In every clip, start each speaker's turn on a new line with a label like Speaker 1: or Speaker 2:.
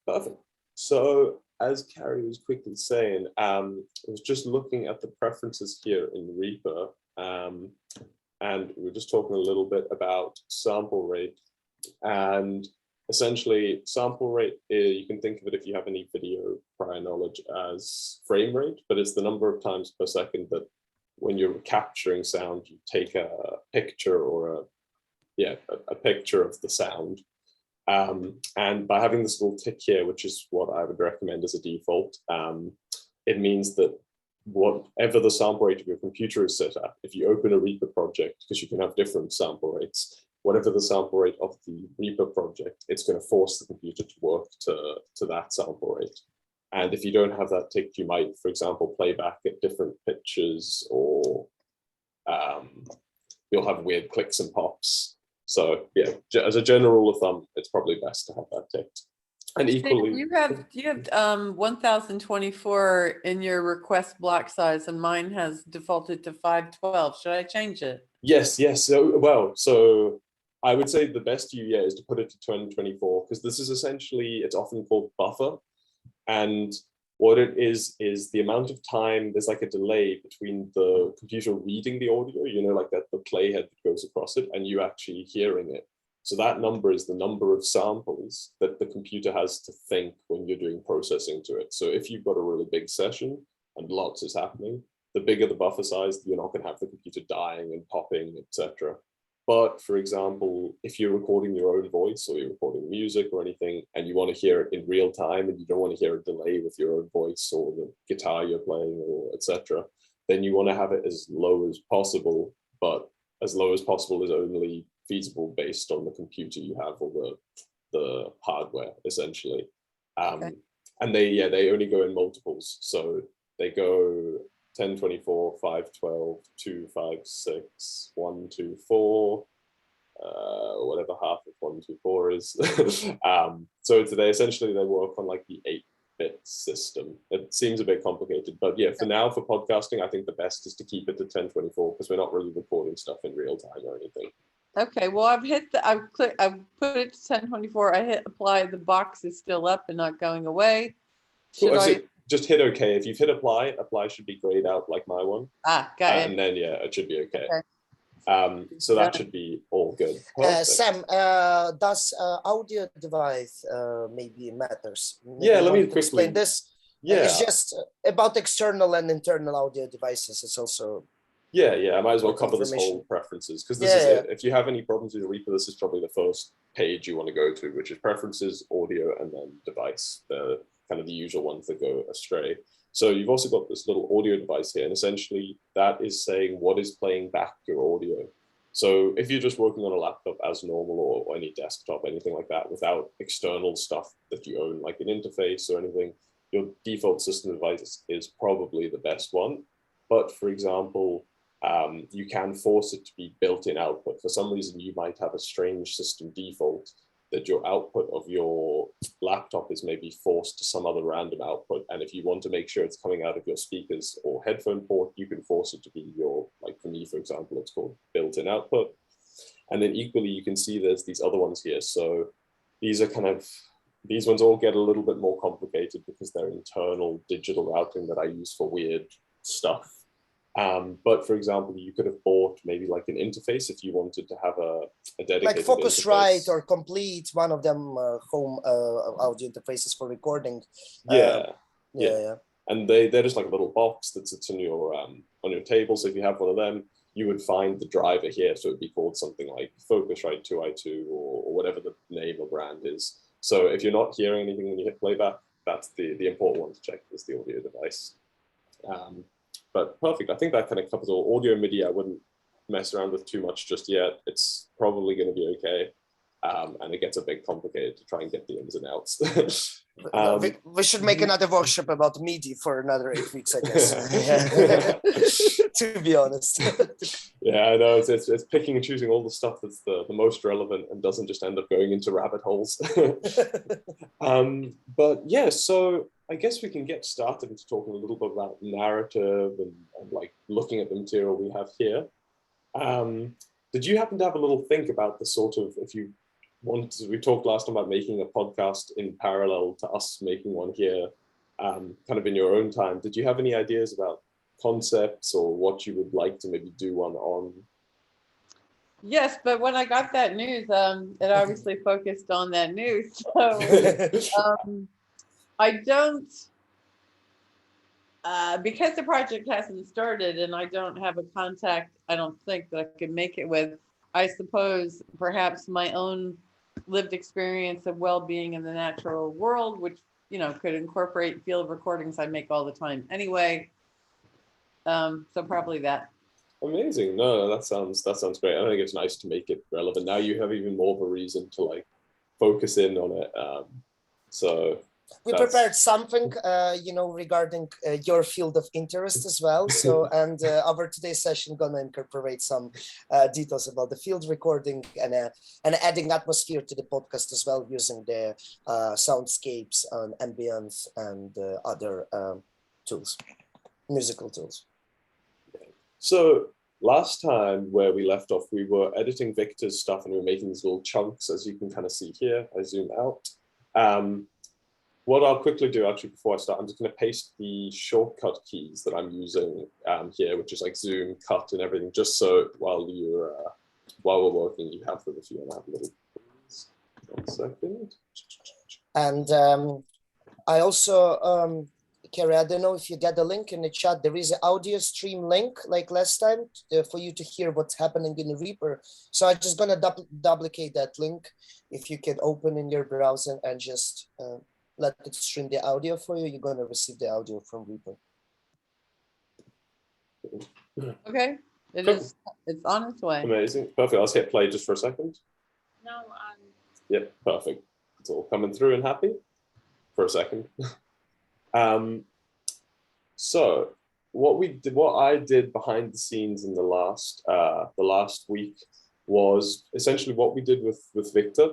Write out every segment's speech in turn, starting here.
Speaker 1: Perfect. So as Carrie was quickly saying, I was just looking at the preferences here in Reaper, and we were just talking a little bit about sample rate. And essentially, sample rate, you can think of it, if you have any video prior knowledge, as frame rate, but it's the number of times per second that when you're capturing sound, you take a picture or a picture of the sound. And by having this little tick here, which is what I would recommend as a default, it means that whatever the sample rate of your computer is set at, if you open a Reaper project, because you can have different sample rates, whatever the sample rate of the Reaper project, it's going to force the computer to work to that sample rate. And if you don't have that ticked, you might, for example, play back at different pitches, or you'll have weird clicks and pops. So yeah, as a general rule of thumb, it's probably best to have that ticked. And equally,
Speaker 2: you have 1024 in your request block size, and mine has defaulted to 512. Should I change it?
Speaker 1: Yes. So I would say the best view, is to put it to 1024, because this is essentially, it's often called buffer. And what it is the amount of time, there's like a delay between the computer reading the audio, like that the playhead that goes across it, and you actually hearing it. So that number is the number of samples that the computer has to think when you're doing processing to it. So if you've got a really big session and lots is happening, the bigger the buffer size, you're not going to have the computer dying and popping, etc. But for example, if you're recording your own voice, or you're recording music or anything, and you want to hear it in real time, and you don't want to hear a delay with your own voice or the guitar you're playing, or etc., then you want to have it as low as possible. But as low as possible is only feasible based on the computer you have, or the hardware, essentially.
Speaker 2: Okay.
Speaker 1: And they only go in multiples. So they go 1024, 512, 256, 124, whatever half of 124 is. So today, essentially, they work on like the 8-bit system. It seems a bit complicated, but yeah, for now, for podcasting, I think the best is to keep it to 1024, because we're not really recording stuff in real time or anything.
Speaker 2: Okay, well, I've put it to 1024. I hit apply. The box is still up and not going away.
Speaker 1: Cool. Just hit OK. If you've hit apply should be grayed out like my one.
Speaker 2: Got it.
Speaker 1: And then it should be okay. So that should be all good.
Speaker 3: Sam, does audio device maybe matters?
Speaker 1: Maybe let me quickly
Speaker 3: explain this. It's just about external and internal audio devices. It's also
Speaker 1: I might as well cover this whole preferences, because this is it. If you have any problems with your Reaper, this is probably the first page you want to go to, which is preferences, audio, and then device. The kind of the usual ones that go astray. So you've also got this little audio device here, and essentially that is saying what is playing back your audio. So if you're just working on a laptop as normal, or any desktop, anything like that, without external stuff that you own, like an interface or anything, your default system device is probably the best one. But for example, you can force it to be built-in output. For some reason, you might have a strange system default that your output of your laptop is maybe forced to some other random output. And if you want to make sure it's coming out of your speakers or headphone port, you can force it to be your, like for me, for example, it's called built-in output. And then equally, you can see there's these other ones here. So these are these ones all get a little bit more complicated because they're internal digital routing that I use for weird stuff. But for example, you could have bought maybe like an interface if you wanted to have a dedicated
Speaker 3: like Focusrite or Complete, one of them home audio interfaces for recording.
Speaker 1: Yeah. And they're just like a little box that sits on your table. So if you have one of them, you would find the driver here. So it'd be called something like Focusrite 2i2 or whatever the name or brand is. So if you're not hearing anything when you hit playback, that's the important one to check, is the audio device. But perfect. I think that kind of covers all. Audio MIDI, I wouldn't mess around with too much just yet. It's probably going to be okay. And it gets a bit complicated to try and get the ins and outs.
Speaker 3: We should make another workshop about MIDI for another 8 weeks, I guess. To be honest.
Speaker 1: Yeah, I know. It's picking and choosing all the stuff that's the most relevant and doesn't just end up going into rabbit holes. But yeah, so I guess we can get started into talking a little bit about narrative and like looking at the material we have here. Did you happen to have a little think about the sort of, if you we talked last time about making a podcast in parallel to us making one here, kind of in your own time. Did you have any ideas about concepts or what you would like to maybe do one on?
Speaker 2: Yes, but when I got that news, it obviously focused on that news. So I don't, because the project hasn't started and I don't have a contact, I don't think that I can make it with, I suppose perhaps my own lived experience of well-being in the natural world, which, you know, could incorporate field recordings I make all the time anyway. So probably that.
Speaker 1: Amazing. No, that sounds great. I think it's nice to make it relevant. Now you have even more of a reason to like focus in on it. So
Speaker 3: we prepared something, you know, regarding your field of interest as well. So, and our today's session gonna incorporate some details about the field recording and adding atmosphere to the podcast as well, using the soundscapes and ambience and other tools, musical tools.
Speaker 1: So last time where we left off, we were editing Victor's stuff and we were making these little chunks, as you can kind of see here. I zoom out. What I'll quickly do actually before I start, I'm just going to paste the shortcut keys that I'm using here, which is like zoom, cut, and everything, just so while we're working, you have them if you want to have a little. 1 second.
Speaker 3: And I also. Kerry, I don't know if you get the link in the chat. There is an audio stream link like last time for you to hear what's happening in the Reaper. So I'm just going to duplicate that link. If you can open in your browser and just let it stream the audio for you, you're going to receive the audio from Reaper.
Speaker 2: Okay, it's on its way.
Speaker 1: Amazing, perfect. I'll hit play just for a second.
Speaker 2: No,
Speaker 1: Yep, perfect. It's all coming through and happy for a second. So what I did behind the scenes in the last week was essentially what we did with Victor.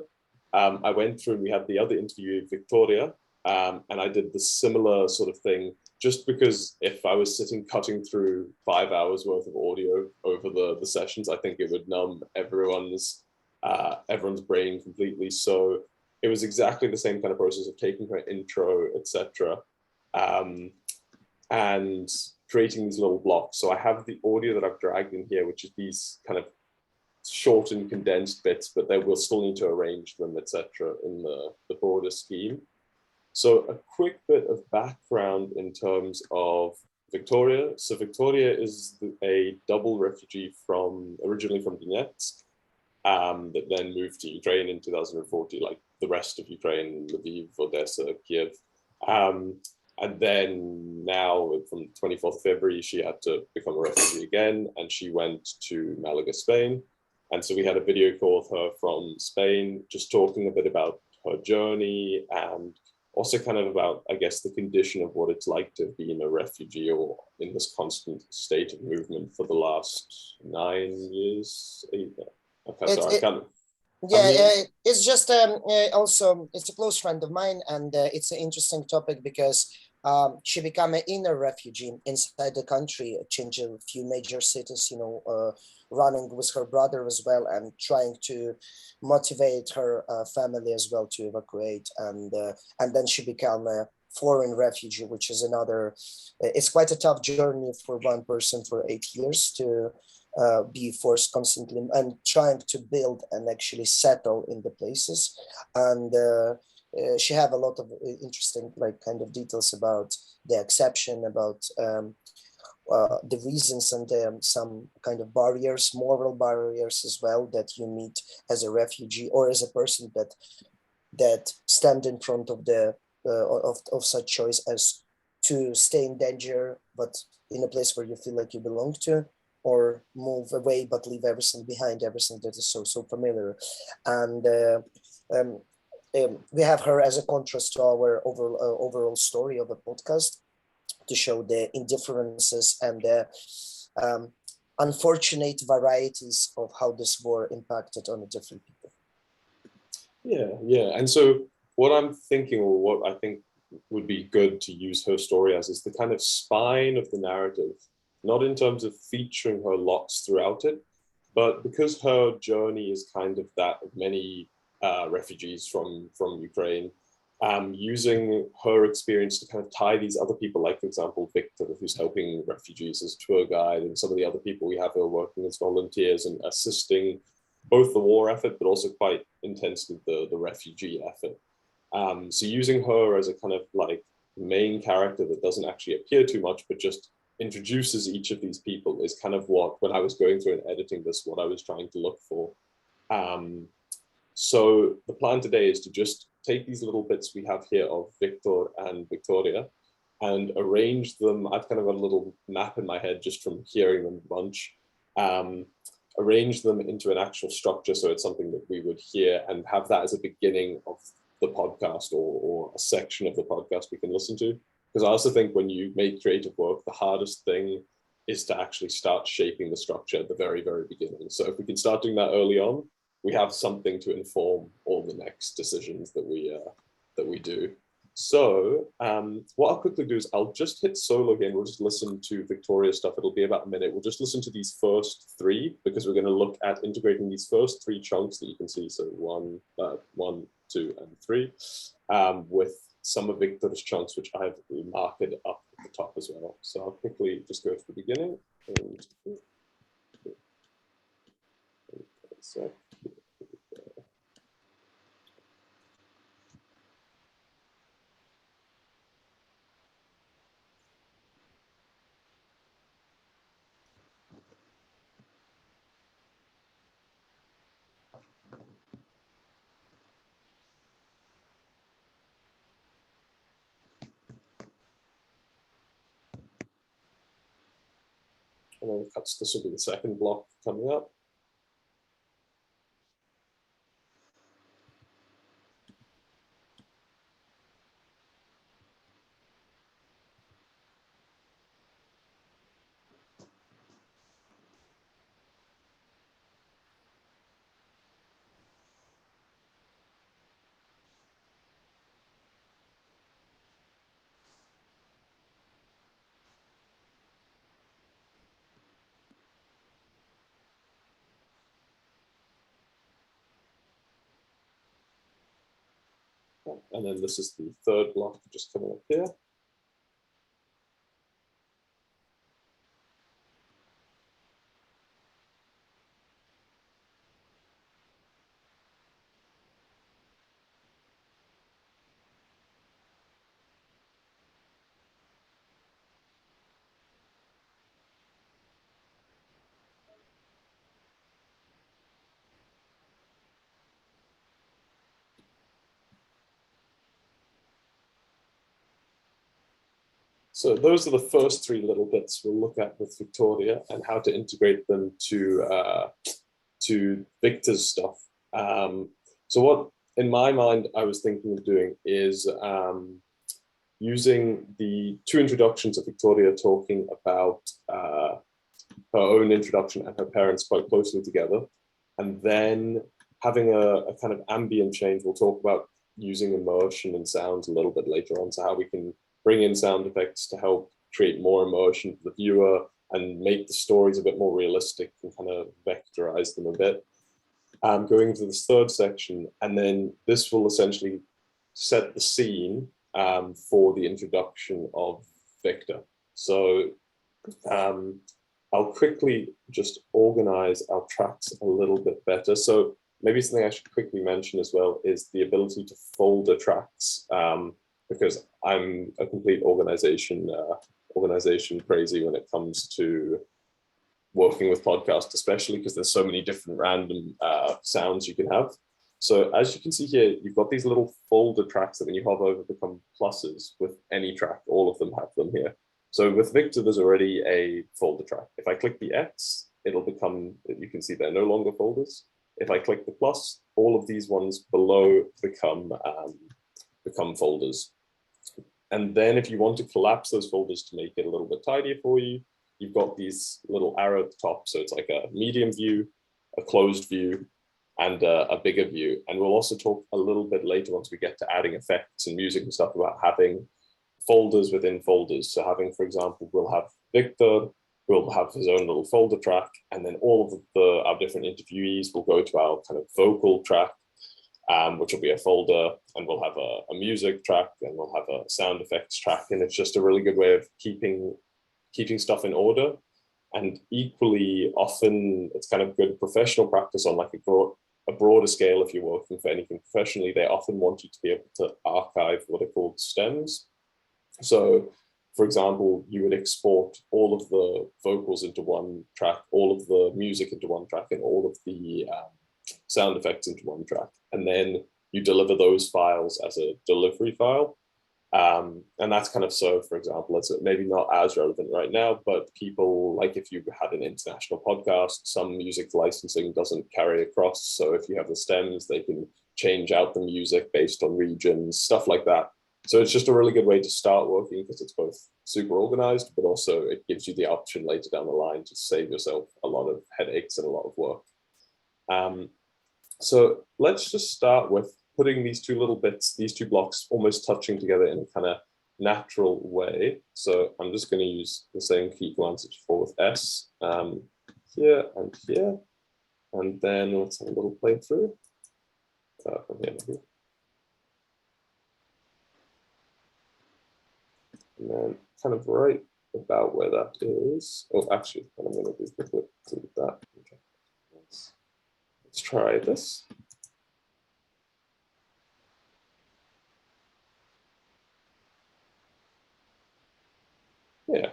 Speaker 1: I went through and we had the other interview, Victoria, and I did the similar sort of thing, just because if I was sitting cutting through 5 hours worth of audio over the sessions, I think it would numb everyone's brain completely. So it was exactly the same kind of process of taking her intro, etc. And creating these little blocks. So I have the audio that I've dragged in here, which is these kind of short and condensed bits, but then we'll still need to arrange them, etc. in the broader scheme. So a quick bit of background in terms of Victoria. So Victoria is a double refugee originally from Donetsk, that then moved to Ukraine in 2014, like the rest of Ukraine, Lviv, Odessa, Kiev. And then now, from 24th of February, she had to become a refugee again, and she went to Malaga, Spain. And so we had a video call with her from Spain, just talking a bit about her journey and also kind of about, I guess, the condition of what it's like to be a refugee or in this constant state of movement for the last 9 years. Okay, sorry, I can't.
Speaker 3: Yeah, it's just also, it's a close friend of mine, and it's an interesting topic because she became an inner refugee inside the country, changed a few major cities, you know, running with her brother as well, and trying to motivate her family as well to evacuate. And then she became a foreign refugee, which is another, it's quite a tough journey for one person for 8 years to be forced constantly and trying to build and actually settle in the places. And she have a lot of interesting kind of details about the exception, about the reasons, and some kind of barriers, moral barriers as well, that you meet as a refugee or as a person that stand in front of the of such choice as to stay in danger but in a place where you feel like you belong to, or move away but leave everything behind, everything that is so familiar. And we have her as a contrast to our overall story of a podcast, to show the indifferences and the unfortunate varieties of how this war impacted on the different people.
Speaker 1: Yeah. And so what I'm thinking, or what I think would be good to use her story as, is the kind of spine of the narrative, not in terms of featuring her lots throughout it, but because her journey is kind of that of many refugees from Ukraine, using her experience to kind of tie these other people, like, for example, Victor, who's helping refugees as a tour guide, and some of the other people we have who are working as volunteers and assisting both the war effort, but also quite intensely the refugee effort. So using her as a kind of like main character that doesn't actually appear too much, but just introduces each of these people is kind of what, when I was going through and editing this, what I was trying to look for. So the plan today is to just take these little bits we have here of Victor and Victoria and arrange them. I've kind of got a little map in my head just from hearing them a bunch. Arrange them into an actual structure so it's something that we would hear and have that as a beginning of the podcast or a section of the podcast we can listen to. Because I also think when you make creative work, the hardest thing is to actually start shaping the structure at the very, very beginning. So if we can start doing that early on, we have something to inform all the next decisions that we do. So what I'll quickly do is I'll just hit solo here and we'll just listen to Victoria's stuff. It'll be about a minute. We'll just listen to these first three because we're going to look at integrating these first three chunks that you can see. So 1, 2, and 3 with some of Victor's chunks, which I've marked up at the top as well. So I'll quickly just go to the beginning and so. And then this will be the second block coming up. And then this is the third block just coming up here. So those are the first three little bits we'll look at with Victoria and how to integrate them to Victor's stuff. So what, in my mind, I was thinking of doing is using the two introductions of Victoria talking about her own introduction and her parents quite closely together, and then having a kind of ambient change. We'll talk about using immersion and sounds a little bit later on, so how we can bring in sound effects to help create more immersion for the viewer and make the stories a bit more realistic and kind of vectorize them a bit. Going into this third section, and then this will essentially set the scene for the introduction of Victor. So I'll quickly just organize our tracks a little bit better. So maybe something I should quickly mention as well is the ability to folder tracks, because I'm a complete organization crazy when it comes to working with podcasts, especially because there's so many different random sounds you can have. So as you can see here, you've got these little folder tracks that when you hover over become pluses with any track. All of them have them here. So with Victor, there's already a folder track. If I click the X, it'll become, you can see they're no longer folders. If I click the plus, all of these ones below become folders. And then if you want to collapse those folders to make it a little bit tidier for you, you've got these little arrow at the top. So it's like a medium view, a closed view, and a bigger view. And we'll also talk a little bit later once we get to adding effects and music and stuff about having folders within folders. So having, for example, we'll have Victor, we'll have his own little folder track, and then all of our different interviewees will go to our kind of vocal track. which will be a folder, and we'll have a music track, and we'll have a sound effects track, and it's just a really good way of keeping stuff in order. And equally often, it's kind of good professional practice on like a broader scale. If you're working for anything professionally, they often want you to be able to archive what are called stems. So, for example, you would export all of the vocals into one track, all of the music into one track, and all of the sound effects into one track. And then you deliver those files as a delivery file. And that's kind of, so for example, it's maybe not as relevant right now, but people, like if you had an international podcast, some music licensing doesn't carry across. So if you have the stems, they can change out the music based on regions, stuff like that. So it's just a really good way to start working, because it's both super organized, but also it gives you the option later down the line to save yourself a lot of headaches and a lot of work. So let's just start with putting these two little bits, these two blocks almost touching together in a kind of natural way. So I'm just going to use the same key commands as before with S, here and here. And then let's have a little playthrough from here to here. And then kind of right about where that is. Oh, actually, what I'm going to do is quickly delete that. Okay. Let's try this. Yeah.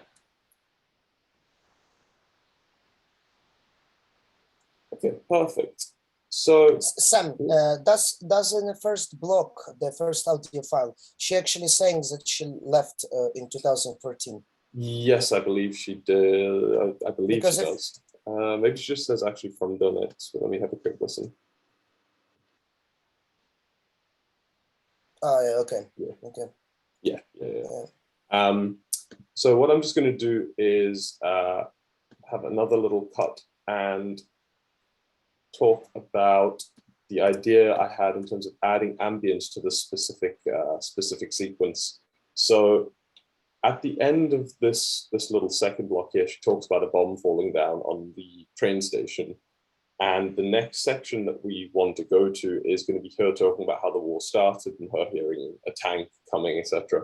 Speaker 1: Okay, perfect. So
Speaker 3: Sam, does in the first block, the first audio file, she actually saying that she left in 2014?
Speaker 1: Yes, I believe she did. I believe because she does. Maybe she just says actually from Donut. So let me have a quick listen.
Speaker 3: Oh, yeah, okay.
Speaker 1: Yeah.
Speaker 3: Okay.
Speaker 1: Yeah. So what I'm just going to do is have another little cut and talk about the idea I had in terms of adding ambience to this specific sequence. So at the end of this little second block here, she talks about a bomb falling down on the train station. And the next section that we want to go to is going to be her talking about how the war started and her hearing a tank coming, etc.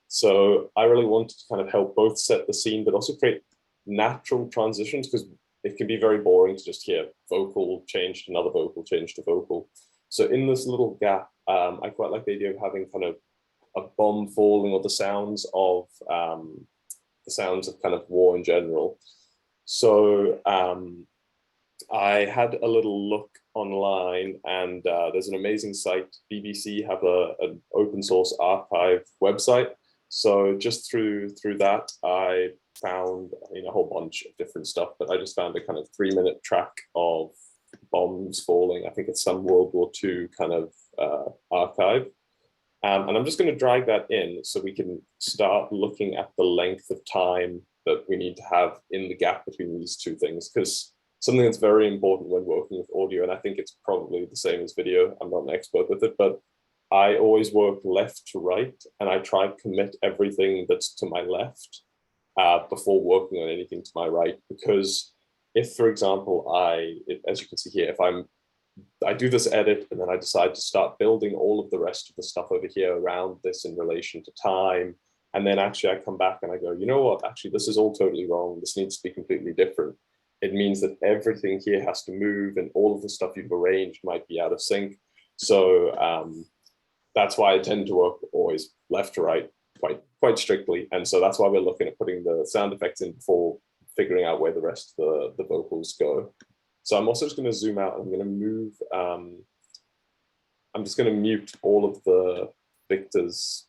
Speaker 1: So I really wanted to kind of help both set the scene, but also create natural transitions, because it can be very boring to just hear vocal change to another vocal change to vocal. So in this little gap, I quite like the idea of having kind of a bomb falling, or the sounds of kind of war in general. So I had a little look online, and there's an amazing site. BBC have an open source archive website. So just through that, I found a whole bunch of different stuff, but I just found a kind of 3-minute track of bombs falling. I think it's some World War II kind of archive. And I'm just going to drag that in so we can start looking at the length of time that we need to have in the gap between these two things, because something that's very important when working with audio, and I think it's probably the same as video, I'm not an expert with it, but I always work left to right, and I try to commit everything that's to my left before working on anything to my right, because if, for example, as you can see here, if I do this edit and then I decide to start building all of the rest of the stuff over here around this in relation to time, and then actually I come back and I go, you know what, actually this is all totally wrong, this needs to be completely different. It means that everything here has to move, and all of the stuff you've arranged might be out of sync. So that's why I tend to work always left to right quite strictly. And so that's why we're looking at putting the sound effects in before figuring out where the rest of the vocals go. So I'm also just going to zoom out. I'm going to move, I'm just going to mute all of the Victor's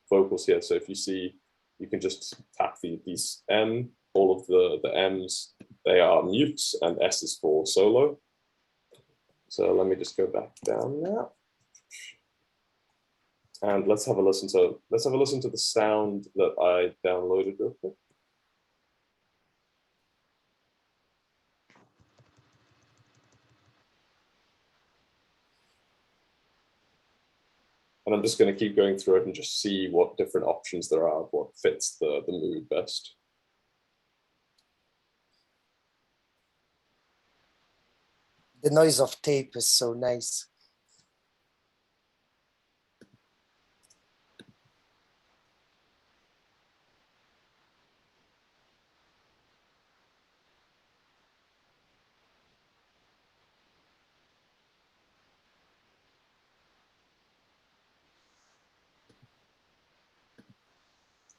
Speaker 1: vocals here. So if you see, you can just tap these M, all of the M's, they are mutes, and S is for solo. So let me just go back down now. And let's have a listen to the sound that I downloaded real quick. And I'm just going to keep going through it and just see what different options there are, what fits the mood best.
Speaker 3: The noise of tape is so nice.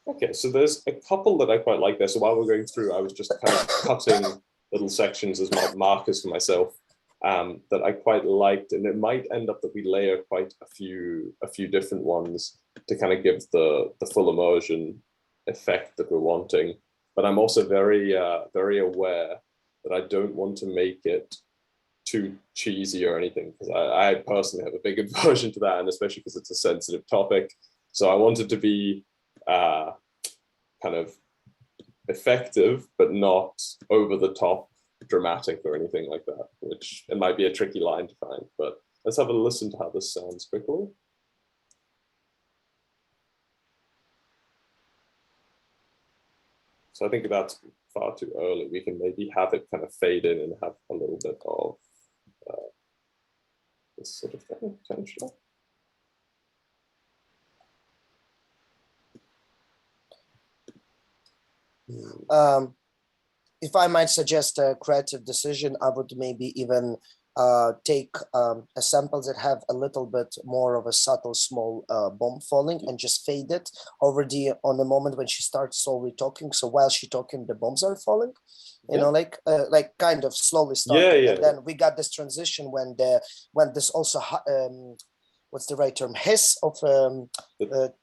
Speaker 1: Okay, so there's a couple that I quite like there. So while we're going through, I was just kind of cutting little sections as markers for myself that I quite liked, and it might end up that we layer quite a few different ones to kind of give the full immersion effect that we're wanting. But I'm also very very aware that I don't want to make it too cheesy or anything, because I personally have a big aversion to that, and especially because it's a sensitive topic. So I wanted to be kind of effective, but not over the top dramatic or anything like that, which it might be a tricky line to find. But let's have a listen to how this sounds quickly. So I think that's far too early. We can maybe have it kind of fade in and have a little bit of this sort of thing, potentially.
Speaker 3: If I might suggest a creative decision, I would maybe even take a sample that have a little bit more of a subtle small bomb falling and just fade it already on the moment when she starts slowly talking. So while she's talking, the bombs are falling, you know, like kind of slowly starting.
Speaker 1: Yeah.
Speaker 3: And then we got this transition when this also what's the right term, hiss of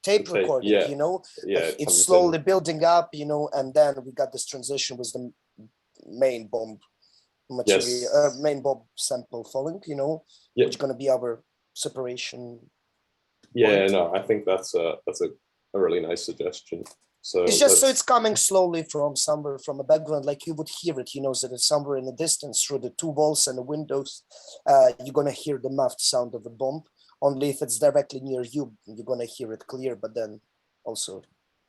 Speaker 3: tape recording,
Speaker 1: yeah.
Speaker 3: you know,
Speaker 1: yeah,
Speaker 3: it's slowly building up, you know, and then we got this transition with the main bomb material,
Speaker 1: yes.
Speaker 3: main bomb sample falling, you know,
Speaker 1: yeah.
Speaker 3: which is going to be our separation
Speaker 1: point. No, I think that's a really nice suggestion. So
Speaker 3: it's just so it's coming slowly from somewhere from a background, like you would hear it, you know, that it's somewhere in the distance through the two walls and the windows. You're gonna hear the muffled sound of the bomb. Only if it's directly near you, you're gonna hear it clear. But then also,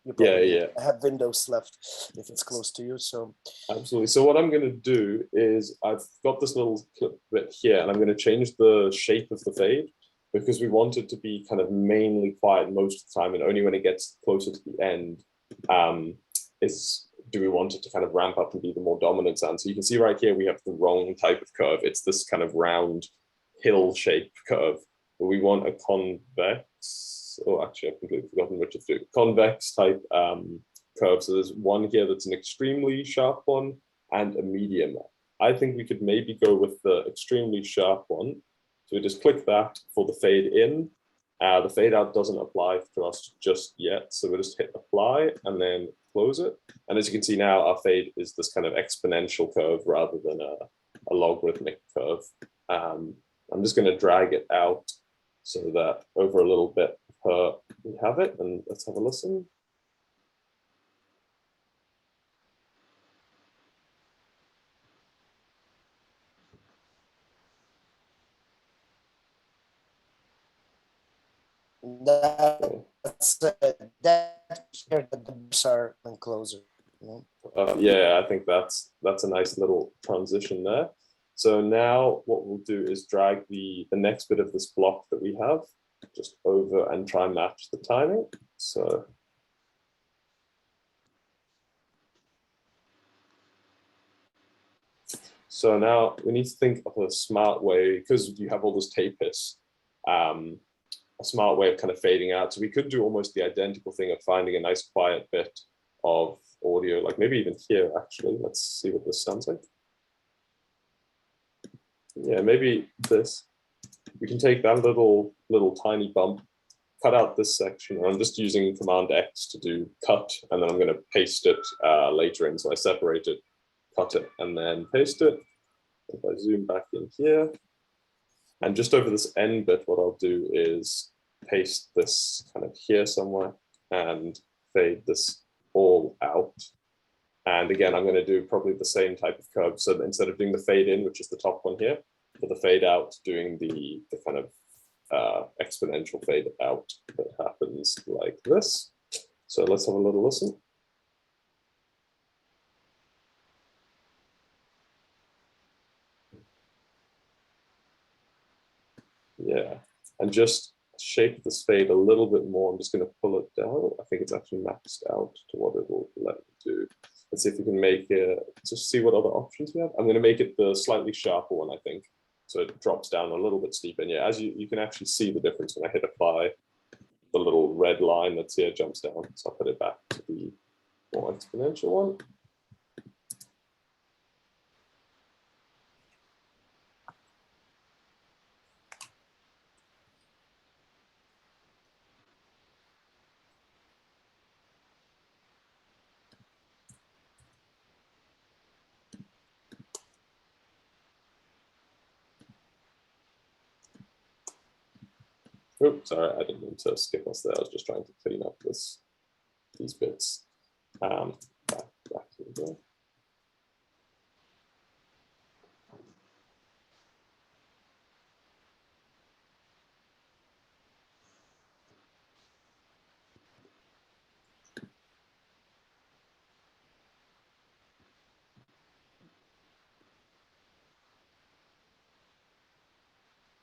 Speaker 3: you probably have windows left if it's close to you. So
Speaker 1: absolutely. So what I'm gonna do is I've got this little clip bit here, and I'm gonna change the shape of the fade, because we want it to be kind of mainly quiet most of the time, and only when it gets closer to the end do we want it to kind of ramp up and be the more dominant sound. So you can see right here we have the wrong type of curve. It's this kind of round hill shape curve, but we want a convex, actually I've completely forgotten what to do, convex type curve. So there's one here that's an extremely sharp one and a medium. I think we could maybe go with the extremely sharp one. So we just click that for the fade in. The fade out doesn't apply to us just yet. So we'll just hit apply and then close it. And as you can see now, our fade is this kind of exponential curve rather than a logarithmic curve. I'm just going to drag it out so that over a little bit we have it. And let's have a listen.
Speaker 3: that's here the bumps are and closer. You know?
Speaker 1: Yeah, I think that's a nice little transition there. So now what we'll do is drag the next bit of this block that we have just over and try and match the timing. So now we need to think of a smart way, because you have all this tape hiss, a smart way of kind of fading out. So we could do almost the identical thing of finding a nice quiet bit of audio, like maybe even here actually. Let's see what this sounds like. Yeah, maybe this. We can take that little tiny bump, cut out this section. I'm just using Command X to do cut, and then I'm going to paste it later in. So I separate it, cut it, and then paste it. If I zoom back in here, and just over this end bit, what I'll do is paste this kind of here somewhere and fade this all out. And again, I'm going to do probably the same type of curve. So instead of doing the fade in, which is the top one here, for the fade out, doing the kind of exponential fade out that happens like this. So let's have a little listen. Yeah, and just shape this fade a little bit more. I'm just going to pull it down. I think it's actually maxed out to what it will let me do. Let's see if we can make it, just see what other options we have. I'm going to make it the slightly sharper one, I think. So it drops down a little bit steeper. And yeah, as you can actually see the difference when I hit apply. the little red line that's here jumps down. So I'll put it back to the more exponential one. Oops, sorry, I didn't mean to skip us there. I was just trying to clean up these bits. Back to the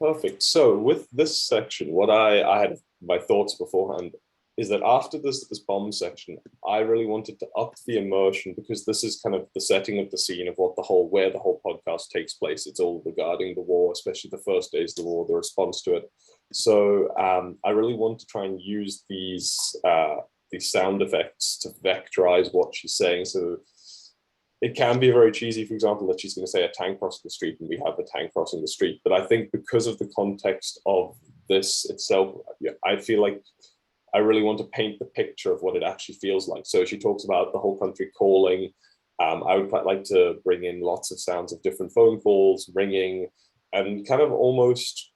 Speaker 1: Perfect. So with this section, what I had my thoughts beforehand is that after this bomb section, I really wanted to up the immersion, because this is kind of the setting of the scene of where the whole podcast takes place. It's all regarding the war, especially the first days of the war, the response to it. So I really want to try and use these sound effects to vectorize what she's saying. So it can be very cheesy, for example, that she's going to say a tank crossing the street and we have a tank crossing the street. But I think because of the context of this itself, I feel like I really want to paint the picture of what it actually feels like. So she talks about the whole country calling. I would quite like to bring in lots of sounds of different phone calls, ringing, and kind of almost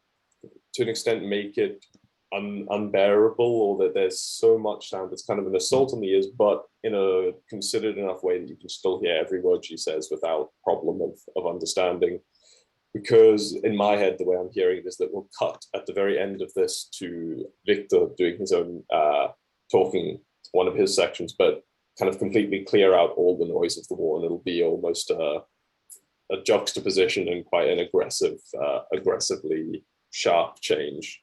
Speaker 1: to an extent make it unbearable, or that there's so much sound that's kind of an assault on the ears, but in a considered enough way that you can still hear every word she says without problem of understanding. Because in my head, the way I'm hearing it is that we'll cut at the very end of this to Victor doing his own talking, one of his sections, but kind of completely clear out all the noise of the war, and it'll be almost a juxtaposition and quite an aggressively sharp change.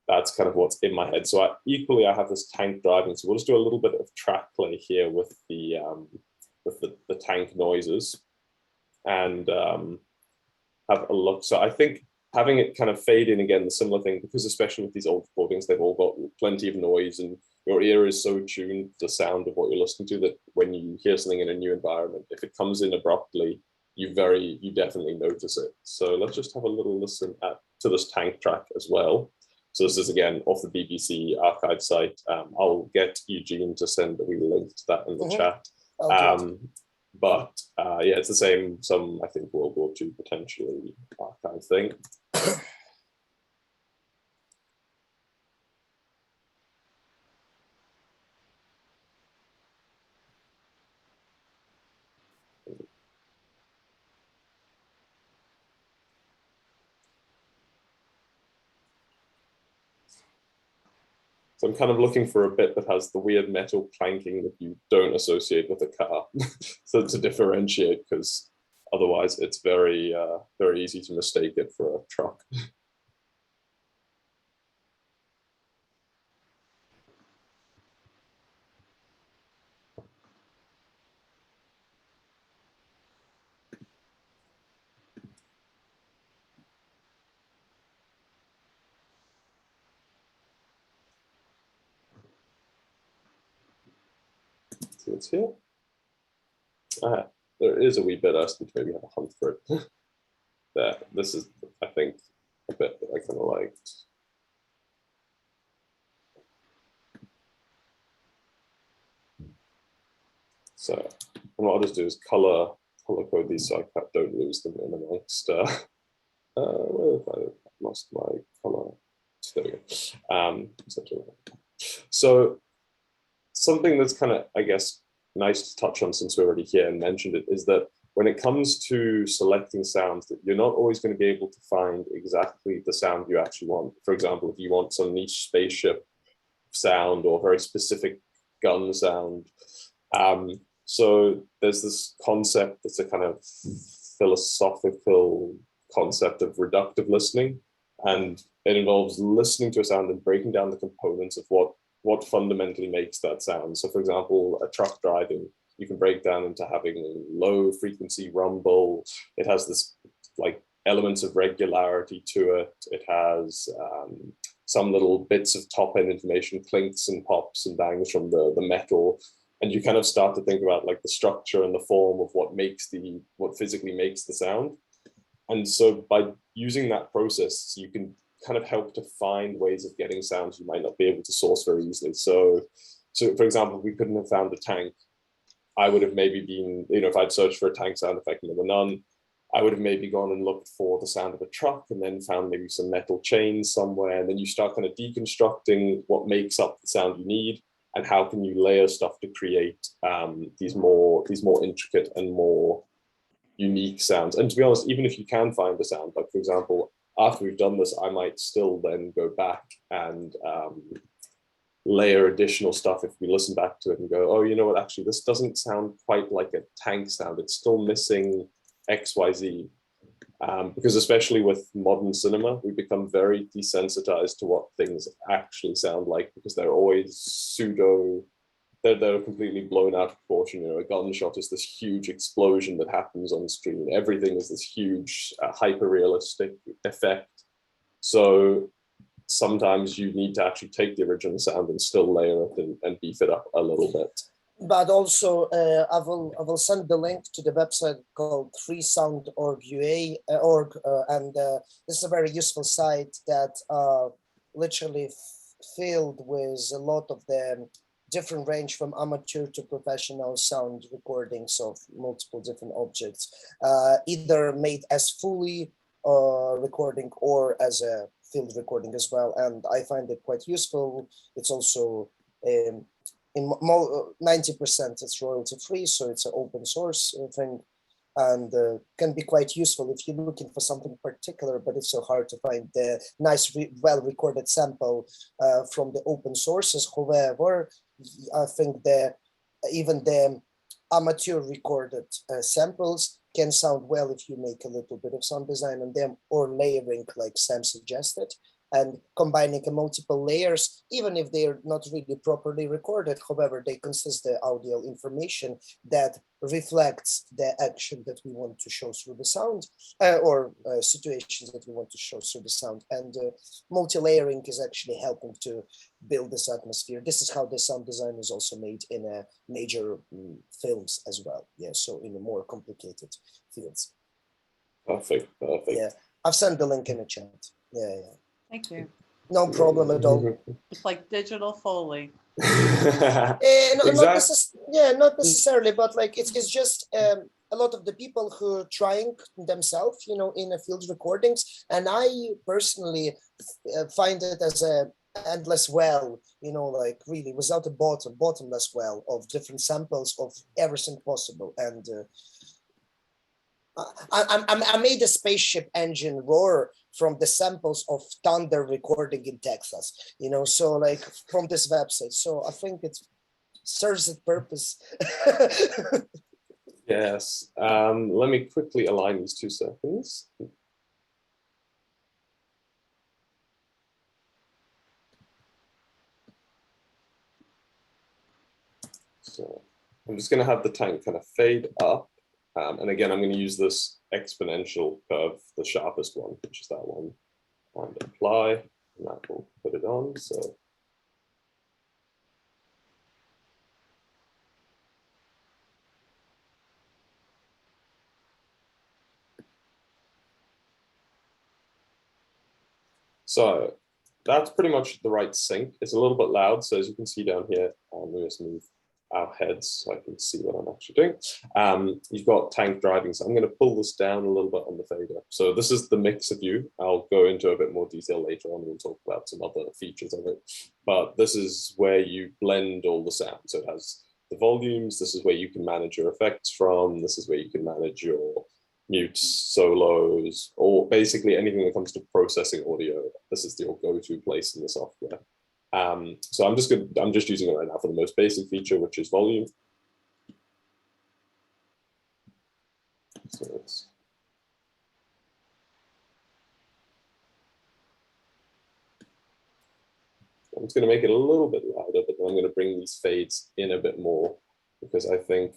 Speaker 1: That's kind of what's in my head. So I have this tank driving. So we'll just do a little bit of track play here with the tank noises, and have a look. So I think having it kind of fade in again, the similar thing, because especially with these old recordings, they've all got plenty of noise, and your ear is so tuned to the sound of what you're listening to that when you hear something in a new environment, if it comes in abruptly, you definitely notice it. So let's just have a little listen to this tank track as well. So this is again off the BBC archive site. I'll get Eugene to send a wee link to that in the chat. But yeah, it's the same, some, I think, World War II potentially archive thing. So I'm kind of looking for a bit that has the weird metal clanking that you don't associate with a car. So to differentiate, because otherwise it's very, very easy to mistake it for a truck. See what's here? There is a wee bit. I need to maybe have a hunt for it. There. This is, I think, a bit that I kind of liked. So what I'll just do is color code these so I don't lose them in amongst. Where have I lost my color? There we go. So something that's kind of, I guess, nice to touch on, since we're already here and mentioned it, is that when it comes to selecting sounds, that you're not always going to be able to find exactly the sound you actually want. For example, if you want some niche spaceship sound or very specific gun sound. So there's this concept that's a kind of philosophical concept of reductive listening, and it involves listening to a sound and breaking down the components of what fundamentally makes that sound. So for example, a truck driving, you can break down into having a low frequency rumble. It has this like elements of regularity to it. It has some little bits of top-end information, clinks and pops and bangs from the metal, and you kind of start to think about like the structure and the form of what physically makes the sound. And so by using that process, you can kind of help to find ways of getting sounds you might not be able to source very easily. So for example, if we couldn't have found a tank, I would have maybe been, if I'd searched for a tank sound effect and there were none, I would have maybe gone and looked for the sound of a truck and then found maybe some metal chains somewhere. And then you start kind of deconstructing what makes up the sound you need and how can you layer stuff to create these more intricate and more unique sounds. And to be honest, even if you can find a sound, like for example, after we've done this, I might still then go back and layer additional stuff if we listen back to it and go, oh, you know what, actually, this doesn't sound quite like a tank sound. It's still missing XYZ. Because especially with modern cinema, we become very desensitized to what things actually sound like because they're always they're completely blown out of proportion. A gunshot is this huge explosion that happens on screen. Everything is this huge hyper-realistic effect. So sometimes you need to actually take the original sound and still layer it and beef it up a little bit.
Speaker 3: But also, I will send the link to the website called freesound.org, and this is a very useful site that literally filled with a lot of the different range from amateur to professional sound recordings of multiple different objects, either made as fully recording or as a field recording as well. And I find it quite useful. It's also in 90% it's royalty free, so it's an open source thing, and can be quite useful if you're looking for something particular, but it's so hard to find the nice, well-recorded sample from the open sources. However, I think even the amateur recorded samples can sound well if you make a little bit of sound design on them, or layering like Sam suggested, and combining multiple layers, even if they're not really properly recorded. However, they consist the audio information that reflects the action that we want to show through the sound, or situations that we want to show through the sound. And multi-layering is actually helping to build this atmosphere. This is how the sound design is also made in major films as well. Yeah, so in a more complicated fields.
Speaker 1: Perfect.
Speaker 3: Yeah, I've sent the link in the chat. Yeah.
Speaker 2: Thank you.
Speaker 3: No problem at all.
Speaker 2: It's like digital Foley.
Speaker 3: Not necessarily, but like it's just a lot of the people who are trying themselves, in a field recordings, and I personally find it as a endless well, like really without a bottomless well of different samples of everything possible. And I made a spaceship engine roar from the samples of thunder recording in Texas, so like from this website. So I think it serves its purpose.
Speaker 1: Yes. Let me quickly align these 2 seconds. So I'm just going to have the tank kind of fade up. And again, I'm going to use this exponential curve, the sharpest one, which is that one, and apply, and that will put it on. So that's pretty much the right sync. It's a little bit loud, so as you can see down here, let me just move our heads so I can see what I'm actually doing. You've got tank driving, so I'm going to pull this down a little bit on the fader. So this is the mixer view. I'll go into a bit more detail later on. We'll talk about some other features of it. But this is where you blend all the sound. So it has the volumes. This is where you can manage your effects from. This is where you can manage your mutes, solos, or basically anything that comes to processing audio. This is your go-to place in the software. So I'm just using it right now for the most basic feature, which is volume. So I'm just going to make it a little bit louder, but then I'm going to bring these fades in a bit more because I think.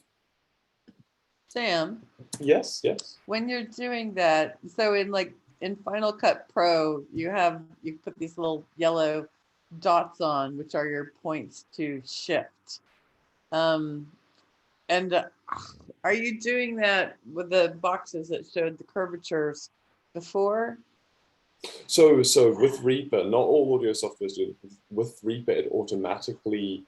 Speaker 2: Sam.
Speaker 1: Yes.
Speaker 2: When you're doing that, so in like in Final Cut Pro, you put these little yellow dots on, which are your points to shift. And are you doing that with the boxes that showed the curvatures before?
Speaker 1: So with Reaper, not all audio softwares do it. With Reaper, it automatically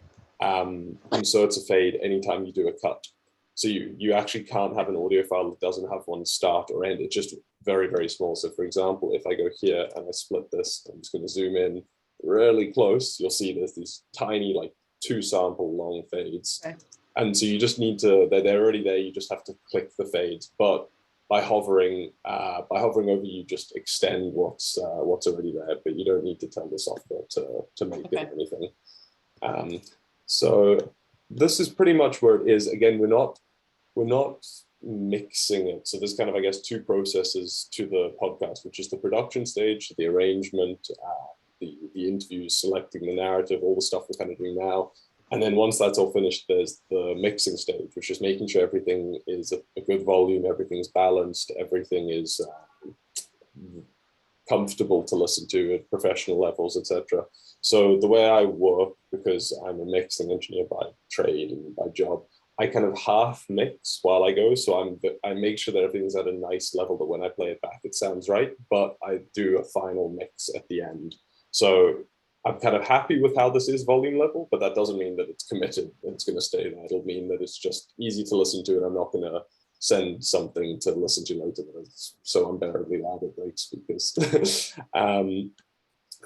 Speaker 1: inserts a fade anytime you do a cut. So you actually can't have an audio file that doesn't have one start or end. It's just very, very small. So for example, if I go here and I split this, I'm just going to zoom in really close, you'll see there's these tiny, like 2 sample long fades.
Speaker 2: Okay.
Speaker 1: And so you just need to, they're already there, you just have to click the fades. But by hovering over, you just extend what's already there, but you don't need to tell the software to make it anything. So this is pretty much where it is. Again, we're not mixing it. So there's kind of, I guess, 2 processes to the podcast, which is the production stage, the arrangement, the interviews, selecting the narrative, all the stuff we're kind of doing now. And then once that's all finished, there's the mixing stage, which is making sure everything is a good volume, everything's balanced, everything is comfortable to listen to at professional levels, etc. So the way I work, because I'm a mixing engineer by trade and by job, I kind of half mix while I go. So I make sure that everything's at a nice level that when I play it back, it sounds right, but I do a final mix at the end. So I'm kind of happy with how this is volume level, but that doesn't mean that it's committed and it's going to stay there. It'll mean that it's just easy to listen to, and I'm not going to send something to listen to later that is so unbearably loud it breaks speakers.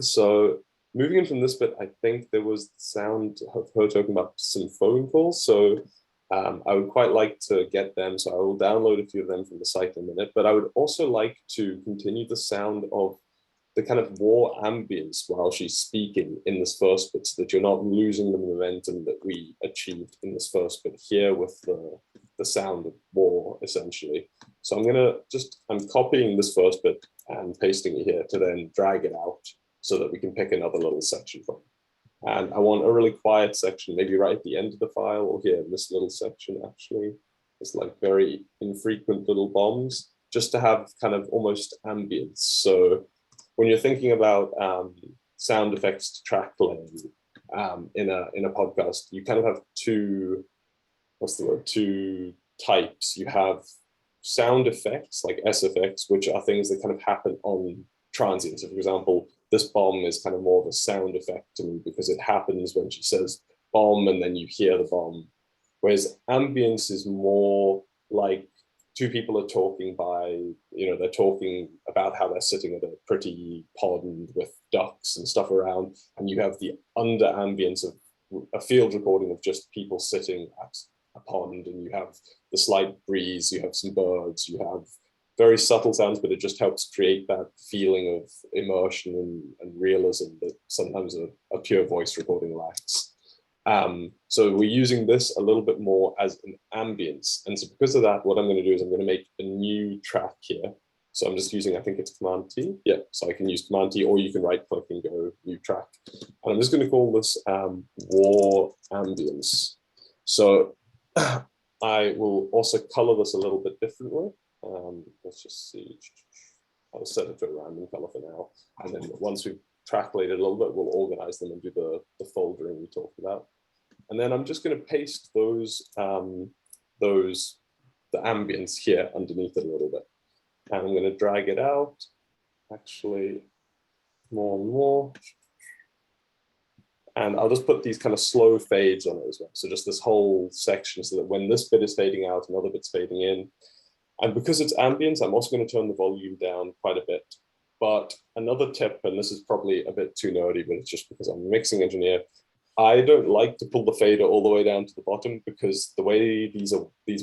Speaker 1: So moving in from this bit, I think there was sound of her talking about some phone calls. So I would quite like to get them. So I will download a few of them from the site in a minute, but I would also like to continue the sound of the kind of war ambience while she's speaking in this first bit, so that you're not losing the momentum that we achieved in this first bit here with the sound of war, essentially. So I'm copying this first bit and pasting it here to then drag it out so that we can pick another little section from it. And I want a really quiet section, maybe right at the end of the file, or here in this little section, actually. It's like very infrequent little bombs, just to have kind of almost ambience. So when you're thinking about sound effects to track layering in a podcast, you kind of have two types. You have sound effects like SFX, which are things that kind of happen on transients. So for example, this bomb is kind of more of a sound effect to me because it happens when she says bomb and then you hear the bomb. Whereas ambience is more like 2 people are talking they're talking about how they're sitting at a pretty pond with ducks and stuff around, and you have the under ambience of a field recording of just people sitting at a pond, and you have the slight breeze, you have some birds, you have very subtle sounds, but it just helps create that feeling of immersion and realism that sometimes a pure voice recording lacks. So we're using this a little bit more as an ambience. And so because of that, what I'm going to do is I'm going to make a new track here. So I'm just using, I think it's Command T. Yeah, so I can use Command T, or you can right click and go new track. And I'm just going to call this War Ambience. So I will also color this a little bit differently. Let's just see. I'll set it to a random color for now. And then once we've track laid it a little bit, we'll organize them and do the foldering we talked about. And then I'm just going to paste the ambience here underneath it a little bit. And I'm going to drag it out, actually, more and more. And I'll just put these kind of slow fades on it as well. So just this whole section, so that when this bit is fading out, another bit's fading in. And because it's ambience, I'm also going to turn the volume down quite a bit. But another tip, and this is probably a bit too nerdy, but it's just because I'm a mixing engineer, I don't like to pull the fader all the way down to the bottom, because the way these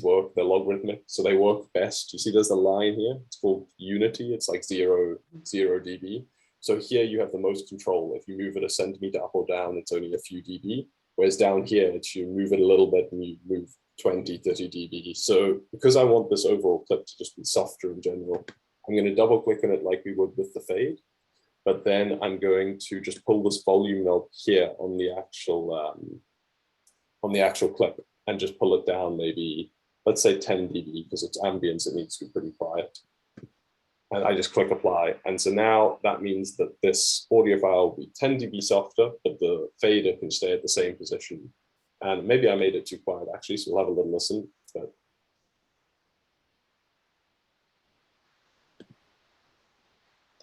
Speaker 1: work, they're logarithmic, so they work best. You see there's a line here, it's called unity, it's like 0 dB. So here you have the most control. If you move it a centimeter up or down, it's only a few dB. Whereas down here, it's you move it a little bit and you move 20, 30 dB. So because I want this overall clip to just be softer in general, I'm going to double click on it like we would with the fade, but then I'm going to just pull this volume knob here on the actual clip and just pull it down maybe, let's say 10 dB, because it's ambience, it needs to be pretty quiet. and I just click apply. And so now that means that this audio file will be 10 dB softer, but the fader can stay at the same position. And maybe I made it too quiet actually, so we'll have a little listen. But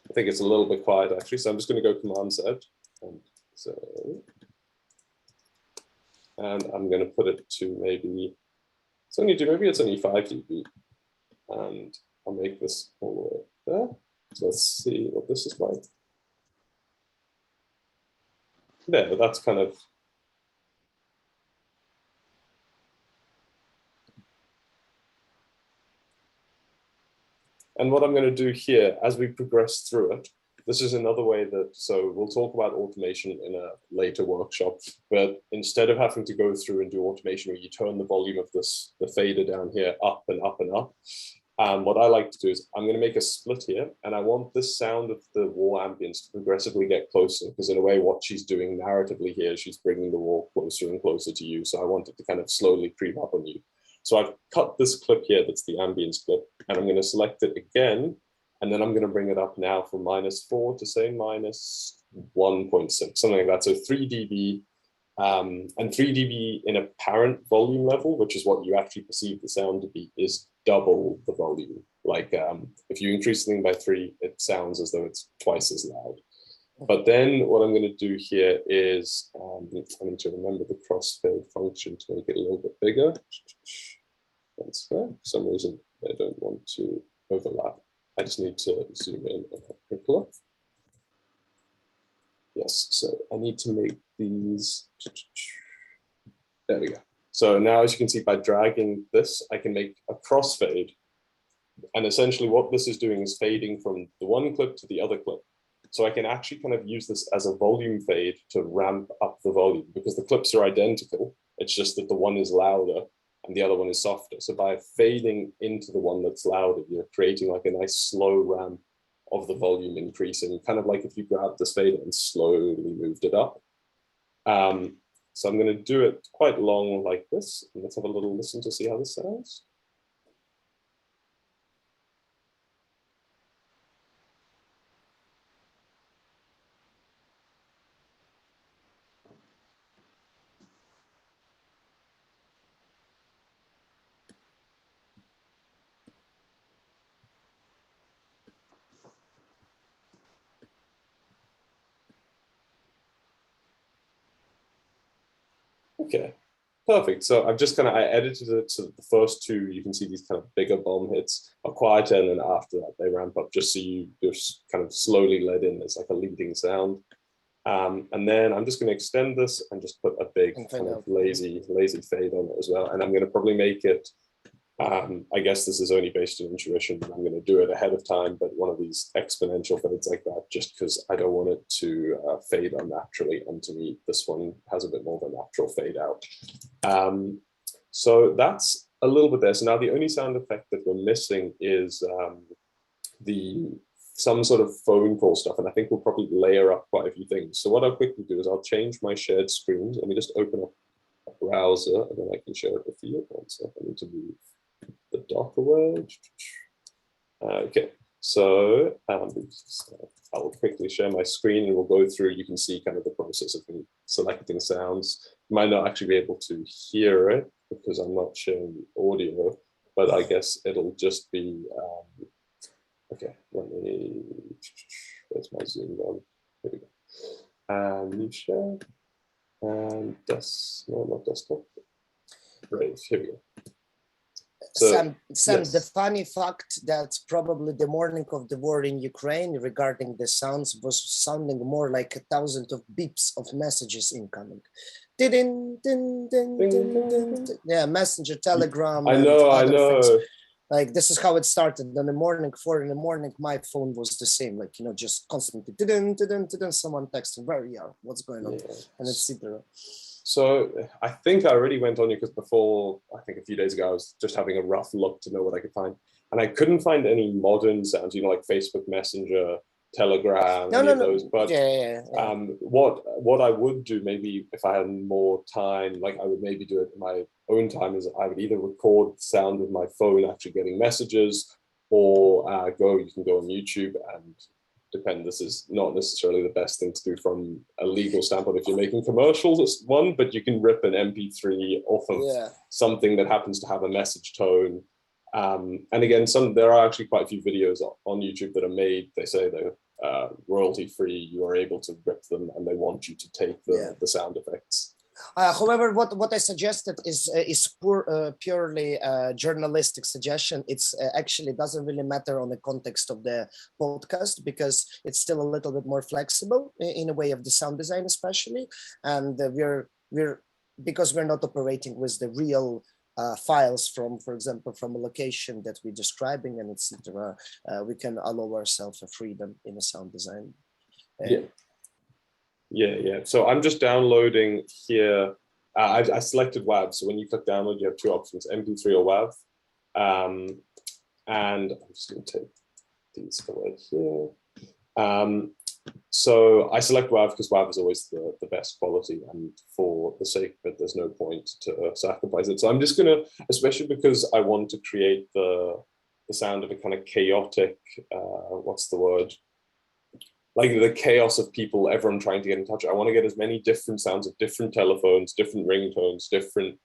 Speaker 1: I think it's a little bit quiet actually, so I'm just going to go Command Z. And I'm going to put it to maybe it's only 5 dB, and I'll make this all the way there. So let's see what this is like. There, that's kind of. And what I'm going to do here, as we progress through it, this is another way that, so we'll talk about automation in a later workshop, but instead of having to go through and do automation where you turn the volume of the fader down here up and up and up, what I like to do is I'm going to make a split here, and I want this sound of the wall ambience to progressively get closer, because in a way what she's doing narratively here, she's bringing the wall closer and closer to you, so I want it to kind of slowly creep up on you. So I've cut this clip here, that's the ambience clip, and I'm going to select it again, and then I'm going to bring it up now from -4 to say -1.6, something like that. So 3 dB, and 3 dB in apparent volume level, which is what you actually perceive the sound to be, is double the volume. Like if you increase the thing by 3, it sounds as though it's twice as loud. But then what I'm going to do here is I need to remember the crossfade function to make it a little bit bigger. That's there. For some reason, I don't want to overlap. I just need to zoom in a quick look. Yes, so I need to make these. There we go. So now, as you can see, by dragging this, I can make a crossfade. And essentially what this is doing is fading from the one clip to the other clip. So I can actually kind of use this as a volume fade to ramp up the volume, because the clips are identical. It's just that the one is louder and the other one is softer. So by fading into the one that's louder, you're creating like a nice slow ramp of the volume increasing, kind of like if you grabbed this fader and slowly moved it up. So I'm going to do it quite long like this. And let's have a little listen to see how this sounds. Okay, perfect. So I've just I edited it so that the first two, you can see these kind of bigger bomb hits are quieter, and then after that they ramp up just so you just kind of slowly let in. It's like a leading sound. And then I'm just going to extend this and just put a big kind of lazy fade on it as well. And I'm going to probably make it, I guess this is only based on intuition. I'm going to do it ahead of time, but one of these exponential fades like that, just because I don't want it to fade unnaturally. And to me, this one has a bit more of a natural fade out. So that's a little bit there. So now the only sound effect that we're missing is some sort of phone call stuff. And I think we'll probably layer up quite a few things. So what I'll quickly do is I'll change my shared screen. Let me just open up a browser and then I can share it with you. One second, I need to move the dock away. Okay, so I'll quickly share my screen and we'll go through. You can see kind of the process of me selecting sounds. You might not actually be able to hear it because I'm not sharing the audio, but I guess it'll just be, okay, let me, where's my Zoom on? Here we go. And new share, and not desktop. Right, here we go. So,
Speaker 3: Sam,
Speaker 1: yes.
Speaker 3: The funny fact that probably the morning of the war in Ukraine regarding the sounds was sounding more like 1,000 of beeps of messages incoming. Yeah, Messenger, Telegram.
Speaker 1: I know.
Speaker 3: Things. Like this is how it started. In the morning, 4 in the morning, my phone was the same. Like, you know, just constantly someone texting, where you are, what's going on, and etc.
Speaker 1: So I think I already went on you because before, I think a few days ago, I was just having a rough look to know what I could find. And I couldn't find any modern sounds, you know, like Facebook Messenger, Telegram, those. But what I would do, maybe if I had more time, like I would maybe do it in my own time, is I would either record sound with my phone actually getting messages, or you can go on YouTube and this is not necessarily the best thing to do from a legal standpoint if you're making commercials, it's one, but you can rip an MP3 off of something that happens to have a message tone. And again, there are actually quite a few videos on YouTube that are made, they say they're royalty free, you are able to rip them and they want you to take the sound effects.
Speaker 3: However, what I suggested is purely a journalistic suggestion. It's actually doesn't really matter on the context of the podcast because it's still a little bit more flexible in a way of the sound design, especially. And because we're not operating with the real files from, for example, from a location that we're describing and etc. We can allow ourselves a freedom in the sound design.
Speaker 1: Yeah. So I'm just downloading here. I selected WAV. So when you click download, you have two options, MP3 or WAV. And I'm just going to take these away here. So I select WAV because WAV is always the best quality, and for the sake of it, there's no point to sacrifice it. So I'm just going to, especially because I want to create the sound of a kind of chaotic, what's the word? Like the chaos of people, everyone trying to get in touch. I want to get as many different sounds of different telephones, different ringtones, different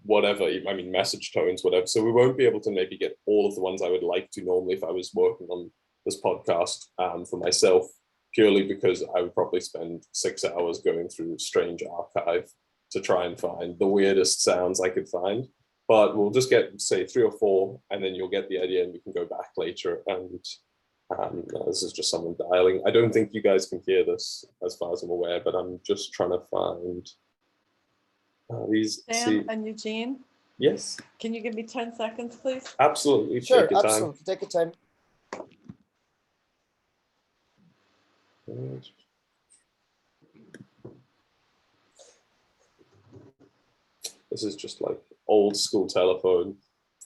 Speaker 1: whatever, I mean, message tones, whatever. So we won't be able to maybe get all of the ones I would like to normally if I was working on this podcast for myself, purely because I would probably spend 6 hours going through Strange Archive to try and find the weirdest sounds I could find. But we'll just get, say, 3 or 4, and then you'll get the idea and we can go back later and this is just someone dialing. I don't think you guys can hear this as far as I'm aware, but I'm just trying to find these.
Speaker 2: Sam and Eugene?
Speaker 1: Yes.
Speaker 2: Can you give me 10 seconds, please?
Speaker 1: Absolutely.
Speaker 3: Sure, absolutely. Take your time.
Speaker 1: This is just like old school telephone.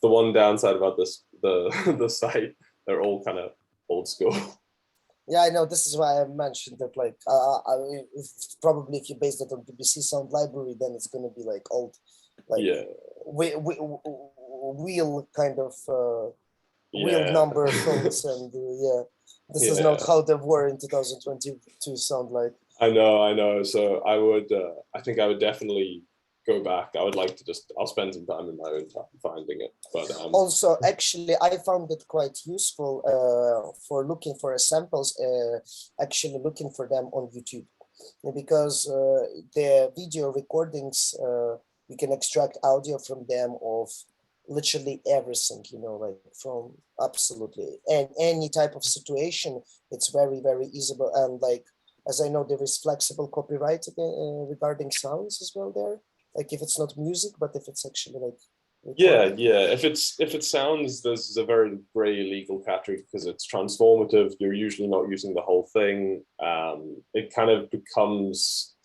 Speaker 1: The one downside about this, the site, they're all kind of old school.
Speaker 3: Yeah, I know. This is why I mentioned that. Like, probably if you base it on BBC Sound Library, then it's going to be like old, like wheel kind of wheel number phones, and this is not how they were in 2022 sound like.
Speaker 1: I know. So I would, I think I would definitely go back. I would like to I'll spend some time in my own time finding it. But
Speaker 3: also, actually, I found it quite useful for looking for samples, actually looking for them on YouTube, because the video recordings, we can extract audio from them of literally everything, like from absolutely any type of situation. It's very, very easy. And like, as I know, there is flexible copyright regarding sounds as well there. Like if it's not music, but if it's actually like recording.
Speaker 1: If it sounds, there's a very gray legal category because it's transformative. You're usually not using the whole thing. It kind of becomes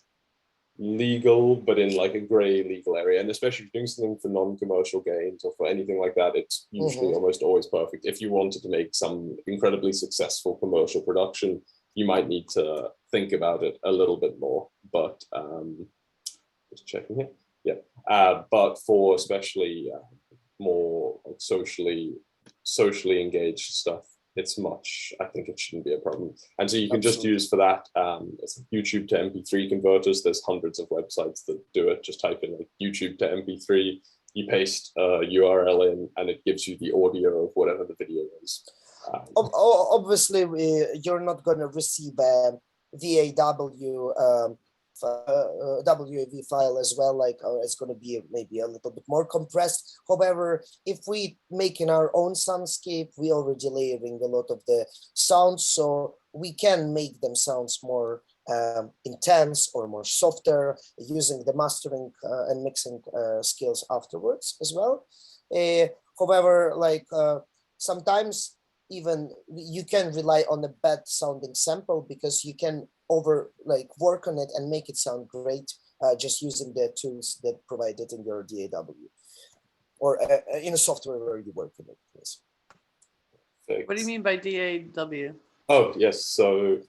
Speaker 1: legal, but in like a gray legal area. And especially if you're doing something for non-commercial gains or for anything like that, it's usually almost always perfect. If you wanted to make some incredibly successful commercial production, you might need to think about it a little bit more. But just checking here. But for especially more like socially engaged stuff, I think it shouldn't be a problem. And so you can just use for that, it's YouTube to MP3 converters. There's hundreds of websites that do it. Just type in like YouTube to MP3, you paste a URL in, and it gives you the audio of whatever the video is.
Speaker 3: Obviously, you're not going to receive a VAW WAV file as well, like it's going to be maybe a little bit more compressed. However, if we make in our own soundscape, we already layering a lot of the sounds, so we can make them sounds more intense or more softer using the mastering and mixing skills afterwards as well. However, like sometimes even you can rely on a bad sounding sample because you can work on it and make it sound great just using the tools that provided in your DAW or in a software where you work with it. Yes.
Speaker 2: What do you mean by DAW?
Speaker 1: Oh yes, so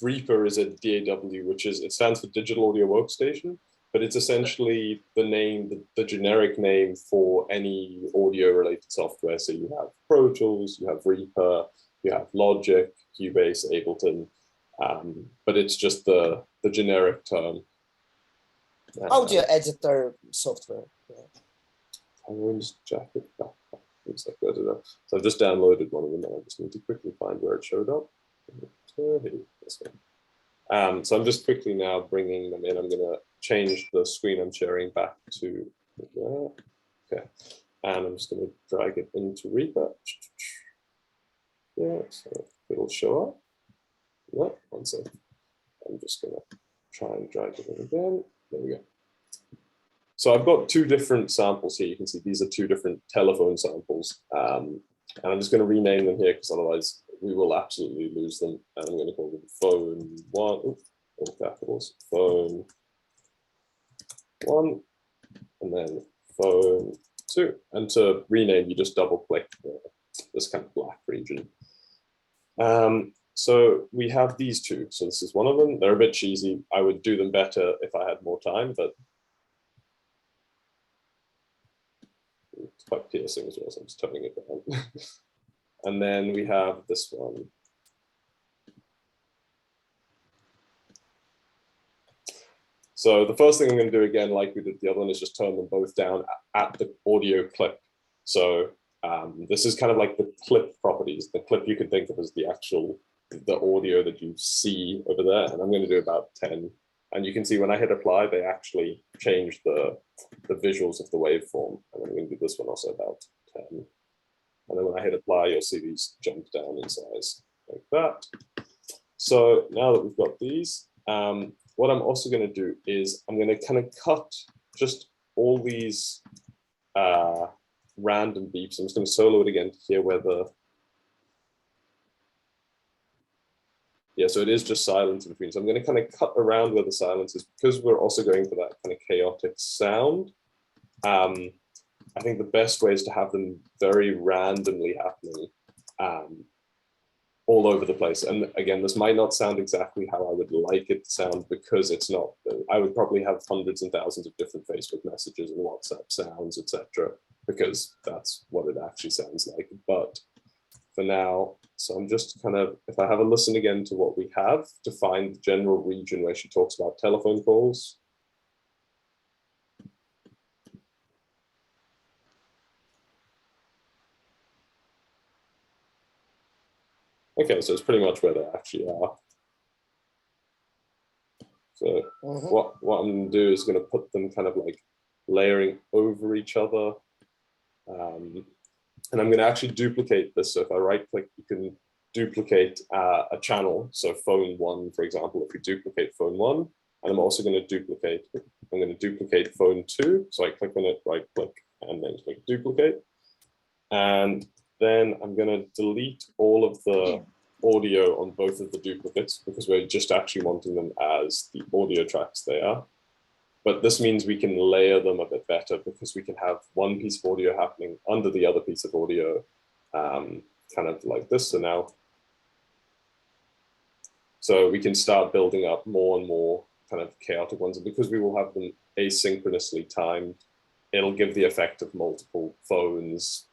Speaker 1: Reaper is a DAW, it stands for Digital Audio Workstation. but it's essentially the name, the generic name for any audio-related software. So you have Pro Tools, you have Reaper, you have Logic, Cubase, Ableton, but it's just the generic term.
Speaker 3: Audio editor software. Yeah.
Speaker 1: I'm going to jack it back. So I've just downloaded one of them, and I just need to quickly find where it showed up. This one. So I'm just quickly now bringing them in. I'm going to change the screen I'm sharing back to there. Okay, and I'm just going to drag it into Reaper. Yeah, so it'll show up. No, one second. I'm just going to try and drag it in again. There we go. So I've got two different samples here. You can see these are two different telephone samples. And I'm just going to rename them here because otherwise we will absolutely lose them. And I'm going to call them phone one, all capitals, phone one, and then phone two. And to rename, you just double click this kind of black region. So we have these two. So this is one of them. They're a bit cheesy. I would do them better if I had more time, but it's quite piercing as well, so I'm just turning it down. And then we have this one. So the first thing I'm going to do again, like we did the other one, is just turn them both down at the audio clip. So this is kind of like the clip properties. The clip you could think of as the audio that you see over there. And I'm going to do about 10. And you can see when I hit apply, they actually change the visuals of the waveform. And I'm going to do this one also about 10. And then when I hit apply, you'll see these jump down in size like that. So now that we've got these, what I'm also going to do is I'm going to kind of cut just all these random beeps. I'm just going to solo it again to hear where the... Yeah, so it is just silence in between. So I'm going to kind of cut around where the silence is because we're also going for that kind of chaotic sound. I think the best way is to have them very randomly happening all over the place. And again, this might not sound exactly how I would like it to sound because it's not. I would probably have hundreds and thousands of different Facebook messages and WhatsApp sounds, etc., because that's what it actually sounds like. But for now, so I'm just kind of, if I have a listen again to what we have to find the general region where she talks about telephone calls. Okay, so it's pretty much where they actually are. So what I'm going to do is going to put them kind of like layering over each other. And I'm going to actually duplicate this. So if I right click, you can duplicate a channel. So phone one, for example, if we duplicate phone one, and I'm also going to duplicate, phone two. So I click on it, right click, and then click duplicate. And then I'm going to delete all of the audio on both of the duplicates because we're just actually wanting them as the audio tracks they are. But this means we can layer them a bit better because we can have one piece of audio happening under the other piece of audio, kind of like this. So we can start building up more and more kind of chaotic ones. And because we will have them asynchronously timed, it'll give the effect of multiple phones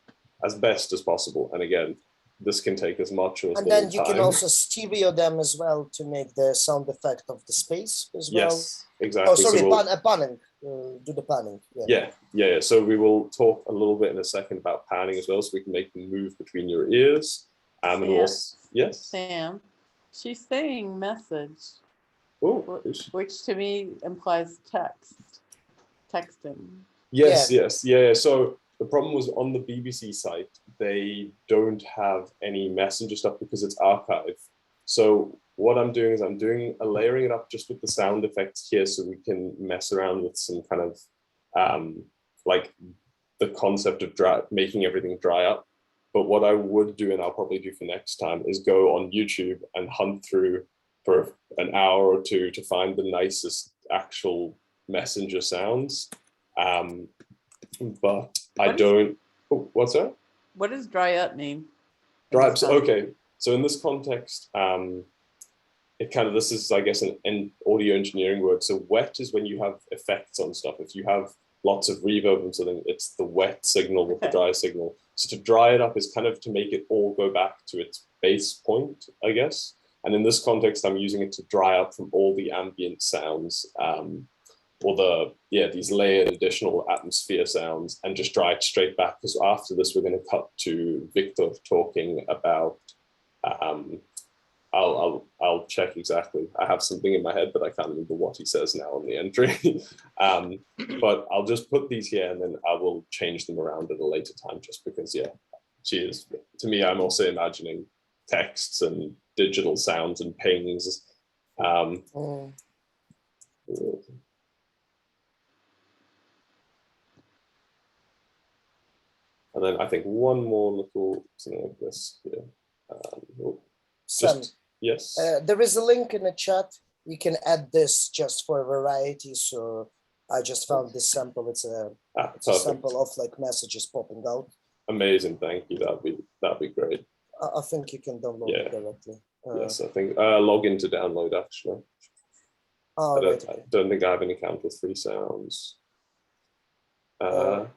Speaker 1: as best as possible. And again, this can take as much or as little time. And then you
Speaker 3: can also stereo them as well to make the sound effect of the space as well.
Speaker 1: Yes, exactly.
Speaker 3: Oh, sorry, so panning. Do the panning.
Speaker 1: Yeah. So we will talk a little bit in a second about panning as well, so we can make them move between your ears. And also, yes?
Speaker 2: Sam, she's saying message, which to me implies texting.
Speaker 1: Yes. So the problem was on the BBC site, they don't have any messenger stuff because it's archived. So what I'm doing is I'm layering it up just with the sound effects here so we can mess around with some kind of like the concept of making everything dry up. But what I would do, and I'll probably do for next time, is go on YouTube and hunt through for an hour or two to find the nicest actual messenger sounds. But I don't. What's that?
Speaker 2: What does dry up mean?
Speaker 1: Dry up. Okay. So in this context, it kind of, this is, I guess, an audio engineering word. So wet is when you have effects on stuff. If you have lots of reverb and something, it's the wet signal with the dry signal. So to dry it up is kind of to make it all go back to its base point, I guess. And in this context, I'm using it to dry up from all the ambient sounds, or these layered additional atmosphere sounds, and just dry it straight back. Because after this, we're going to cut to Victor talking about, I'll check exactly. I have something in my head, but I can't remember what he says now on the entry. But I'll just put these here, and then I will change them around at a later time, just because, yeah, cheers. To me, I'm also imagining texts and digital sounds and pings. And then I think one more little something like this here. Yes.
Speaker 3: There is a link in the chat. You can add this just for variety. So I just found this sample. It's a sample of like messages popping out.
Speaker 1: Amazing, thank you. That'd be great.
Speaker 3: I think you can download it directly.
Speaker 1: Yes, I think log in to download actually.
Speaker 3: Oh,
Speaker 1: I don't think I have an account with Free Sounds. I'll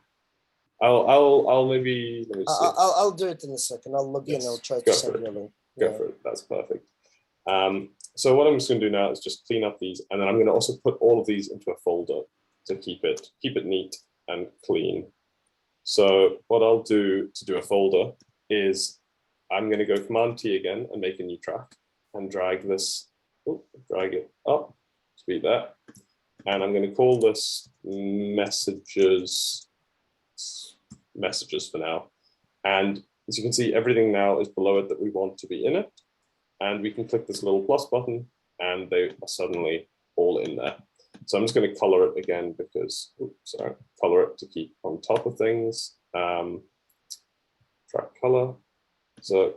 Speaker 1: maybe let me see.
Speaker 3: I'll do it in a second. I'll log in. I'll try to send you a link.
Speaker 1: Go for it. That's perfect. So what I'm just going to do now is just clean up these, and then I'm going to also put all of these into a folder to keep it neat and clean. So what I'll do to do a folder is I'm going to go Command T again and make a new track and drag this, drag it up, speed that, and I'm going to call this messages for now. And as you can see, everything now is below it that we want to be in it. And we can click this little plus button and they are suddenly all in there. So I'm just going to color it again because, color it to keep on top of things. Track color. So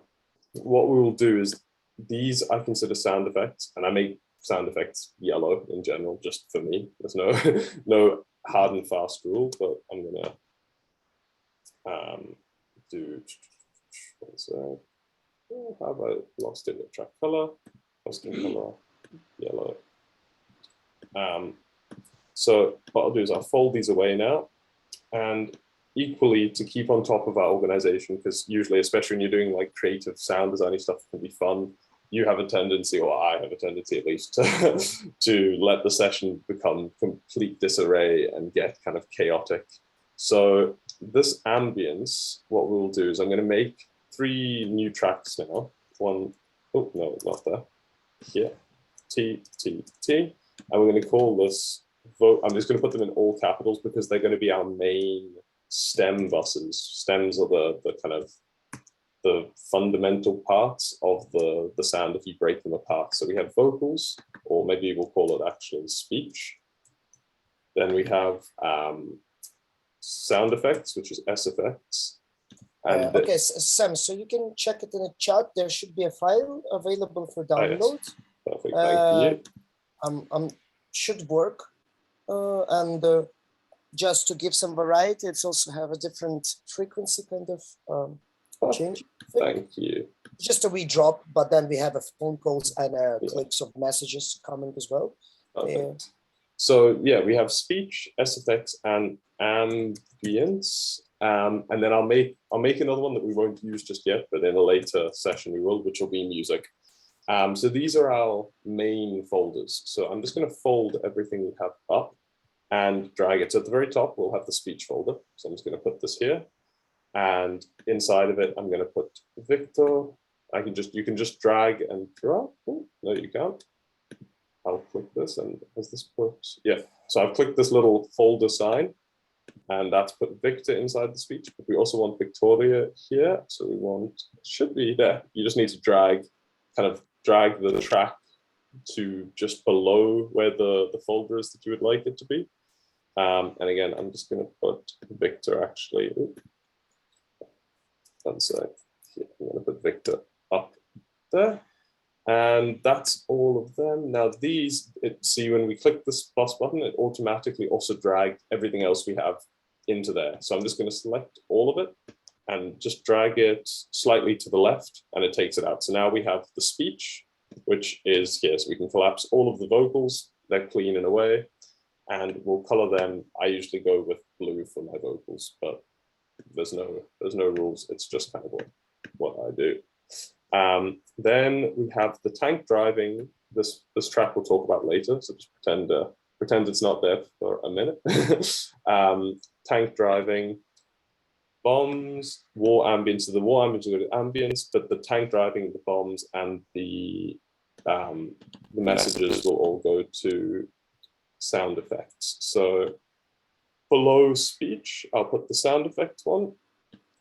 Speaker 1: what we will do is these I consider sound effects, and I make sound effects yellow in general, just for me. There's no hard and fast rule, but I'm going to do, so how have I lost it? Track color, custom color, yellow. So what I'll do is I'll fold these away now, and equally to keep on top of our organization, because usually, especially when you're doing like creative sound designing stuff, can be fun. You have a tendency, or I have a tendency at least, to let the session become complete disarray and get kind of chaotic. So this ambience, what we'll do is I'm going to make 3 new tracks now. One, oh no, not there. Here, T, T, T. And we're going to call this vote. I'm just going to put them in all capitals because they're going to be our main stem buses. Stems are the kind of the fundamental parts of the sound if you break them apart. So we have vocals, or maybe we'll call it actually speech. Then we have sound effects, which is S effects. And
Speaker 3: okay, Sam, so you can check it in the chat. There should be a file available for download.
Speaker 1: Yes. Perfect, thank you.
Speaker 3: Should work. And just to give some variety, it's also have a different frequency kind of change.
Speaker 1: Thank you.
Speaker 3: Just a wee drop, but then we have a phone calls and clicks of messages coming as well.
Speaker 1: Perfect. So yeah, we have speech, SFX, and ambience. And then I'll make another one that we won't use just yet, but in a later session we will, which will be music. So these are our main folders. So I'm just going to fold everything we have up and drag it. So at the very top, we'll have the speech folder. So I'm just going to put this here. And inside of it, I'm going to put Victor. You can just drag and drop. Oh, no, you can't. I'll click this, and has this put, yeah. So I've clicked this little folder sign, and that's put Victor inside the speech. But we also want Victoria here. So we want, should be there. You just need to drag the track to just below where the folder is that you would like it to be. And again, I'm just going to put Victor actually. One sec. Here, I'm going to put Victor up there. And that's all of them. Now these, see when we click this plus button, it automatically also dragged everything else we have into there. So I'm just going to select all of it and just drag it slightly to the left, and it takes it out. So now we have the speech, which is here. So we can collapse all of the vocals, they're clean in a way, and we'll color them. I usually go with blue for my vocals, but there's no rules. It's just kind of what I do. Then we have the tank driving. This track we'll talk about later, so just pretend it's not there for a minute. Tank driving, bombs, war ambience. So the war ambience will go to ambience, but the tank driving, the bombs, and the messages will all go to sound effects. So below speech, I'll put the sound effects one,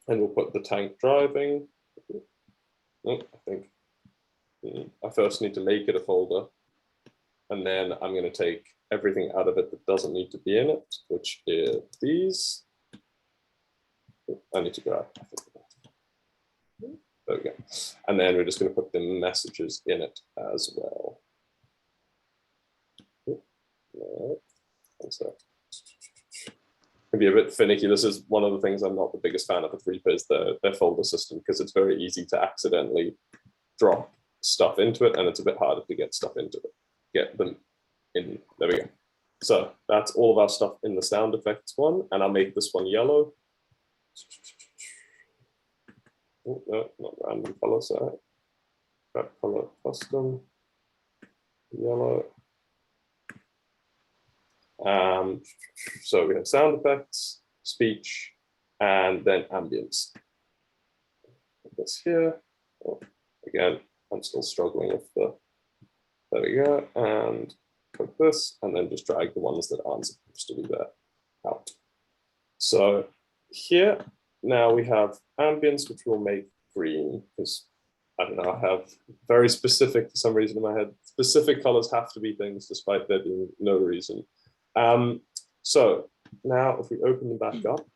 Speaker 1: and we'll put the tank driving. Oh, I think I first need to make it a folder, and then I'm going to take everything out of it that doesn't need to be in it, which is these. I need to grab. There we go. And then we're just going to put the messages in it as well. Can be a bit finicky. This is one of the things I'm not the biggest fan of with Reaper is their folder system, because it's very easy to accidentally drop stuff into it, and it's a bit harder to get stuff into it. Get them in. There we go. So that's all of our stuff in the sound effects one, and I'll make this one yellow. Oh, no, not random color, sorry. Grab color custom, yellow. So we have sound effects, speech, and then ambience. Put this here. Oh, again, I'm still struggling with the. There we go, and put this, and then just drag the ones that aren't supposed to be there out. So here now we have ambience, which we'll make green, because I don't know, I have very specific, for some reason in my head, specific colors have to be things despite there being no reason. So now if we open them back up,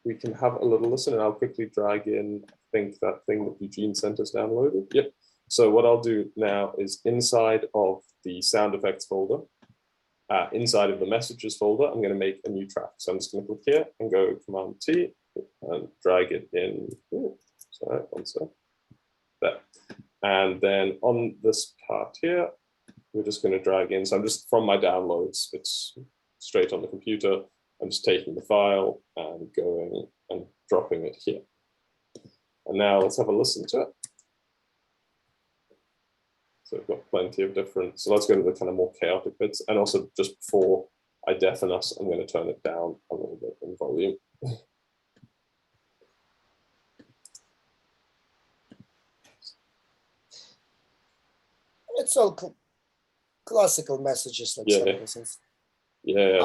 Speaker 1: we can have a little listen, and I'll quickly drag in, I think, that thing that Eugene sent us downloaded. Yep. So what I'll do now is inside of the sound effects folder, inside of the messages folder, I'm going to make a new track. So I'm just going to click here and go Command T and drag it in. Ooh, sorry, one sec. There. And then on this part here, we're just going to drag in. So I'm just from my downloads, it's straight on the computer. I'm just taking the file and going and dropping it here. And now let's have a listen to it. So we've got plenty of different, so let's go to the kind of more chaotic bits. And also just before I deafen us, I'm going to turn it down a little bit in volume.
Speaker 3: It's all classical messages, like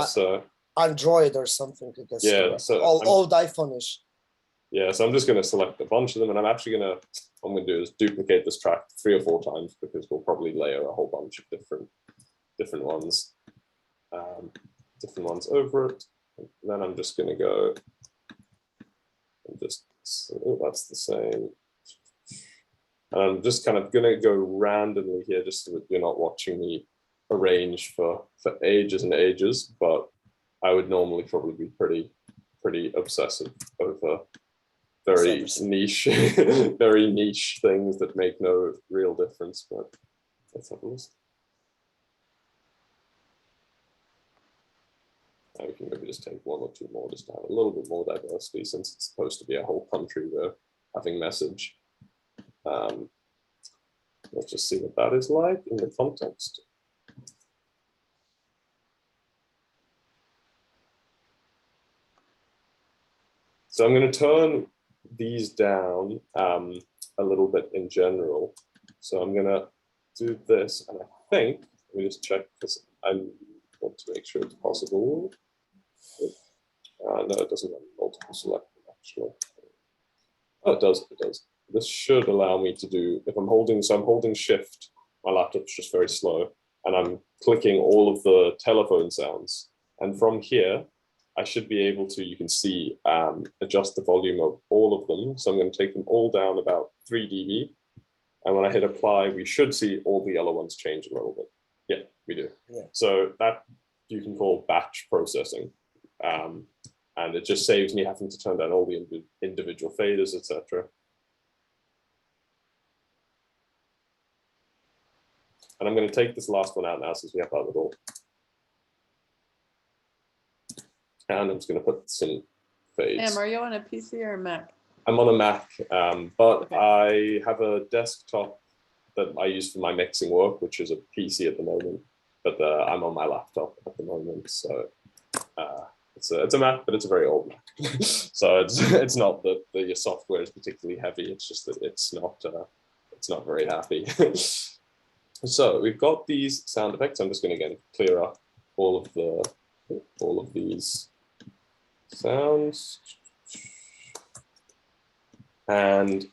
Speaker 1: so
Speaker 3: Android or something, I guess.
Speaker 1: Yeah, so
Speaker 3: old iPhone-ish.
Speaker 1: Yeah, so I'm just going to select a bunch of them, and I'm actually going to, what I'm going to do is duplicate this track 3 or 4 times, because we'll probably layer a whole bunch of different ones over it. And then I'm just going to go and just, oh, that's the same. And I'm just kind of going to go randomly here, just so that you're not watching me arrange for ages and ages, but I would normally probably be pretty obsessive over very niche things that make no real difference. But let's have a listen. Now we can maybe just take 1 or 2 more, just to have a little bit more diversity, since it's supposed to be a whole country we're having message. Let's just see what that is like in the context. So I'm going to turn these down a little bit in general. So I'm going to do this, and I think, let me just check, because I want to make sure it's possible. No, it doesn't have multiple selecting, actually. Oh, it does. This should allow me to do, if I'm holding, so I'm holding shift, my laptop's just very slow, and I'm clicking all of the telephone sounds. And from here, I should be able to, you can see, adjust the volume of all of them. So I'm going to take them all down about 3 dB. And when I hit apply, we should see all the yellow ones change a little bit. Yeah, we do. Yeah. So that you can call batch processing. And it just saves me having to turn down all the individual faders, etc. And I'm going to take this last one out now since we have that little. And I'm just going to put some fades.
Speaker 2: Am, are you on a PC or a Mac?
Speaker 1: I'm on a Mac, but
Speaker 2: Okay.
Speaker 1: I have a desktop that I use for my mixing work, which is a PC at the moment. But I'm on my laptop at the moment, so it's a Mac, but it's a very old Mac. So it's not that your software is particularly heavy. It's just that it's not very happy. So we've got these sound effects. I'm just going to again clear up all of these sounds, and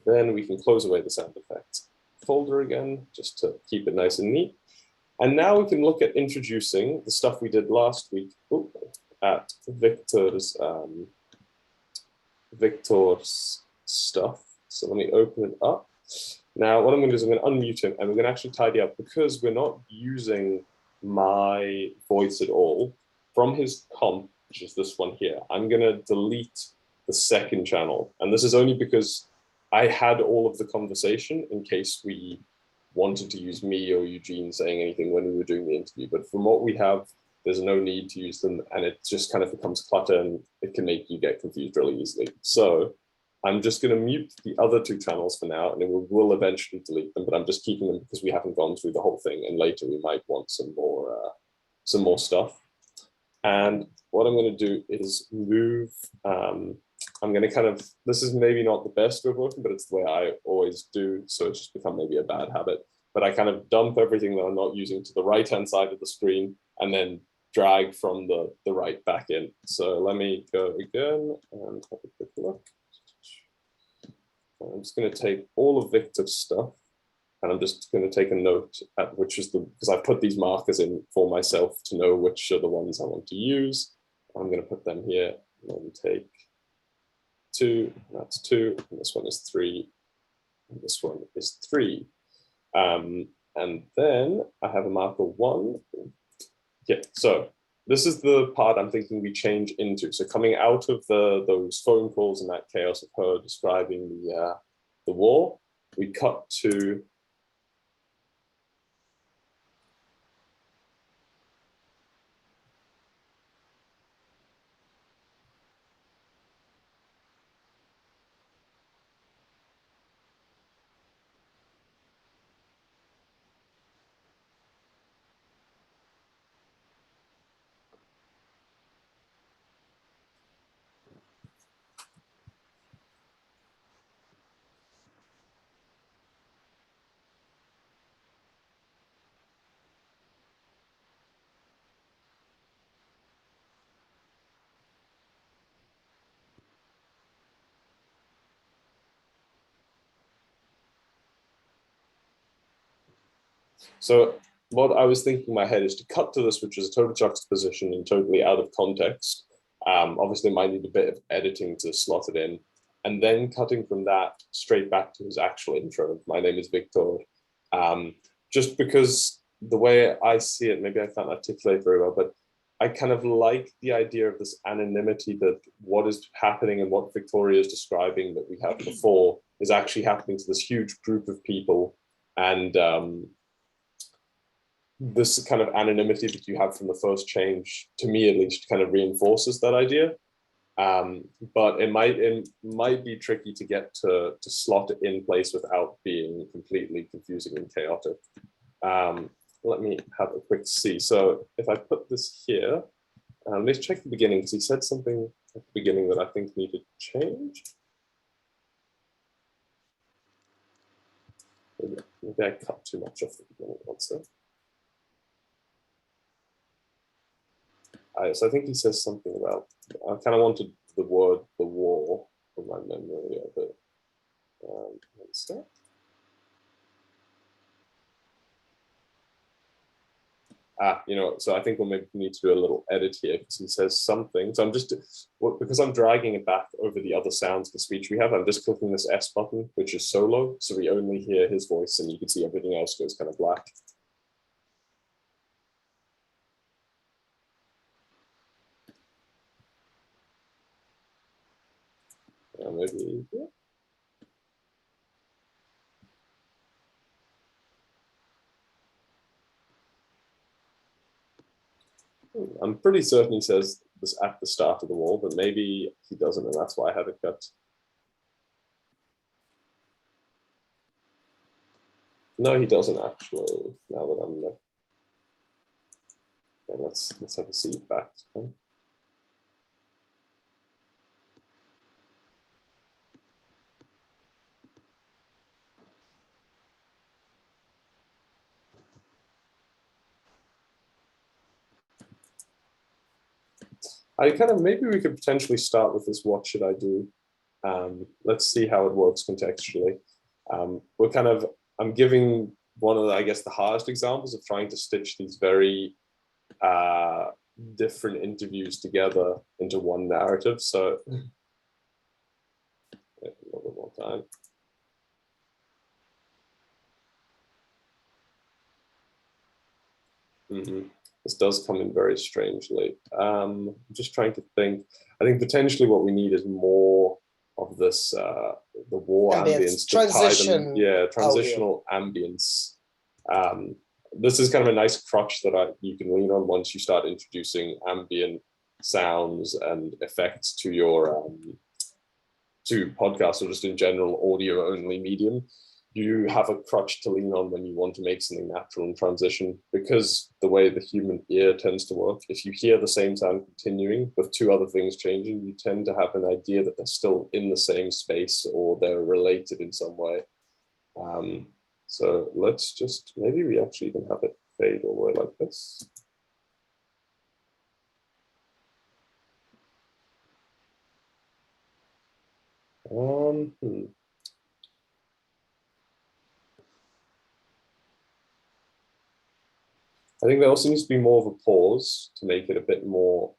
Speaker 1: then we can close away the sound effects folder again, just to keep it nice and neat. And now we can look at introducing the stuff we did last week at Victor's stuff. So let me open it up. Now what I'm going to do is I'm going to unmute him, and we're going to actually tidy up, because we're not using my voice at all. From his comp, which is this one here, I'm going to delete the second channel. And this is only because I had all of the conversation in case we wanted to use me or Eugene saying anything when we were doing the interview. But from what we have, there's no need to use them, and it just kind of becomes clutter, and it can make you get confused really easily. So I'm just going to mute the other two channels for now, and then we'll eventually delete them, but I'm just keeping them because we haven't gone through the whole thing, and later we might want some more stuff. And what I'm going to do is move, I'm going to kind of, this is maybe not the best way of working, but it's the way I always do, so it's just become maybe a bad habit. But I kind of dump everything that I'm not using to the right-hand side of the screen, and then drag from the right back in. So let me go again and have a quick look. I'm just going to take all of Victor's stuff, and I'm just going to take a note at which is because I put these markers in for myself to know which are the ones I want to use. I'm going to put them here, and then take 2, that's 2, and this one is 3, and this one is 3. And then I have a marker 1. Yeah, so this is the part I'm thinking we change into. So coming out of those phone calls and that chaos of her describing the war, we cut to So what I was thinking in my head is to cut to this, which is a total juxtaposition and totally out of context. Obviously, might need a bit of editing to slot it in. And then cutting from that straight back to his actual intro. My name is Victor. Just because the way I see it, maybe I can't articulate very well, but I kind of like the idea of this anonymity, that what is happening and what Victoria is describing that we had before is actually happening to this huge group of people. And this kind of anonymity that you have from the first change, to me at least, kind of reinforces that idea. But it might be tricky to get to slot it in place without being completely confusing and chaotic. Let me have a quick see. So if I put this here, let's check the beginning, because he said something at the beginning that I think needed change. Maybe I cut too much off the beginning. So I think he says something about, I kind of wanted the word "the war" from my memory of it. So I think we'll maybe need to do a little edit here, because he says something. So I'm just, because I'm dragging it back over the other sounds for speech we have, I'm just clicking this S button, which is solo. So we only hear his voice, and you can see everything else goes kind of black. Maybe, yeah. I'm pretty certain he says this at the start of the wall, but maybe he doesn't, and that's why I had it cut. No, he doesn't actually. Now that I'm there. Okay, let's have a seat back. Okay. Maybe we could potentially start with this, what should I do? Let's see how it works contextually. I'm giving one of the, I guess, the hardest examples of trying to stitch these very different interviews together into one narrative. So a little bit more time. This does come in very strangely. I'm just trying to think. I think potentially what we need is more of this, the war ambience to tie them. Yeah, transitional ambience. This is kind of a nice crutch that you can lean on once you start introducing ambient sounds and effects to your to podcasts, or just in general audio only medium. You have a crutch to lean on when you want to make something natural in transition, because the way the human ear tends to work, if you hear the same sound continuing with two other things changing, you tend to have an idea that they're still in the same space or they're related in some way. So let's just, maybe we actually can have it fade all the way like this. I think there also needs to be more of a pause to make it a bit more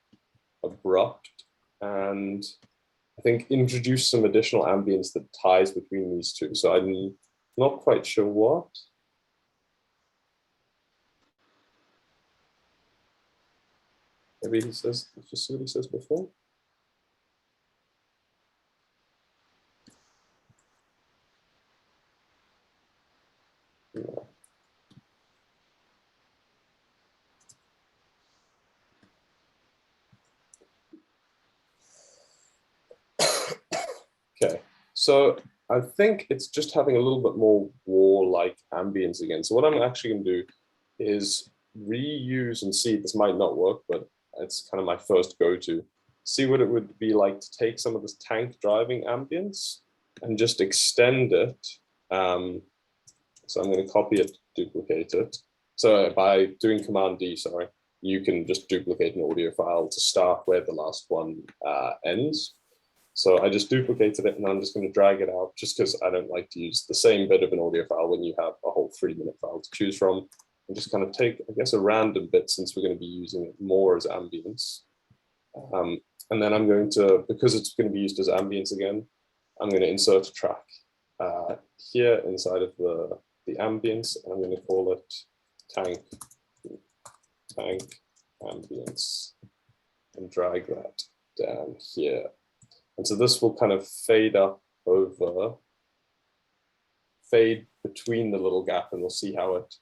Speaker 1: abrupt, and I think introduce some additional ambience that ties between these two. So I'm not quite sure what. Maybe he says, just see what he says before. No. Okay, so I think it's just having a little bit more war-like ambience again. So what I'm actually going to do is reuse and see, this might not work, but it's kind of my first go-to. See what it would be like to take some of this tank driving ambience and just extend it. So I'm going to copy it, duplicate it. So by doing Command D, sorry, you can just duplicate an audio file to start where the last one ends. So I just duplicated it, and I'm just going to drag it out, just because I don't like to use the same bit of an audio file when you have a whole 3-minute file to choose from. And just kind of take, I guess, a random bit, since we're going to be using it more as ambience. And then I'm going to, because it's going to be used as ambience again, I'm going to insert a track here inside of the ambience, and I'm going to call it tank ambience, and drag that down here. And so this will kind of fade up over, fade between the little gap, and we'll see how it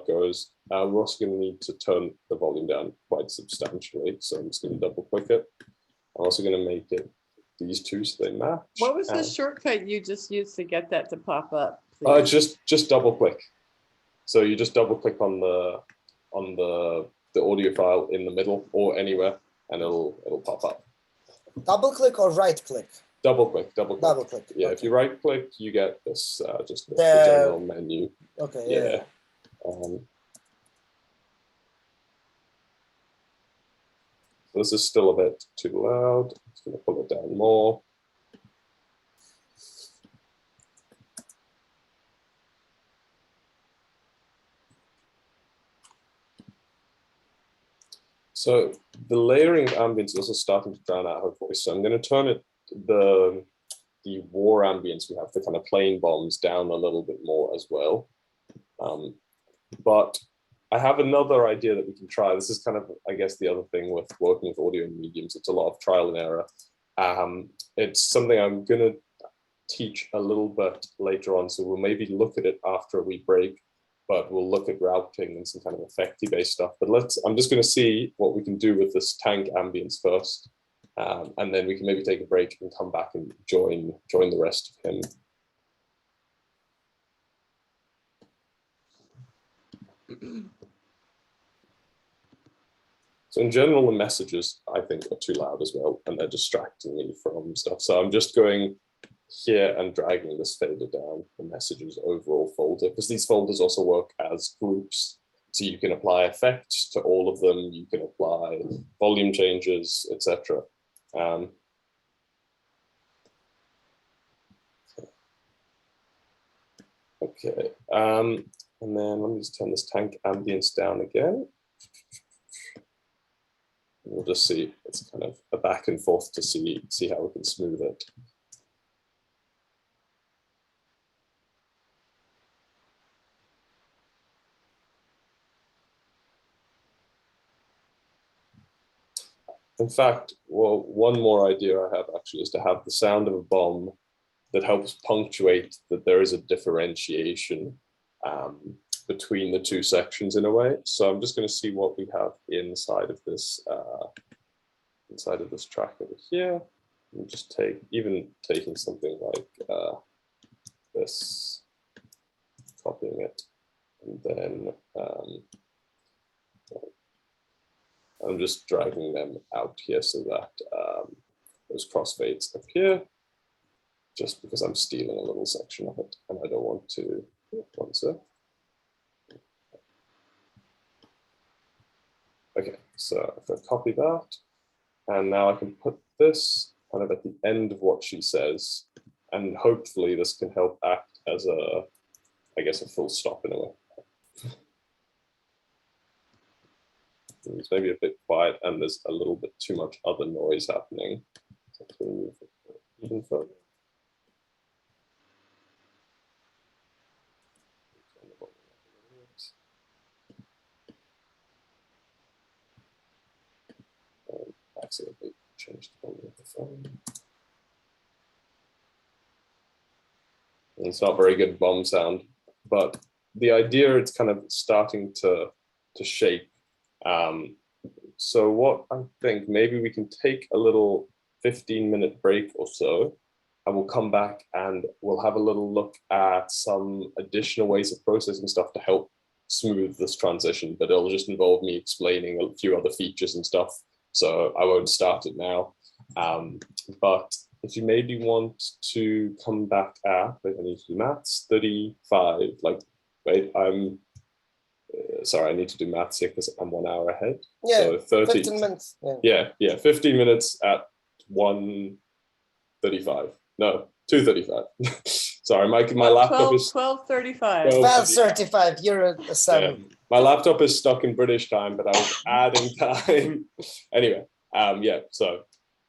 Speaker 1: goes. We're also going to need to turn the volume down quite substantially, so I'm just going to double click it. I'm also going to make it these two so they match.
Speaker 2: What was the shortcut you just used to get that to pop up?
Speaker 1: Just double click. So you just double click on the audio file in the middle or anywhere, and it'll pop up.
Speaker 3: Double click or right click?
Speaker 1: Double click. Double click. Yeah, okay. If you right click, you get this just the general menu.
Speaker 3: Okay.
Speaker 1: Yeah. This is still a bit too loud. I'm just going to pull it down more. So the layering of ambience is also starting to drown out her voice. So I'm going to turn it, the war ambience we have, the kind of plane bombs, down a little bit more as well. But I have another idea that we can try. This is kind of, I guess, the other thing with working with audio mediums. It's a lot of trial and error. It's something I'm going to teach a little bit later on. So we'll maybe look at it after we break. but we'll look at routing and some kind of effecty based stuff. But I'm just going to see what we can do with this tank ambience first. And then we can maybe take a break and come back and join the rest of him. So in general, the messages, I think, are too loud as well, and they're distracting me from stuff. So I'm just going here and dragging this fader down the messages overall folder, because these folders also work as groups. So you can apply effects to all of them. You can apply volume changes, etc. Okay, and then let me just turn this tank ambience down again. We'll just see, it's kind of a back and forth to see how we can smooth it. In fact, well, one more idea I have actually is to have the sound of a bomb that helps punctuate that there is a differentiation between the two sections in a way. So I'm just going to see what we have inside of this track over here. And just taking something like this, copying it, and then I'm just dragging them out here so that those crossfades appear, just because I'm stealing a little section of it and I don't want to. One sec. Okay, so if I copy that, and now I can put this kind of at the end of what she says, and hopefully this can help act as I guess, a full stop in a way. It's maybe a bit quiet and there's a little bit too much other noise happening. So let's move it even further. Accidentally changed the volume of the phone. And it's not very good bomb sound, but the idea, it's kind of starting to shape. So what I think, maybe we can take a little 15-minute break or so, and we'll come back and we'll have a little look at some additional ways of processing stuff to help smooth this transition, but it'll just involve me explaining a few other features and stuff. So I won't start it now. But if you maybe want to come back at, wait, I need to do maths, 35, like, wait, sorry, I need to do maths here because I'm 1 hour ahead.
Speaker 3: Yeah,
Speaker 1: so
Speaker 3: 15 minutes.
Speaker 1: Yeah, 15 minutes at 1:35. No, 2:35. Sorry, my laptop is
Speaker 2: 12:35.
Speaker 3: 12:35. You're a 7.
Speaker 1: Yeah, my laptop is stuck in British time, but I was adding time. Anyway, yeah, so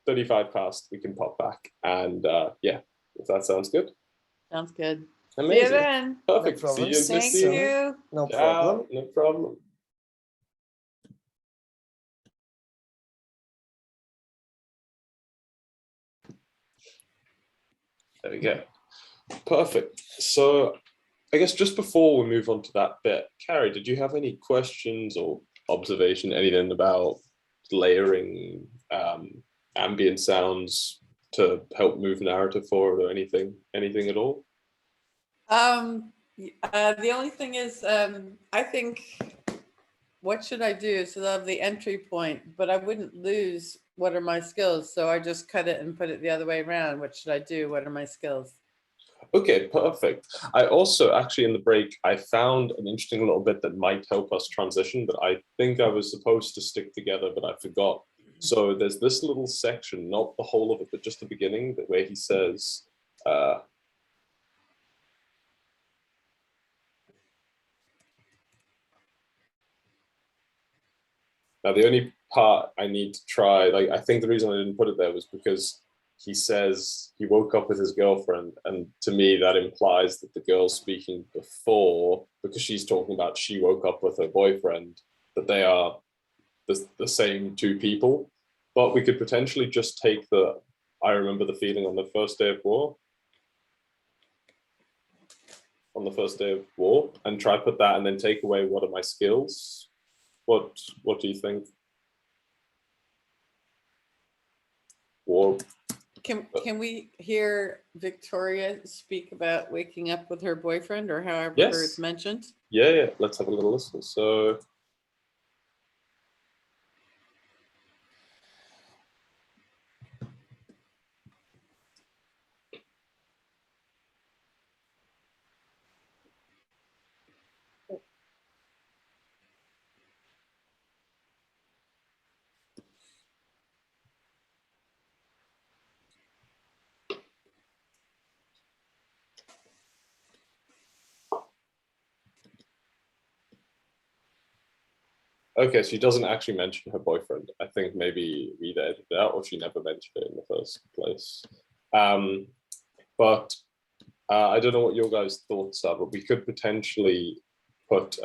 Speaker 1: 35 past, we can pop back, and yeah, if that sounds good.
Speaker 2: Sounds good.
Speaker 1: Amazing.
Speaker 2: See you then.
Speaker 1: Perfect.
Speaker 3: No
Speaker 1: See you in
Speaker 3: problem.
Speaker 1: 15
Speaker 2: Thank
Speaker 1: minutes.
Speaker 2: you.
Speaker 3: No
Speaker 1: Ciao.
Speaker 3: problem.
Speaker 1: No problem. There we go. Perfect. So I guess just before we move on to that bit, Carrie, did you have any questions or observation, anything about layering ambient sounds to help move narrative forward, or anything at all?
Speaker 2: The only thing is, I think, what should I do? So they'll have the entry point, but I wouldn't lose what are my skills. So I just cut it and put it the other way around. What should I do? What are my skills?
Speaker 1: Okay, perfect. I also, actually in the break, I found an interesting little bit that might help us transition, but I think I was supposed to stick together, but I forgot. So there's this little section, not the whole of it, but just the beginning, where he says, now the only part I need to try, like, I think the reason I didn't put it there was because he says he woke up with his girlfriend, and to me that implies that the girl's speaking before, because she's talking about she woke up with her boyfriend, that they are the same two people. But we could potentially just take the I remember the feeling on the first day of war. on the first day of war and try put that and then take away what are my skills? What do you think? Or
Speaker 2: can we hear Victoria speak about waking up with her boyfriend, or however
Speaker 1: yes.
Speaker 2: it's mentioned?
Speaker 1: Yeah, let's have a little listen. So okay, she doesn't actually mention her boyfriend. I think maybe we edited it out, or she never mentioned it in the first place. But I don't know what your guys' thoughts are, but we could potentially put,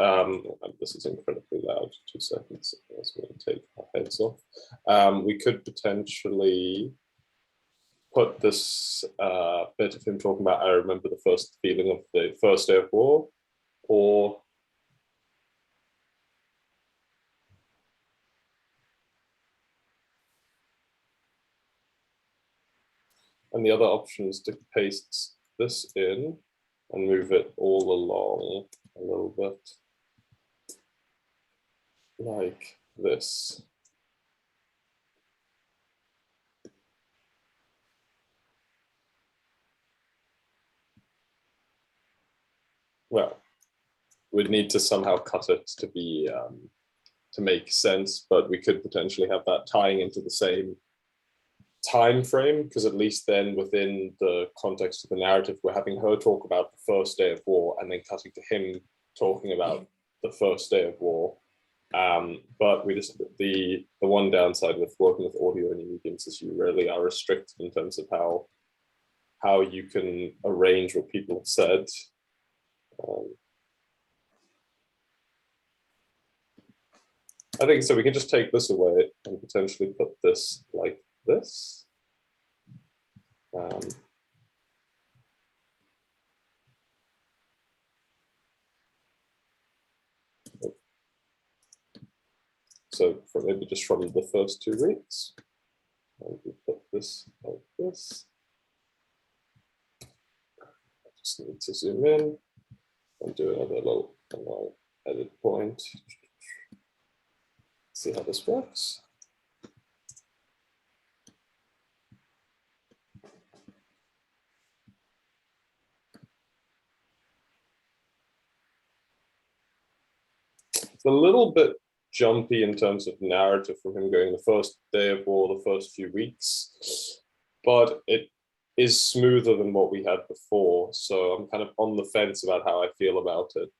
Speaker 1: this is incredibly loud, 2 seconds, I was going to take our heads off. We could potentially put this bit of him talking about, I remember the first feeling of the first day of war, or and the other option is to paste this in and move it all along a little bit like this. Well, we'd need to somehow cut it to be to make sense, but we could potentially have that tying into the same time frame, because at least then within the context of the narrative, we're having her talk about the first day of war and then cutting to him talking about the first day of war. But we just, the one downside with working with audio and mediums is you really are restricted in terms of how you can arrange what people have said. I think so. We can just take this away and potentially put this like this. So maybe just from the first 2 weeks, and we put this like this. I just need to zoom in and do another little edit point. See how this works. It's a little bit jumpy in terms of narrative from him going the first day of war, the first few weeks, but it is smoother than what we had before. So I'm kind of on the fence about how I feel about it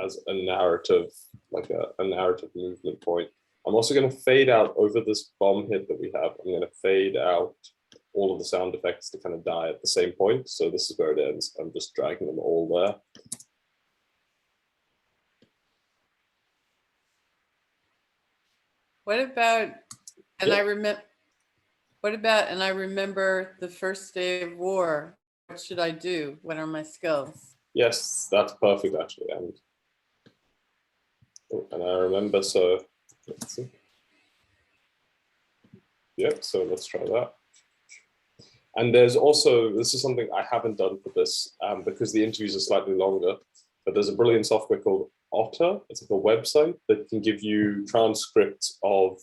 Speaker 1: as a narrative, like a narrative movement point. I'm also going to fade out over this bomb hit that we have. I'm going to fade out all of the sound effects to kind of die at the same point. So this is where it ends. I'm just dragging them all there.
Speaker 2: What about, and I remember, what about, and I remember the first day of war. What should I do? What are my skills?
Speaker 1: Yes, that's perfect actually. And I remember, so let's see. Yep, so let's try that. And there's also, this is something I haven't done for this because the interviews are slightly longer, but there's a brilliant software called Otter. It's like a website that can give you transcripts of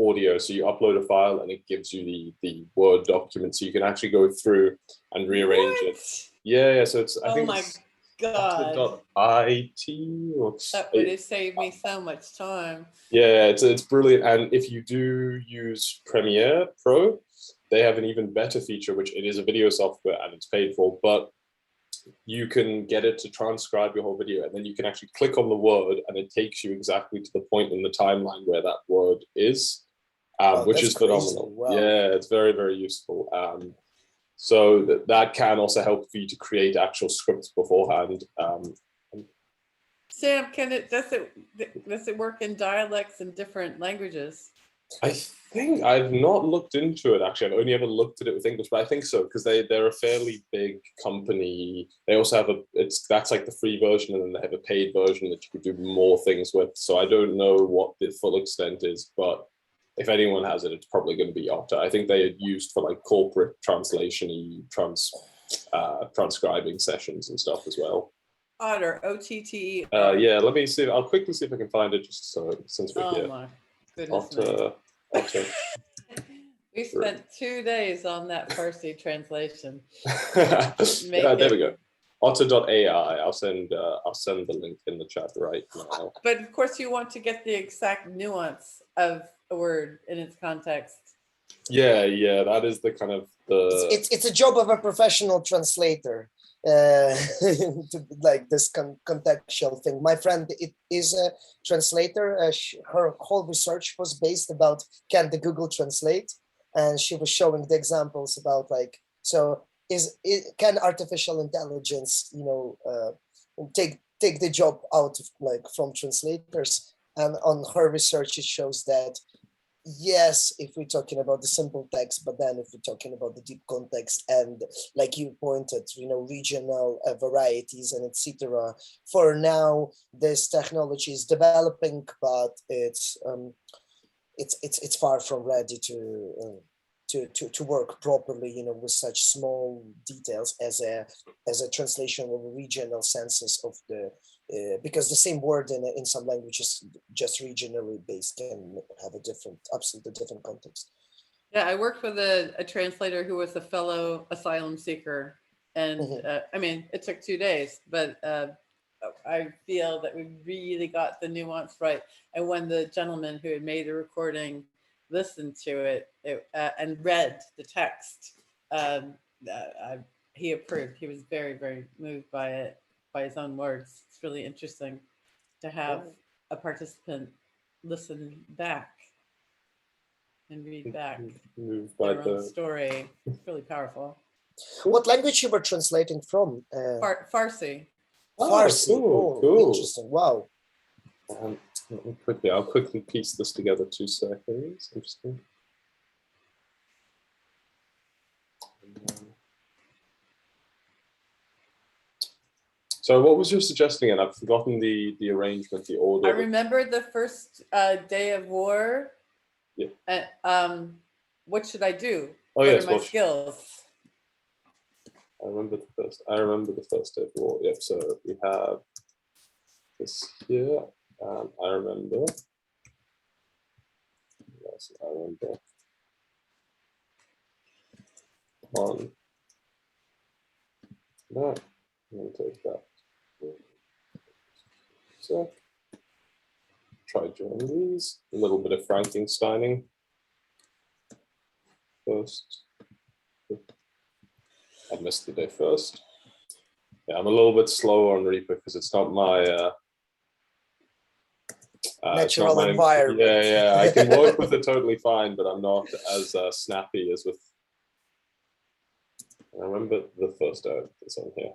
Speaker 1: audio. So you upload a file and it gives you the Word document. So you can actually go through and rearrange it. Yeah, so it's, I think it's
Speaker 2: God.
Speaker 1: .it or
Speaker 2: that would have saved me so much time.
Speaker 1: Yeah, it's brilliant. And if you do use Premiere Pro, they have an even better feature, which it is a video software and it's paid for, but you can get it to transcribe your whole video, and then you can actually click on the word and it takes you exactly to the point in the timeline where that word is, which is phenomenal. Wow. Yeah, it's very, very useful. So that can also help for you to create actual scripts beforehand.
Speaker 2: Sam, does it work in dialects in different languages?
Speaker 1: I think I've not looked into it actually. I've only ever looked at it with English, but I think so because they're a fairly big company. They also have that's like the free version, and then they have a paid version that you could do more things with. So I don't know what the full extent is, but if anyone has it, it's probably going to be Otter. I think they had used for like corporate transcribing sessions and stuff as well.
Speaker 2: Otter, O-T-T-E.
Speaker 1: Yeah, let me see. I'll quickly see if I can find it just so since we're here.
Speaker 2: Oh my goodness.
Speaker 1: Otter.
Speaker 2: We spent 2 days on that Farsi translation.
Speaker 1: There we go. Otter.ai. I'll send the link in the chat right now.
Speaker 2: But of course, you want to get the exact nuance of a word in its context.
Speaker 1: Yeah, that is the kind of
Speaker 3: It's a job of a professional translator. To like this contextual thing. My friend is a translator. Her whole research was based about can the Google translate, and she was showing the examples about like can artificial intelligence take the job out of like from translators, and on her research it shows that yes, if we're talking about the simple text, but then if we're talking about the deep context and like you pointed, regional varieties and etc. For now, this technology is developing, but it's far from ready to work properly, with such small details as a translation of regional senses of the. Because the same word in some languages just regionally based can have absolutely different context.
Speaker 2: Yeah, I worked with a translator who was a fellow asylum seeker, and I mean, it took 2 days, but I feel that we really got the nuance right. And when the gentleman who had made the recording listened to it and read the text, he approved. He was very, very moved by it, by his own words. It's really interesting to have a participant listen back and read back their own story. It's really powerful.
Speaker 3: What language you were translating from?
Speaker 2: Farsi.
Speaker 3: Farsi. Cool. Interesting. Wow.
Speaker 1: I'll quickly piece this together. 2 seconds. Interesting. So what was your suggesting? And I've forgotten the arrangement, the order.
Speaker 2: I remember the first day of war. Yeah. What should I do?
Speaker 1: Oh,
Speaker 2: what are my skills?
Speaker 1: I remember the first day of war. Yep. So we have this here. I remember. Yes, I remember. On that, I'm going to take that. So try joining these. A little bit of Frankensteining first. I missed the day first. Yeah, I'm a little bit slower on Reaper because it's not my
Speaker 3: natural environment.
Speaker 1: Yeah, I can work with it totally fine, but I'm not as snappy as with. I remember the first day that's on here.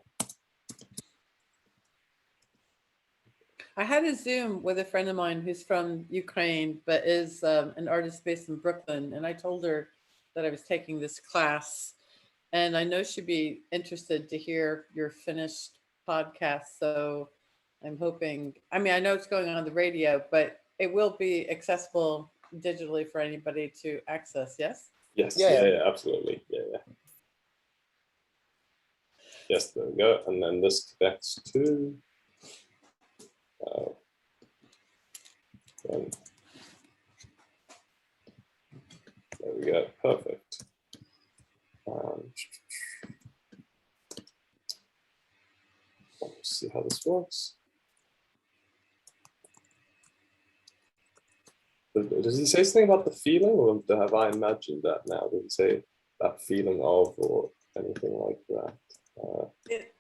Speaker 2: I had a Zoom with a friend of mine who's from Ukraine, but is an artist based in Brooklyn. And I told her that I was taking this class. And I know she'd be interested to hear your finished podcast. So I'm hoping, I mean, I know it's going on the radio, but it will be accessible digitally for anybody to access, yes?
Speaker 1: Yes, yeah, absolutely. Yeah. Yes, there we go. And then this connects to there we go, perfect. Let's see how this works. Does he say something about the feeling, or have I imagined that now? Does he say that feeling of, or anything like that?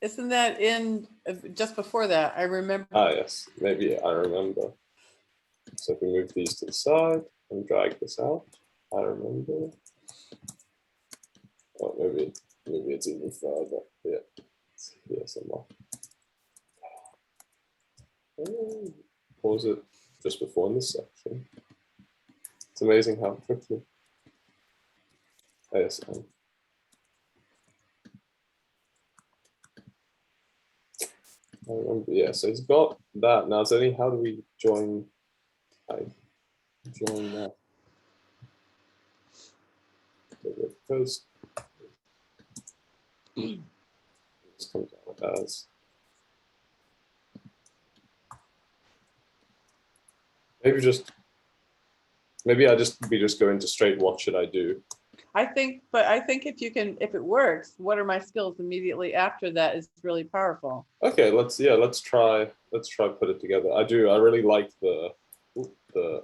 Speaker 2: Isn't that in just before that? I remember.
Speaker 1: Ah, yes, maybe I remember. So if we move these to the side and drag this out, I remember. Oh, maybe it's even further. Yeah, it's here somewhere. Pause it just before in this section. It's amazing how quickly. ASM. I remember, yeah, so it's got that. Now it's only how do we join? I join that. Post. This comes out as. Maybe we just go into straight. What should I do?
Speaker 2: I think if you can, if it works, what are my skills immediately after that is really powerful.
Speaker 1: Okay, let's try put it together. I really like the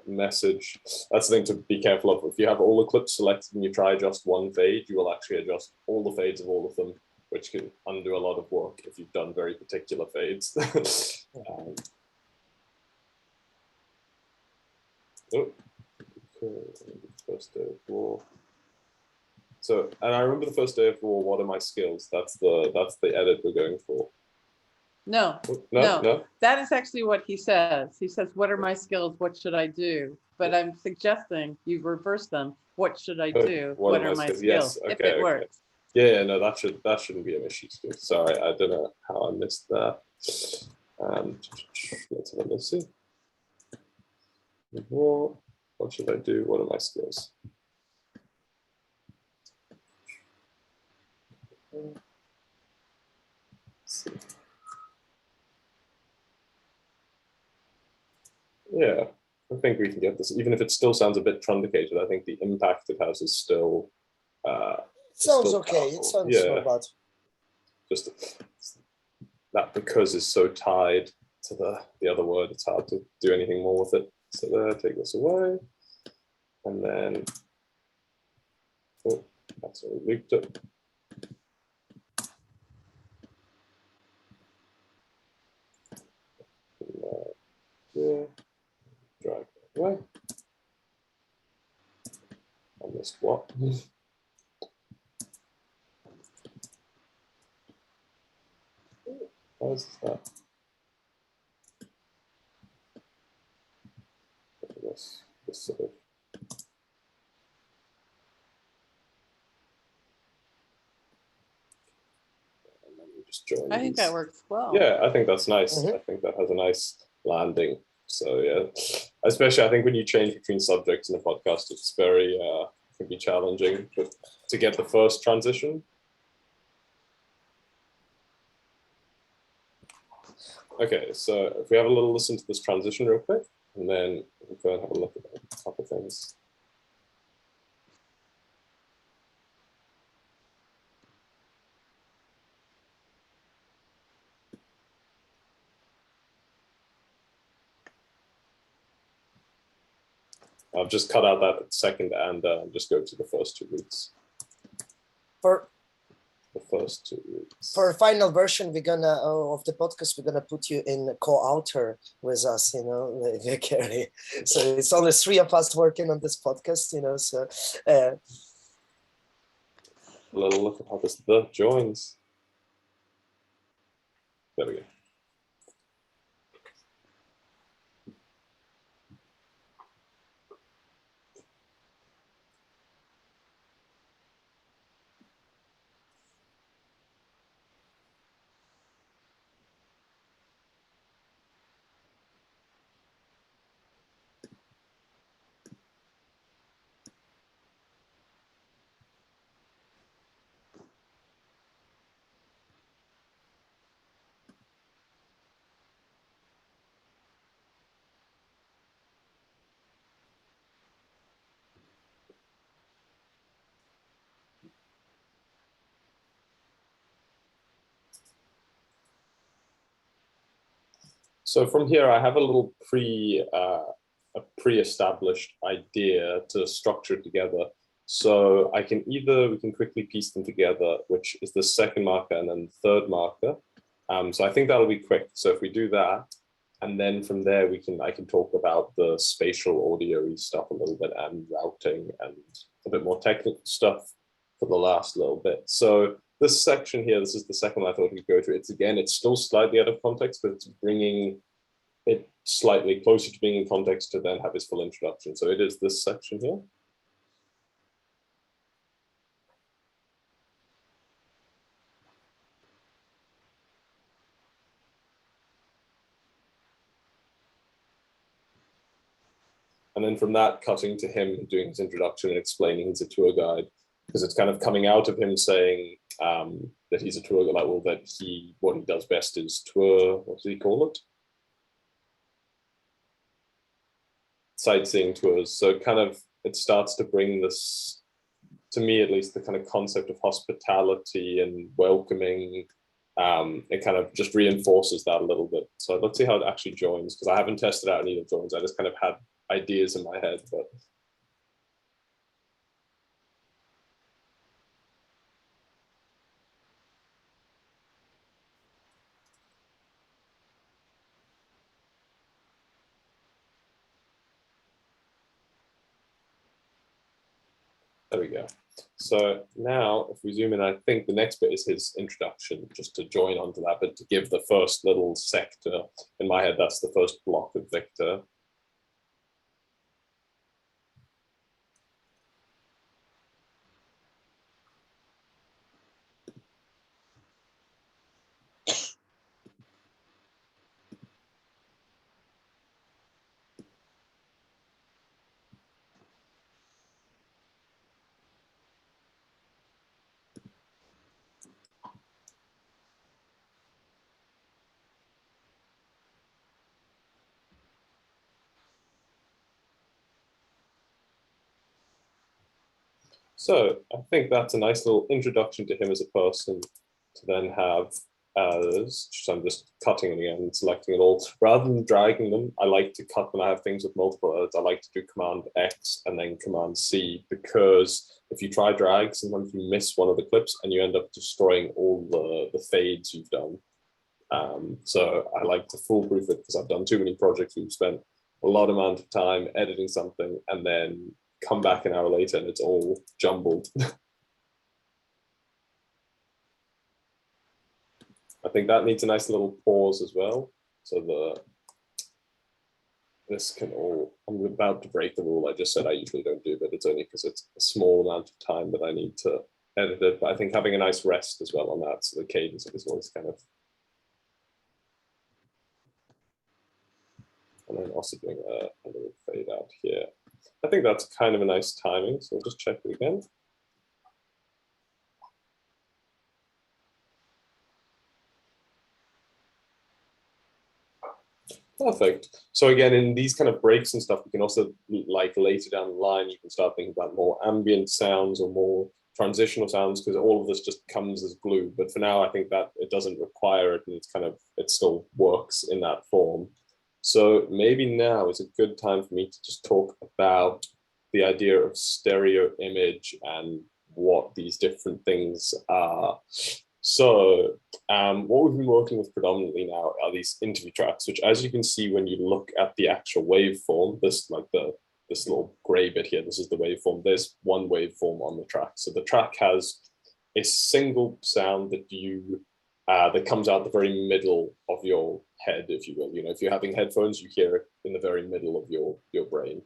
Speaker 1: message. That's the thing to be careful of. If you have all the clips selected and you try just one fade, you will actually adjust all the fades of all of them, which can undo a lot of work if you've done very particular fades. First day of war. So, and I remember the first day of war. What are my skills? That's the edit we're going for.
Speaker 2: No. That is actually what he says. He says, "What are my skills? What should I do?" But I'm suggesting you reverse them. What should I do? What are my skills?
Speaker 1: Yes, okay,
Speaker 2: if it works.
Speaker 1: Yeah, no, that shouldn't be an issue. Sorry, I don't know how I missed that. Let's see. What should I do? What are my skills? Let's see. Yeah, I think we can get this. Even if it still sounds a bit truncated, I think the impact it has is still.
Speaker 3: Sounds okay. It sounds not bad.
Speaker 1: Just that because is so tied to the other word, it's hard to do anything more with it. So there, take this away, and then that's what we looped it. Yeah, drag that away. I missed what? Why is that? This sort of. And then we just join.
Speaker 2: I think that works well.
Speaker 1: Yeah, I think that's nice. I think that has a nice landing. So yeah, especially I think when you change between subjects in a podcast, it's very can be challenging. But to get the first transition. Okay, so if we have a little listen to this transition real quick, and then we'll go and have a look at a couple things. I've just cut out that second and just go to the first 2 weeks.
Speaker 3: For
Speaker 1: the first 2 weeks.
Speaker 3: For a final version, we're gonna of the podcast, we're gonna put you in co-author with us, you know, Carrie. So it's only 3 of us working on this podcast, you know. So
Speaker 1: a little look at how this joins. There we go. So from here, I have a little pre-established idea to structure it together. So we can quickly piece them together, which is the second marker and then the third marker. So I think that'll be quick. So if we do that, and then from there I can talk about the spatial audio stuff a little bit and routing and a bit more technical stuff for the last little bit. So this section here, this is the second one I thought we'd go to. It's still slightly out of context, but it's bringing it slightly closer to being in context to then have his full introduction. So it is this section here. And then from that, cutting to him doing his introduction and explaining he's a tour guide, because it's kind of coming out of him saying that he's a tour guide, like, well, that what he does best is tour, what does he call it? Sightseeing tours. So kind of, it starts to bring this, to me at least, the kind of concept of hospitality and welcoming. It kind of just reinforces that a little bit. So let's see how it actually joins, because I haven't tested out any of the joins. I just kind of had ideas in my head, but there we go. So now if we zoom in, I think the next bit is his introduction, just to join onto that, but to give the first little sector. In my head, that's the first block of Victor. So I think that's a nice little introduction to him as a person, to then have as, so I'm just cutting it again and selecting it all. Rather than dragging them, I like to cut when I have things with multiple edits. I like to do Command X and then Command C, because if you try drag, sometimes you miss one of the clips and you end up destroying all the fades you've done. So I like to foolproof it, because I've done too many projects we've spent a lot amount of time editing something and then come back an hour later and it's all jumbled. I think that needs a nice little pause as well. So this can all, I'm about to break the rule I just said I usually don't do, but it's only because it's a small amount of time that I need to edit it. But I think having a nice rest as well on that, so the cadence of his voice kind of, and then also doing a little fade out here. I think that's kind of a nice timing, so I'll just check it again. Perfect. So again, in these kind of breaks and stuff, you can also, like later down the line, you can start thinking about more ambient sounds or more transitional sounds, because all of this just comes as glue. But for now, I think that it doesn't require it, and it's kind of, it still works in that form. So maybe now is a good time for me to just talk about the idea of stereo image and what these different things are. So what we've been working with predominantly now are these interview tracks, which, as you can see when you look at the actual waveform, this little gray bit here, this is the waveform. There's one waveform on the track. So the track has a single sound that that comes out the very middle of your head, if you will. You know, if you're having headphones, you hear it in the very middle of your brain.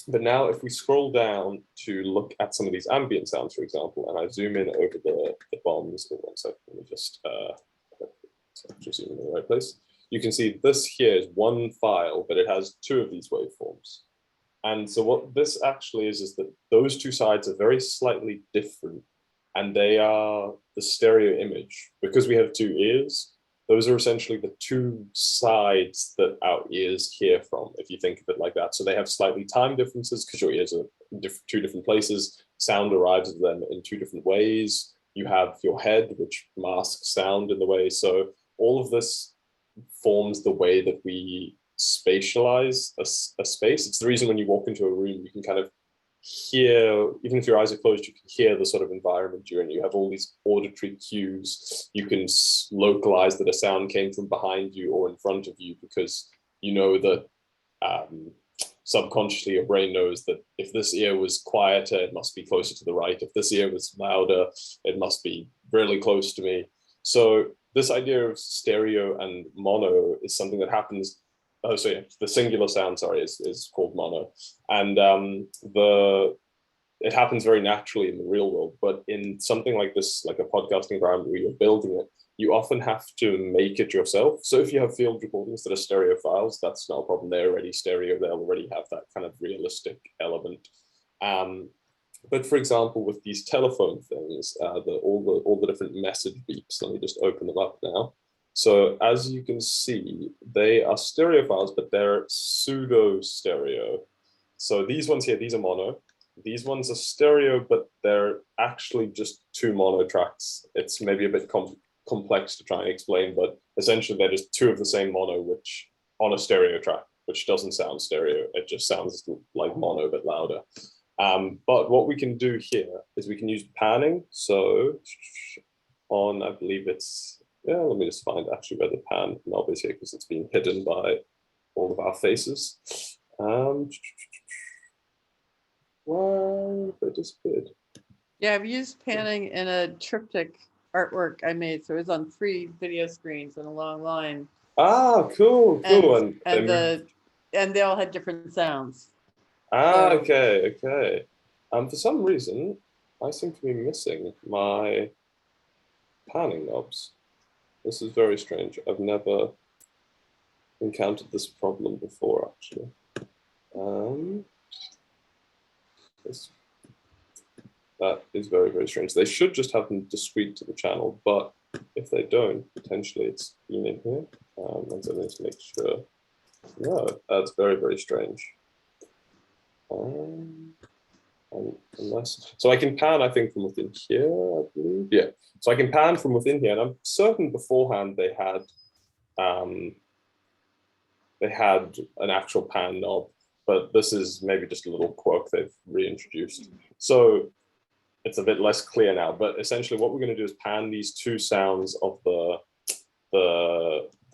Speaker 1: But now if we scroll down to look at some of these ambient sounds, for example, and I zoom in over the bombs, oh, 1 second, let me just zoom in the right place. You can see this here is one file, but it has two of these waveforms. And so what this actually is that those two sides are very slightly different, and they are the stereo image. Because we have two ears, those are essentially the two sides that our ears hear from, if you think of it like that. So they have slightly time differences because your ears are in two different places. Sound arrives at them in two different ways. You have your head, which masks sound in the way. So all of this forms the way that we spatialize a space. It's the reason when you walk into a room, you can kind of hear, even if your eyes are closed, you can hear the sort of environment you're in. You have all these auditory cues. You can localize that a sound came from behind you or in front of you, because you know that subconsciously your brain knows that if this ear was quieter, it must be closer to the right. If this ear was louder, it must be really close to me. So this idea of stereo and mono is something that happens. Oh, so yeah, the singular sound, sorry, is called mono, and it happens very naturally in the real world. But in something like this, like a podcasting environment where you're building it, you often have to make it yourself. So if you have field recordings that are stereo files, that's not a problem. They're already stereo. They'll already have that kind of realistic element. But for example, with these telephone things, all the different message beeps, let me just open them up now. So as you can see, they are stereo files, but they're pseudo stereo. So these ones here, these are mono. These ones are stereo, but they're actually just two mono tracks. It's maybe a bit complex to try and explain, but essentially they're just two of the same mono, which on a stereo track, which doesn't sound stereo. It just sounds like mono, but louder. But what we can do here is we can use panning. So on, I believe it's, yeah, let me just find actually where the pan knob is here, because it's being hidden by all of our faces. Why they disappeared?
Speaker 2: Yeah, I've used panning in a triptych artwork I made. So it was on 3 video screens in a long line.
Speaker 1: Ah, cool.
Speaker 2: And they all had different sounds.
Speaker 1: Ah, so, okay. For some reason, I seem to be missing my panning knobs. This is very strange. I've never encountered this problem before, actually. That is very, very strange. They should just have them discrete to the channel, but if they don't, potentially it's been in here. And so let's make sure. No, that's very, very strange. Unless, so I can pan, I think, from within here, I believe. Yeah, so I can pan from within here, and I'm certain beforehand they had an actual pan knob, but this is maybe just a little quirk they've reintroduced. So it's a bit less clear now, but essentially what we're going to do is pan these two sounds of the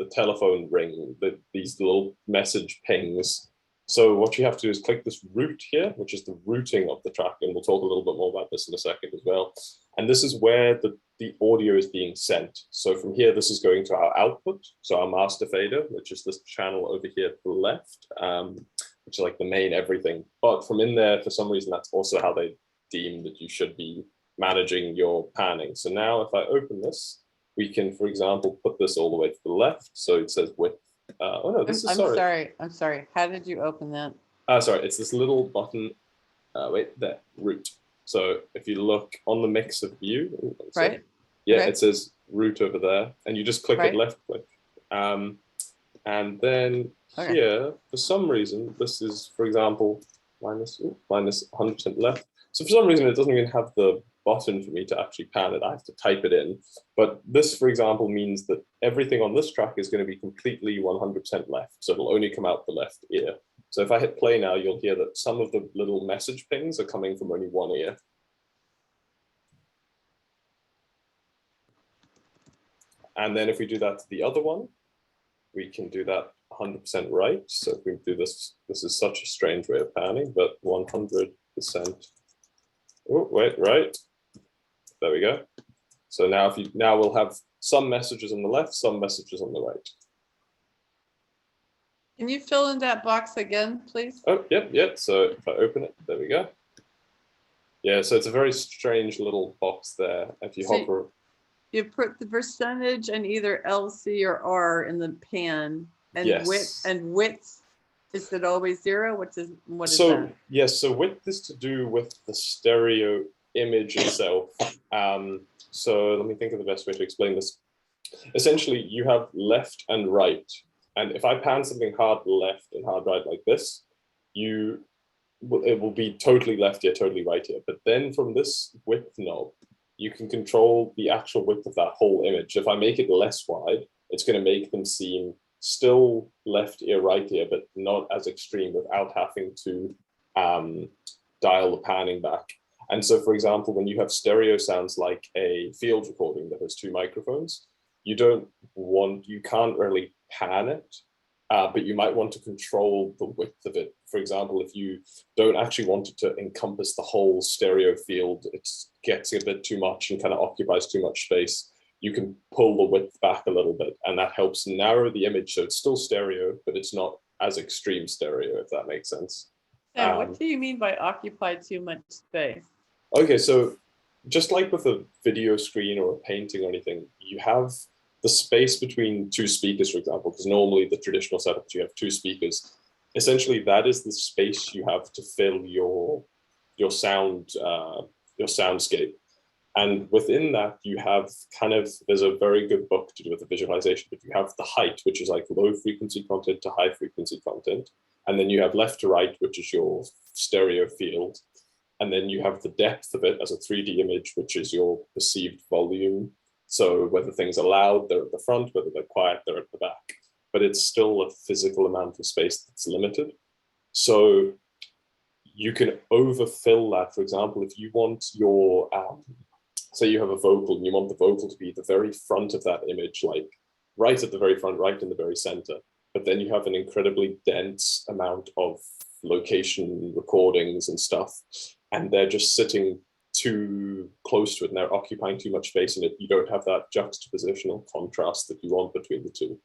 Speaker 1: telephone ring, these little message pings. So what you have to do is click this root here, which is the routing of the track, and we'll talk a little bit more about this in a second as well. And this is where the audio is being sent. So from here, this is going to our output, so our master fader, which is this channel over here to the left, which is like the main everything. But from in there, for some reason, that's also how they deem that you should be managing your panning. So now if I open this, we can, for example, put this all the way to the left. So it says width. Oh no, this is sorry.
Speaker 2: I'm sorry. How did you open that?
Speaker 1: Sorry, it's this little button. Wait, there, root. So if you look on the mix of view,
Speaker 2: right?
Speaker 1: Yeah,
Speaker 2: okay.
Speaker 1: It says root over there, and you just click it left click. And then here, for some reason, this is, for example, minus 100% left. So for some reason, it doesn't even have the button for me to actually pan it. I have to type it in. But this, for example, means that everything on this track is going to be completely 100% left. So it'll only come out the left ear. So if I hit play now, you'll hear that some of the little message pings are coming from only one ear. And then if we do that to the other one, we can do that 100% right. So if we do this, this is such a strange way of panning, but 100%. Oh, wait, right. There we go. So now we'll have some messages on the left, some messages on the right.
Speaker 2: Can you fill in that box again, please?
Speaker 1: Oh, yep. So if I open it, there we go. Yeah, so it's a very strange little box there. If you hover.
Speaker 2: You put the percentage and either LC or R in the pan, and
Speaker 1: yes.
Speaker 2: width, is it always 0? What is that?
Speaker 1: Yes, so width is to do with the stereo image itself. So let me think of the best way to explain this. Essentially, you have left and right. And if I pan something hard left and hard right like this, it will be totally left here, totally right here. But then from this width knob, you can control the actual width of that whole image. If I make it less wide, it's going to make them seem still left ear, right ear, but not as extreme without having to dial the panning back. And so, for example, when you have stereo sounds like a field recording that has 2 microphones, you can't really pan it, but you might want to control the width of it. For example, if you don't actually want it to encompass the whole stereo field, it gets a bit too much and kind of occupies too much space. you can pull the width back a little bit, and that helps narrow the image so it's still stereo, but it's not as extreme stereo, if that makes sense.
Speaker 2: And what do you mean by occupy too much space?
Speaker 1: Okay, so just like with a video screen or a painting or anything, you have the space between two speakers, for example, because normally the traditional setup, you have two speakers. Essentially, that is the space you have to fill your soundscape. And within that, you have there's a very good book to do with the visualization, but you have the height, which is like low frequency content to high frequency content. And then you have left to right, which is your stereo field. And then you have the depth of it as a 3D image, which is your perceived volume. So whether things are loud, they're at the front, whether they're quiet, they're at the back. But it's still a physical amount of space that's limited. So you can overfill that. For example, if you want your, say you have a vocal and you want the vocal to be the very front of that image, like right at the very front, right in the very center, but then you have an incredibly dense amount of location recordings and stuff, and they're just sitting too close to it and they're occupying too much space in it. You don't have that juxtapositional contrast that you want between the two.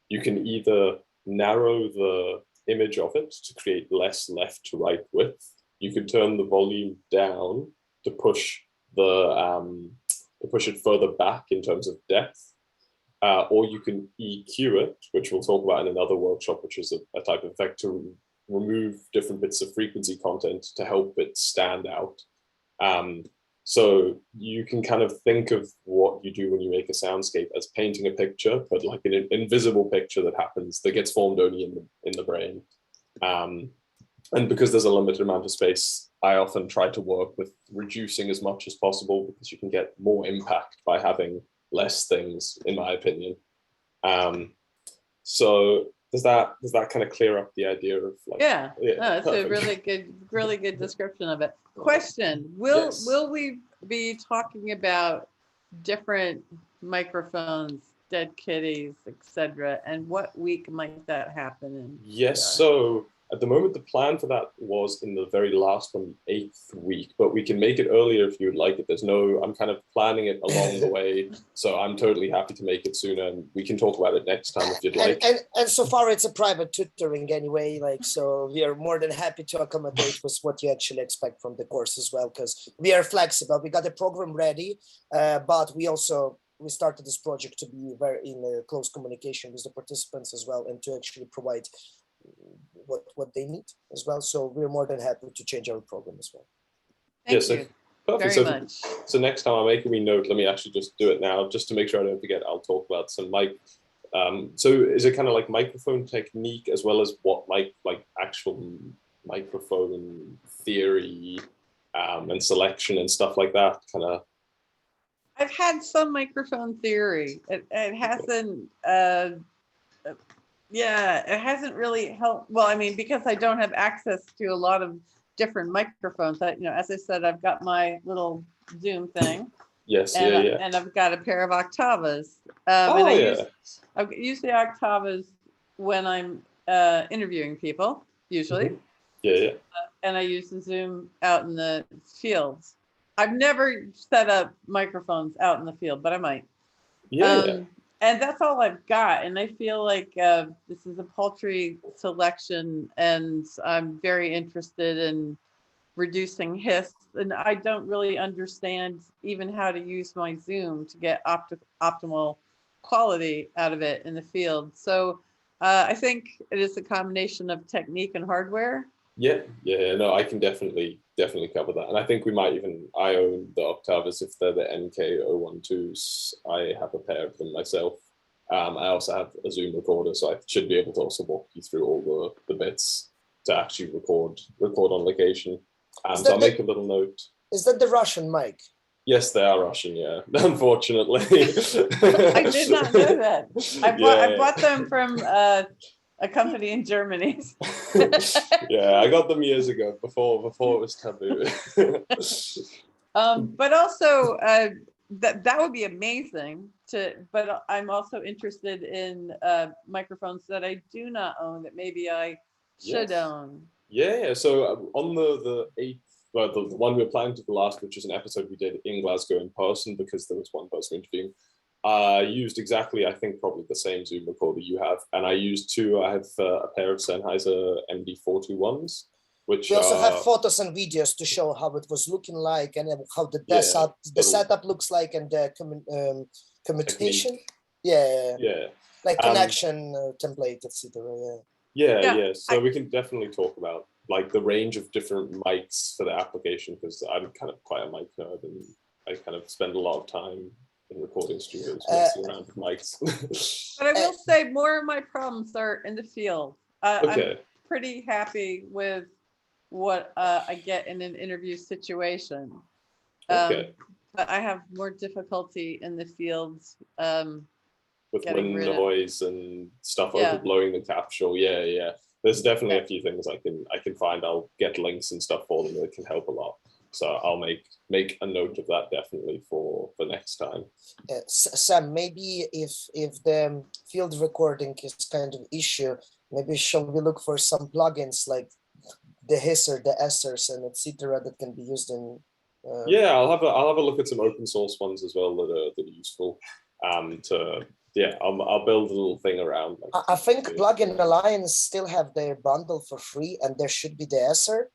Speaker 1: You can either narrow the image of it to create less left to right width. You can turn the volume down to push it further back in terms of depth, or you can EQ it, which we'll talk about in another workshop, which is a type of effect to remove different bits of frequency content to help it stand out. So you can kind of think of what you do when you make a soundscape as painting a picture, but like an invisible picture that gets formed only in the brain. And because there's a limited amount of space, I often try to work with reducing as much as possible, because you can get more impact by having less things, in my opinion. So does that kind of clear up the idea of like?
Speaker 2: Yeah, no, it's a really good description of it. Question: Will we be talking about different microphones, dead kitties, etc., and what week might that happen in?
Speaker 1: Yes, so at the moment, the plan for that was in the very last one, 8th week, but we can make it earlier if you would like it. I'm kind of planning it along the way, so I'm totally happy to make it sooner, and we can talk about it next time if you'd like.
Speaker 3: And so far, it's a private tutoring anyway, so we are more than happy to accommodate with what you actually expect from the course as well, because we are flexible. We got the program ready, but we started this project to be very in close communication with the participants as well, and to actually provide what they need as well. So we're more than happy to change our program as well.
Speaker 2: Thank you very much.
Speaker 1: So next time I'm making me note, let me actually just do it now, just to make sure I don't forget. I'll talk about some mic. So is it kind of like microphone technique as well as what like actual microphone theory and selection and stuff like that kind of?
Speaker 2: I've had some microphone theory. It hasn't. Yeah, it hasn't really helped. Well, I mean, because I don't have access to a lot of different microphones. As I said, I've got my little Zoom thing.
Speaker 1: Yes,
Speaker 2: and I've got a pair of Octavas. I use the Octavas when I'm interviewing people, usually.
Speaker 1: Mm-hmm.
Speaker 2: And I use the Zoom out in the fields. I've never set up microphones out in the field, but I might. And that's all I've got. And I feel like this is a paltry selection, and I'm very interested in reducing hiss. And I don't really understand even how to use my Zoom to get optimal quality out of it in the field. So I think it is a combination of technique and hardware.
Speaker 1: No, I can definitely cover that. And I think I own the Octavas if they're the NK012s. I have a pair of them myself. I also have a Zoom recorder, so I should be able to also walk you through all the bits to actually record on location. So I'll make a little note.
Speaker 3: Is that the Russian mic?
Speaker 1: Yes, they are Russian, yeah, unfortunately.
Speaker 2: I did not know that. I bought them from a company in Germany.
Speaker 1: I got them years ago before it was taboo.
Speaker 2: But also that would be amazing but I'm also interested in microphones that I do not own that maybe I should own.
Speaker 1: So on the 8th, the one we were planning to do last, which is an episode we did in Glasgow in person, because there was one person interviewing. I used exactly, I think, probably the same Zoom recorder you have, and I used two. I have a pair of Sennheiser MD421s, which
Speaker 3: we also have photos and videos to show how it was looking like and how the setup looks like and the commutation. Yeah. Like connection template, etc.
Speaker 1: Yeah. So we can definitely talk about like the range of different mics for the application, because I'm kind of quite a mic nerd and I kind of spend a lot of time in recording studios messing around with mics.
Speaker 2: But I will say more of my problems are in the field. I'm pretty happy with what I get in an interview situation. But I have more difficulty in the fields.
Speaker 1: With wind noise and stuff overblowing the capsule. Yeah. There's definitely a few things I can find. I'll get links and stuff for them that can help a lot. So I'll make a note of that definitely for next time.
Speaker 3: Sam, maybe if the field recording is kind of issue, maybe shall we look for some plugins like the hisser, the essers, and etc. that can be used in.
Speaker 1: Yeah, I'll have a look at some open source ones as well that are useful. I'll build a little thing around. Like,
Speaker 3: I think Plugin Alliance still have their bundle for free, and there should be the esser.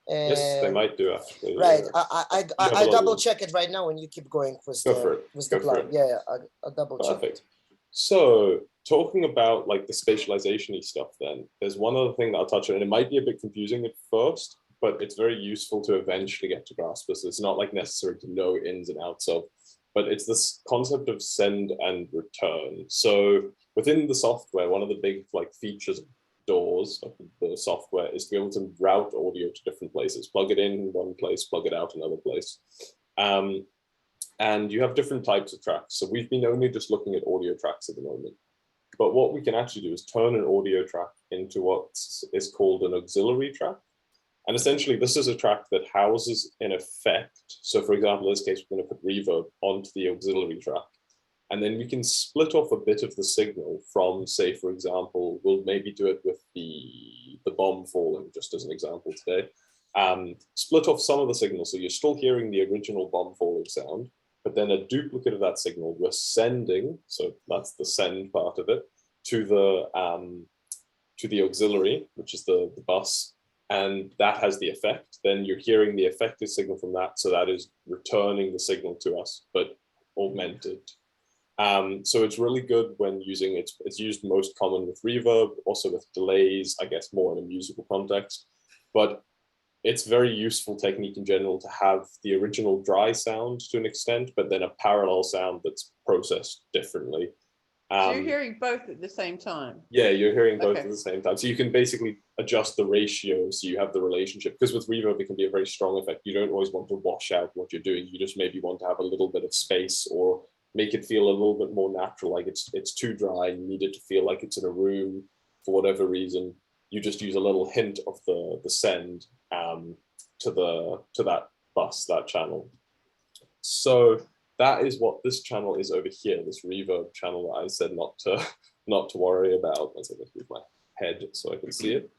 Speaker 1: Yes, they might do actually.
Speaker 3: Right, I double check it right now, and you keep going with the plug. Yeah, I'll double check.
Speaker 1: Perfect. So talking about like the spatialization-y stuff, then there's one other thing that I'll touch on, and it might be a bit confusing at first, but it's very useful to eventually get to grasp this. It's not like necessary to know ins and outs of, but it's this concept of send and return. So within the software, one of the big like features of DAWs of the software is to be able to route audio to different places, plug it in one place, plug it out another place. And you have different types of tracks. So we've been only just looking at audio tracks at the moment. But what we can actually do is turn an audio track into what is called an auxiliary track. And essentially, this is a track that houses an effect. So for example, in this case, we're going to put reverb onto the auxiliary track. And then we can split off a bit of the signal from, say, for example, we'll maybe do it with the bomb falling, just as an example today. Split off some of the signal. So you're still hearing the original bomb falling sound, but then a duplicate of that signal we're sending, so that's the send part of it, to the auxiliary, which is the bus, and that has the effect. Then you're hearing the effective signal from that, so that is returning the signal to us, but augmented. So it's really good when using it. It's used most common with reverb, also with delays, I guess more in a musical context, but it's very useful technique in general to have the original dry sound to an extent, but then a parallel sound that's processed differently.
Speaker 2: So you're hearing both at the same time?
Speaker 1: Yeah, you're hearing both at the same time. So you can basically adjust the ratio so you have the relationship, because with reverb, it can be a very strong effect. You don't always want to wash out what you're doing. You just maybe want to have a little bit of space or make it feel a little bit more natural, like it's too dry. You need it to feel like it's in a room for whatever reason. You just use a little hint of the send to that bus, that channel. So that is what this channel is over here, this reverb channel that I said not to worry about. Once I just move my head so I can see it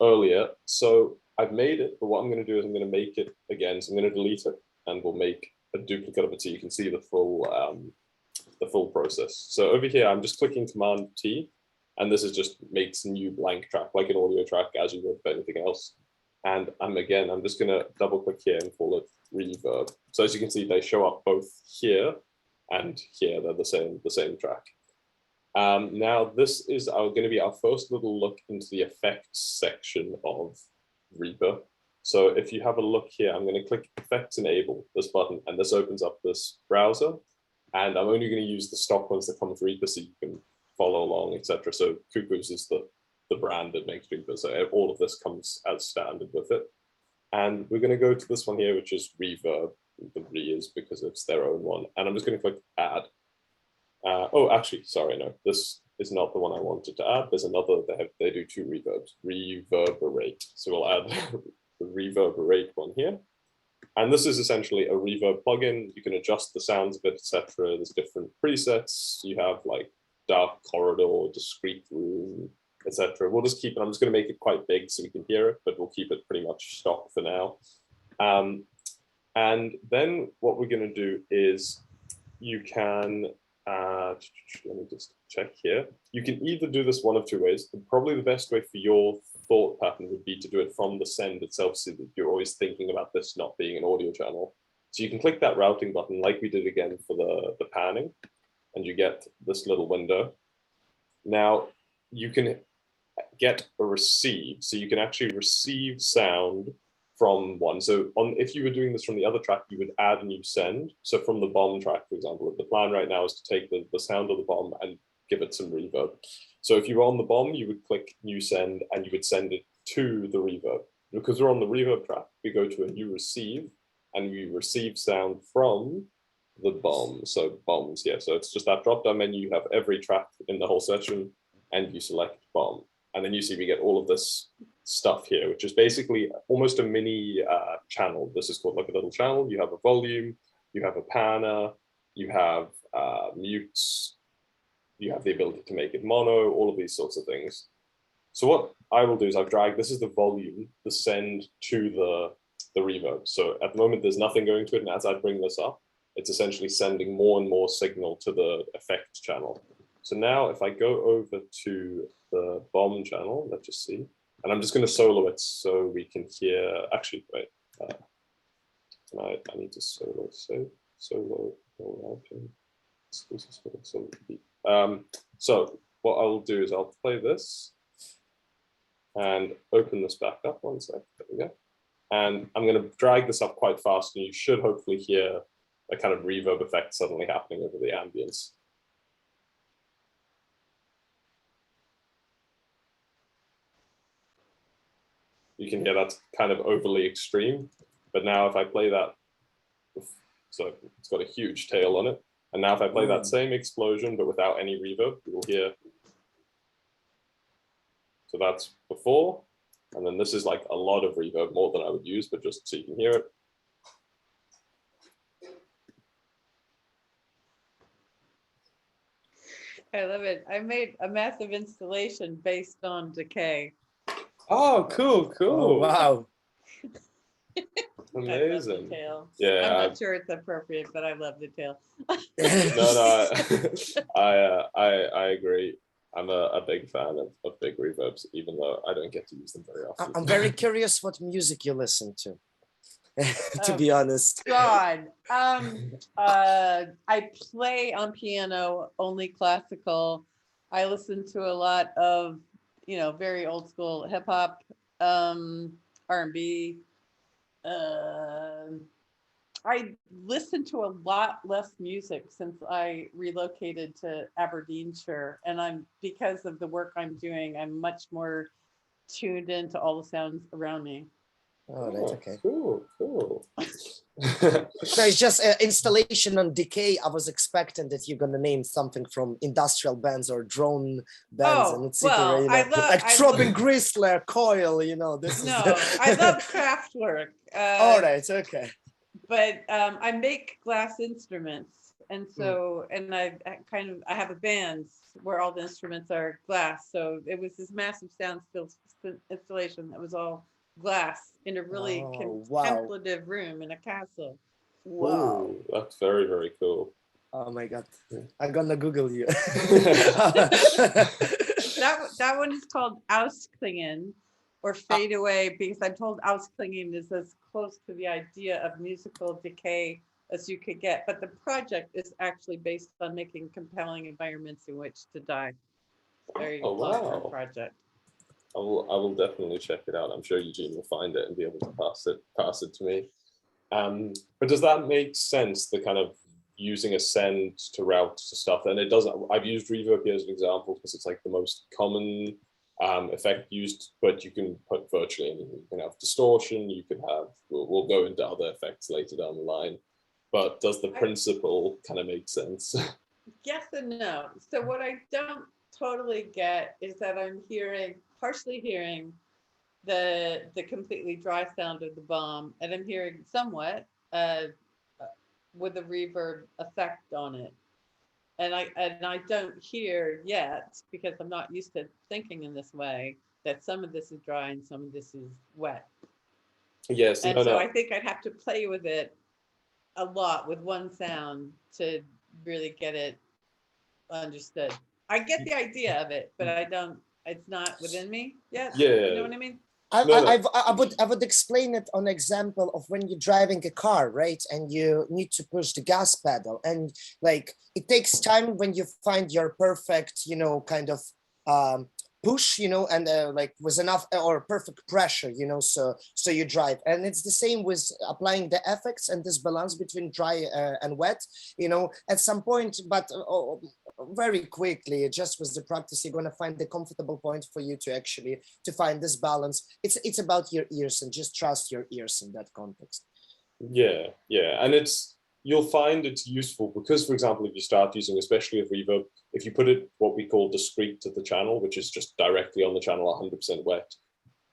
Speaker 1: earlier. So I've made it, but what I'm going to do is I'm going to make it again. So I'm going to delete it, and we'll make a duplicate of it so you can see the full process. So over here, I'm just clicking Command T, and this is just makes a new blank track, like an audio track, as you would for anything else. And I'm just going to double click here and call it reverb. So as you can see, they show up both here and here. They're the same track. Now this is going to be our first little look into the effects section of Reaper. So if you have a look here, I'm going to click Effects Enable, this button, and this opens up this browser. And I'm only going to use the stock ones that come with Reaper so you can follow along, etc. So Cuckoo's is the brand that makes Reaper. So all of this comes as standard with it. And we're going to go to this one here, which is Reverb. The re is because it's their own one. And I'm just going to click Add. Oh, actually, sorry, no, this is not the one I wanted to add. There's another, they do two reverbs, Reverberate. So we'll add the Reverberate one here. And this is essentially a reverb plugin. You can adjust the sounds of it, etc. There's different presets. You have like dark corridor, discrete room, etc. We'll just keep it. I'm just going to make it quite big so we can hear it, but we'll keep it pretty much stock for now. And then what we're going to do is you can, let me just check here. You can either do this one of two ways. Probably the best way for your thought pattern would be to do it from the send itself, so that you're always thinking about this not being an audio channel. So you can click that routing button like we did again for the panning, and you get this little window. Now you can get a receive, so you can actually receive sound from one. So if you were doing this from the other track, you would add a new send. So from the bomb track, for example, the plan right now is to take the sound of the bomb and give it some reverb. So if you were on the bomb, you would click new send and you would send it to the reverb. Because we're on the reverb track, we go to a new receive and we receive sound from the bomb. So bombs, yeah. So it's just that drop-down menu. You have every track in the whole session and you select bomb. And then you see we get all of this stuff here, which is basically almost a mini channel. This is called like a little channel. You have a volume, you have a panner, you have mutes, you have the ability to make it mono, all of these sorts of things. So what I will do is I've dragged, this is the volume, the send to the reverb. So at the moment, there's nothing going to it. And as I bring this up, it's essentially sending more and more signal to the effect channel. So now if I go over to the bomb channel, let's just see. And I'm just going to solo it so we can hear, actually, wait. I need to solo, solo. So what I'll do is I'll play this and open this back up. One sec, there we go. And I'm going to drag this up quite fast, and you should hopefully hear a kind of reverb effect suddenly happening over the ambience. You can hear that's kind of overly extreme, but now if I play that, so it's got a huge tail on it. And now if I play that same explosion, but without any reverb, you will hear. So that's before, and then this is like a lot of reverb, more than I would use, but just so you can hear it.
Speaker 2: I love it. I made a massive installation based on decay.
Speaker 1: Oh, cool.
Speaker 3: Oh, wow.
Speaker 1: Amazing.
Speaker 2: Yeah, I'm not sure it's appropriate, but I love detail.
Speaker 1: No, I agree. I'm a big fan of big reverbs, even though I don't get to use them very often.
Speaker 3: I'm very curious what music you listen to, to be honest.
Speaker 2: God, I play on piano, only classical. I listen to a lot of, very old school hip hop, R&B. I listen to a lot less music since I relocated to Aberdeenshire, and because of the work I'm doing, I'm much more tuned into all the sounds around me.
Speaker 3: Oh, that's okay.
Speaker 1: Cool.
Speaker 3: No, it's just installation on decay. I was expecting that you're gonna name something from industrial bands or drone bands, and it's like Throbbing Gristle, Coil. This is.
Speaker 2: I love Kraftwerk.
Speaker 3: All right, okay.
Speaker 2: But I make glass instruments, and so I have a band where all the instruments are glass. So it was this massive sound installation that was all glass in a really contemplative room in a castle.
Speaker 3: Wow,
Speaker 1: ooh, that's very, very cool.
Speaker 3: Oh my god, I'm gonna Google you.
Speaker 2: that one is called Ausklingen, or Fade Away, because I'm told Ausklingen is as close to the idea of musical decay as you could get. But the project is actually based on making compelling environments in which to die. Very long-term project.
Speaker 1: I will definitely check it out. I'm sure Eugene will find it and be able to pass it to me. But does that make sense, the kind of using a send to route to stuff? And it does. I've used reverb here as an example because it's like the most common effect used, but you can put virtually anything. You can have distortion, you can have, we'll go into other effects later down the line, but does the principle kind of make sense?
Speaker 2: Yes and no. So what I don't totally get is that I'm partially hearing the completely dry sound of the bomb, and I'm hearing somewhat with a reverb effect on it. And I don't hear yet, because I'm not used to thinking in this way, that some of this is dry and some of this is wet.
Speaker 1: Yes.
Speaker 2: And I think I'd have to play with it a lot with one sound to really get it understood. I get the idea of it, but I don't, it's not within me yet.
Speaker 1: Yeah.
Speaker 2: You know what I mean?
Speaker 3: I would explain it on example of when you're driving a car, right? And you need to push the gas pedal, and like it takes time when you find your perfect, you know, kind of push, you know, and like with enough or perfect pressure, you know, so you drive. And it's the same with applying the effects and this balance between dry and wet, you know, at some point, but very quickly, just with the practice, you're going to find the comfortable point for you to actually to find this balance. It's about your ears, and just trust your ears in that context.
Speaker 1: Yeah, and you'll find it's useful because, for example, if you start using especially a reverb, if you put it what we call discrete to the channel, which is just directly on the channel 100% wet,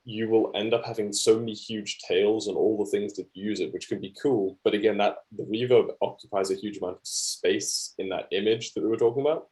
Speaker 1: you will end up having so many huge tails and all the things that use it, which can be cool. But again, that the reverb occupies a huge amount of space in that image that we were talking about.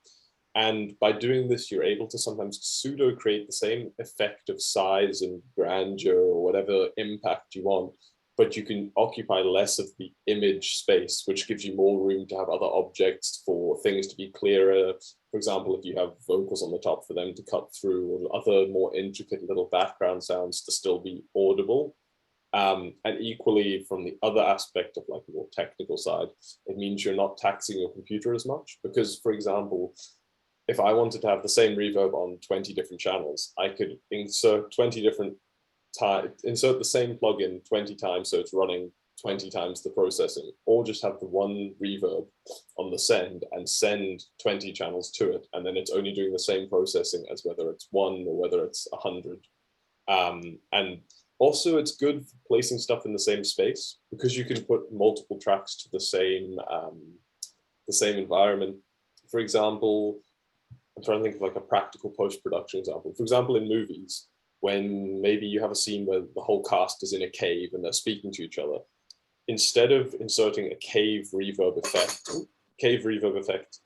Speaker 1: And by doing this, you're able to sometimes pseudo create the same effect of size and grandeur or whatever impact you want, but you can occupy less of the image space, which gives you more room to have other objects for things to be clearer. For example, if you have vocals on the top, for them to cut through, or other more intricate little background sounds to still be audible. And equally, from the other aspect of like the more technical side, it means you're not taxing your computer as much. Because, for example, if I wanted to have the same reverb on 20 different channels, I could insert 20 different insert the same plugin 20 times, so it's running 20 times the processing, or just have the one reverb on the send and send 20 channels to it, and then it's only doing the same processing as whether it's 1 or whether it's 100. And also it's good for placing stuff in the same space, because you can put multiple tracks to the same environment. For example, I'm trying to think of like a practical post-production example. For example, in movies, when maybe you have a scene where the whole cast is in a cave and they're speaking to each other, instead of inserting a cave reverb effect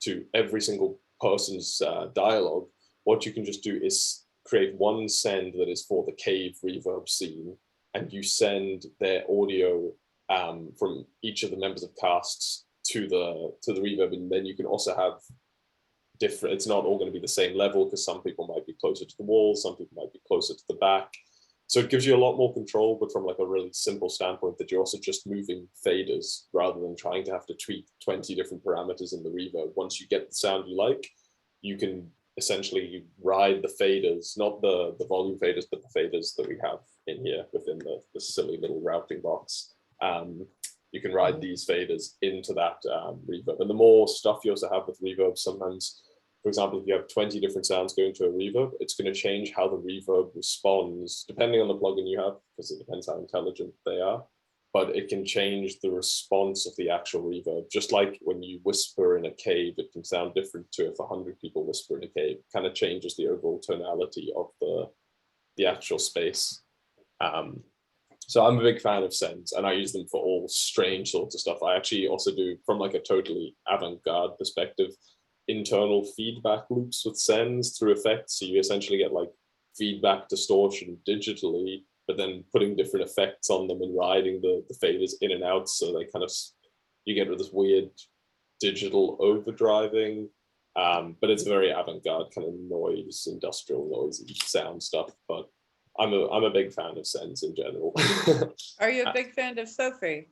Speaker 1: to every single person's dialogue, what you can just do is create one send that is for the cave reverb scene, and you send their audio from each of the members of casts to the reverb, and then you can also have different, it's not all going to be the same level, because some people might be closer to the wall, some people might be closer to the back. So it gives you a lot more control, but from like a really simple standpoint, that you're also just moving faders rather than trying to have to tweak 20 different parameters in the reverb. Once you get the sound you like, you can essentially ride the faders, not the volume faders, but the faders that we have in here within the silly little routing box. You can ride these faders into that reverb. And the more stuff you also have with reverb, sometimes, for example, if you have 20 different sounds going to a reverb, it's going to change how the reverb responds, depending on the plugin you have, because it depends how intelligent they are. But it can change the response of the actual reverb. Just like when you whisper in a cave, it can sound different to if 100 people whisper in a cave. It kind of changes the overall tonality of the actual space. So I'm a big fan of sends, and I use them for all strange sorts of stuff. I actually also do, from like a totally avant-garde perspective, internal feedback loops with sends through effects. So you essentially get like feedback distortion digitally, but then putting different effects on them and riding the faders in and out. So they kind of, you get this weird digital overdriving, but it's very avant-garde kind of noise, industrial noisy sound stuff. But I'm a big fan of sends in general.
Speaker 2: Are you a big fan of Sophie?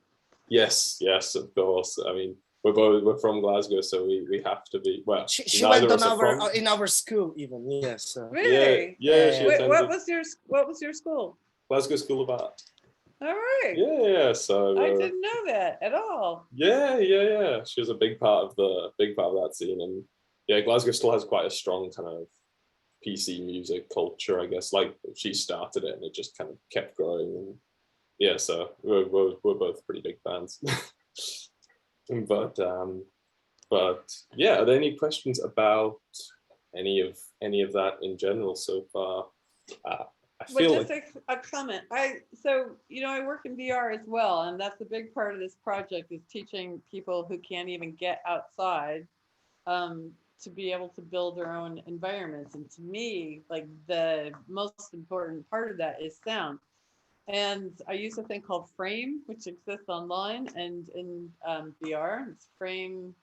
Speaker 1: Yes, of course. I mean, we're from Glasgow, so we have to be. Well,
Speaker 3: she went on in our school even. Yes.
Speaker 2: Really?
Speaker 1: Yeah.
Speaker 2: Wait, what was your school?
Speaker 1: Glasgow School of Art.
Speaker 2: All right.
Speaker 1: Yeah. So
Speaker 2: I didn't know that at all.
Speaker 1: Yeah. She was a big part of that scene, and yeah, Glasgow still has quite a strong kind of PC music culture, I guess. Like she started it, and it just kind of kept growing. And yeah, so we're both pretty big fans. But yeah, are there any questions about any of that in general so far? I feel
Speaker 2: just like a comment. I work in VR as well, and that's a big part of this project, is teaching people who can't even get outside to be able to build their own environments. And to me, like the most important part of that is sound. And I use a thing called Frame, which exists online and in VR. It's Frame.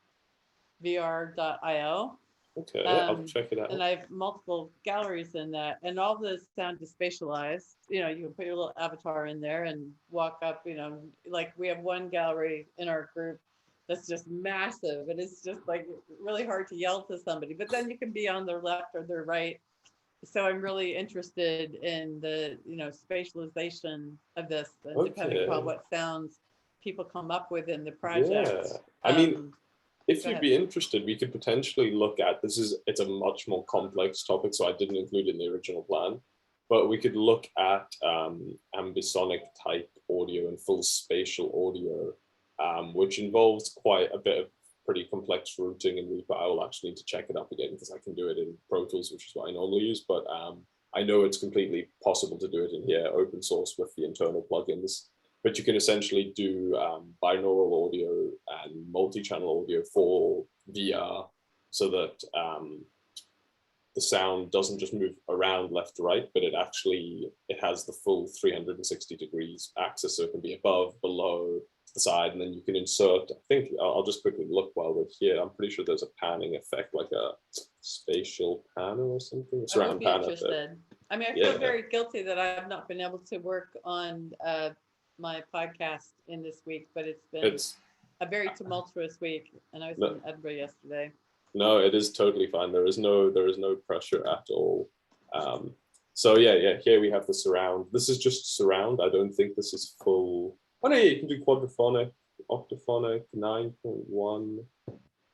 Speaker 2: vr.io.
Speaker 1: Okay, I'll check it out.
Speaker 2: And I have multiple galleries in that, and all the sound is spatialized. You know, you can put your little avatar in there and walk up, you know, like we have one gallery in our group that's just massive, and it's just like really hard to yell to somebody, but then you can be on their left or their right. So I'm really interested in the, you know, spatialization of this, and depending upon what sounds people come up with in the project.
Speaker 1: Yeah, I mean, if you'd be interested, we could potentially look at, it's a much more complex topic, so I didn't include it in the original plan, but we could look at ambisonic type audio and full spatial audio, which involves quite a bit of pretty complex routing in Reaper. I will actually need to check it up again because I can do it in Pro Tools, which is what I normally use, but I know it's completely possible to do it in here, open source with the internal plugins. But you can essentially do binaural audio and multi-channel audio for VR so that the sound doesn't just move around left to right, but it has the full 360 degrees axis, so it can be above, below, to the side, and then you can insert, I think, I'll just quickly look while we're here. I'm pretty sure there's a panning effect, like a spatial panner or something, surround panner.
Speaker 2: I mean, I feel very guilty that I have not been able to work on my podcast in this week, but it's been a very tumultuous week, and I was in Edinburgh yesterday.
Speaker 1: No, it is totally fine. There is no pressure at all. So yeah, here we have the surround. This is just surround. I don't think this is full. Oh no, you can do quadraphonic, octaphonic, 9.1,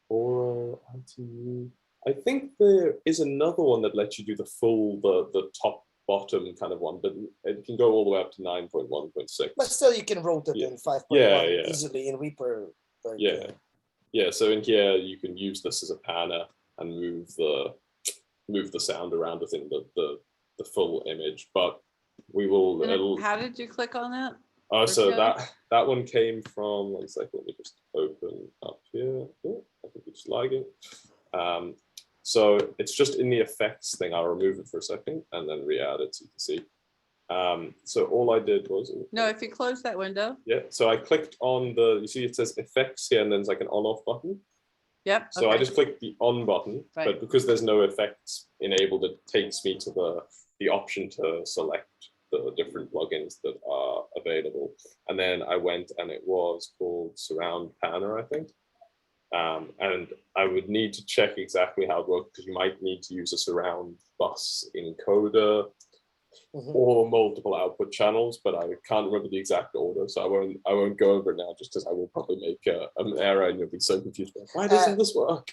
Speaker 1: aural, ITU. I think there is another one that lets you do the full, the top bottom kind of one, but it can go all the way up to 9.1.6.
Speaker 3: But still, you can rotate in 5.1 easily in Reaper.
Speaker 1: Yeah. So in here, you can use this as a panner and move the sound around within the full image. But we will.
Speaker 2: How did you click on that?
Speaker 1: Oh, so that one came from. 1 second. Let me just open up here. Oh, I think it's lagging. So it's just in the effects thing. I'll remove it for a second and then re-add it so you can see. So all I did was...
Speaker 2: No, if you close that window.
Speaker 1: Yeah, so I clicked on you see it says effects here and then there's like an on-off button.
Speaker 2: Yep.
Speaker 1: So I just clicked the on button, but because there's no effects enabled, it takes me to the option to select the different plugins that are available. And then I went and it was called Surround Panner, I think. And I would need to check exactly how it works because you might need to use a surround bus encoder or multiple output channels, but I can't remember the exact order, so I won't go over it now just because I will probably make an error and you'll be so confused. Why doesn't this work?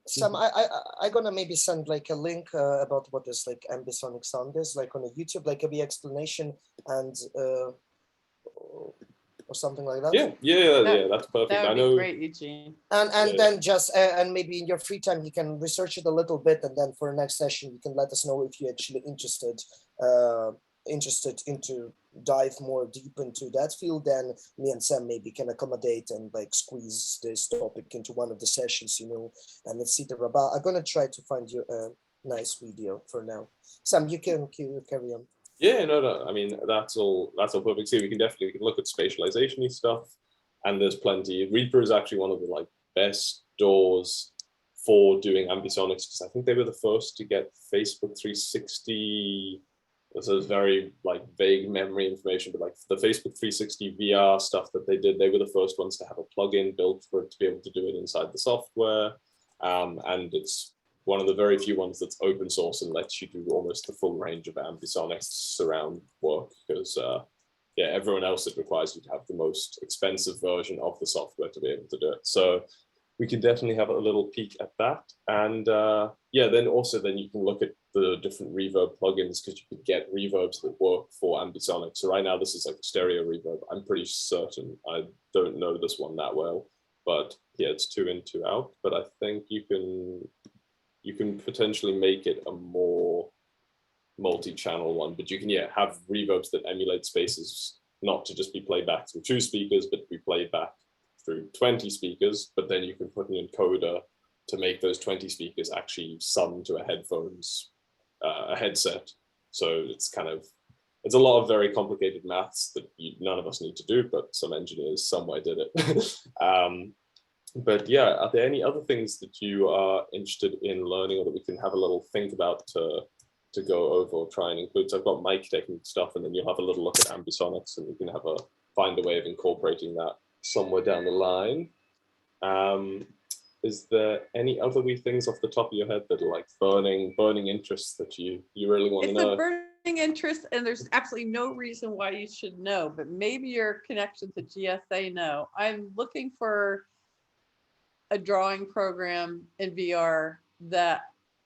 Speaker 3: Sam, I gonna maybe send like a link about what this like ambisonic sound is, like on a YouTube, like a explanation and or something like that.
Speaker 1: Yeah, that's perfect.
Speaker 2: That would be great, Eugene.
Speaker 3: And then just and maybe in your free time you can research it a little bit, and then for next session you can let us know if you're actually interested into dive more deep into that field. Then me and Sam maybe can accommodate and like squeeze this topic into one of the sessions, you know, and etc. But I'm gonna try to find you a nice video for now. Sam, you can carry on.
Speaker 1: Yeah, no. I mean, that's all perfect. See, we can look at spatialization stuff, and there's plenty. Reaper is actually one of the like best doors for doing ambisonics because I think they were the first to get Facebook 360. This is very like vague memory information, but like the Facebook 360 VR stuff that they did, they were the first ones to have a plugin built for it to be able to do it inside the software, and it's one of the very few ones that's open source and lets you do almost the full range of ambisonics surround work because everyone else, it requires you to have the most expensive version of the software to be able to do it. So we can definitely have a little peek at that. And then you can look at the different reverb plugins because you can get reverbs that work for ambisonics. So right now this is like a stereo reverb. I'm pretty certain. I don't know this one that well, but yeah, it's 2 in, 2 out. But I think you can potentially make it a more multi-channel one, but you can have reverbs that emulate spaces, not to just be played back through 2 speakers, but be played back through 20 speakers. But then you can put an encoder to make those 20 speakers actually sum to a headset. So it's a lot of very complicated maths that none of us need to do, but some engineers somewhere did it. But yeah, are there any other things that you are interested in learning, or that we can have a little think about to go over or try and include? So I've got mic technique stuff, and then you'll have a little look at Ambisonics, and we can find a way of incorporating that somewhere down the line. Is there any other wee things off the top of your head that are like burning interests that you really want to know?
Speaker 2: It's a burning interest, and there's absolutely no reason why you should know, but maybe your connection to GSA know. I'm looking for a drawing program in VR that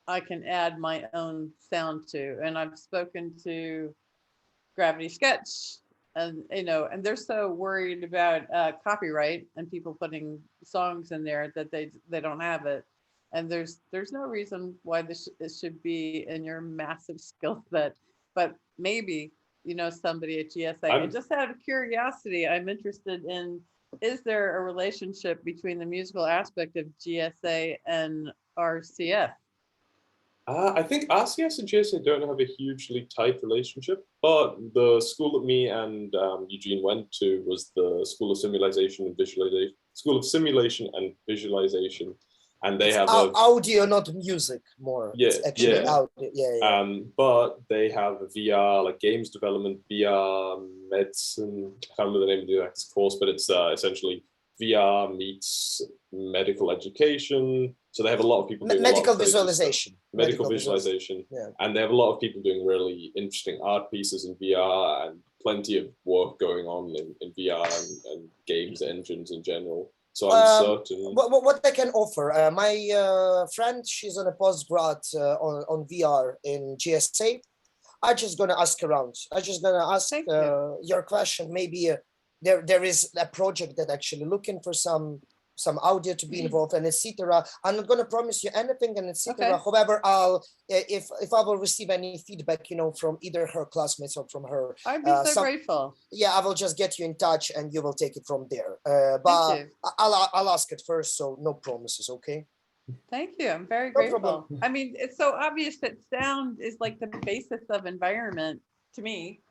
Speaker 2: I can add my own sound to. And I've spoken to Gravity Sketch, and and they're so worried about copyright and people putting songs in there that they don't have it. And there's no reason why this should be in your massive skill set, but maybe somebody at GSA. And just out of curiosity, I'm interested in, is there a relationship between the musical aspect of GSA and RCF?
Speaker 1: I think RCS and GSA don't have a hugely tight relationship, but the school that me and Eugene went to was the School of Simulation and Visualization, and they have
Speaker 3: audio, not music, more.
Speaker 1: Yeah,
Speaker 3: it's actually audio. Yeah.
Speaker 1: But they have a VR, like games development, VR medicine. I can't remember the name of the next course, but it's essentially VR meets medical education. So they have a lot of people doing
Speaker 3: medical visualization.
Speaker 1: Medical visualization.
Speaker 3: Yeah.
Speaker 1: And they have a lot of people doing really interesting art pieces in VR, and plenty of work going on in VR and games engines in general. So I'm certain.
Speaker 3: What I can offer, my friend, she's on a postgrad on VR in GSA. I'm just gonna ask around. I'm just gonna ask your question. Maybe there is a project that actually looking for some audio to be involved, and etc. I'm not gonna promise you anything, and etc. Okay. However, I'll if I will receive any feedback, from either her classmates or from her,
Speaker 2: I'd be so grateful.
Speaker 3: Yeah, I will just get you in touch, and you will take it from there. But I'll ask it first, so no promises, okay?
Speaker 2: Thank you. I'm very grateful. I mean, it's so obvious that sound is like the basis of environment to me.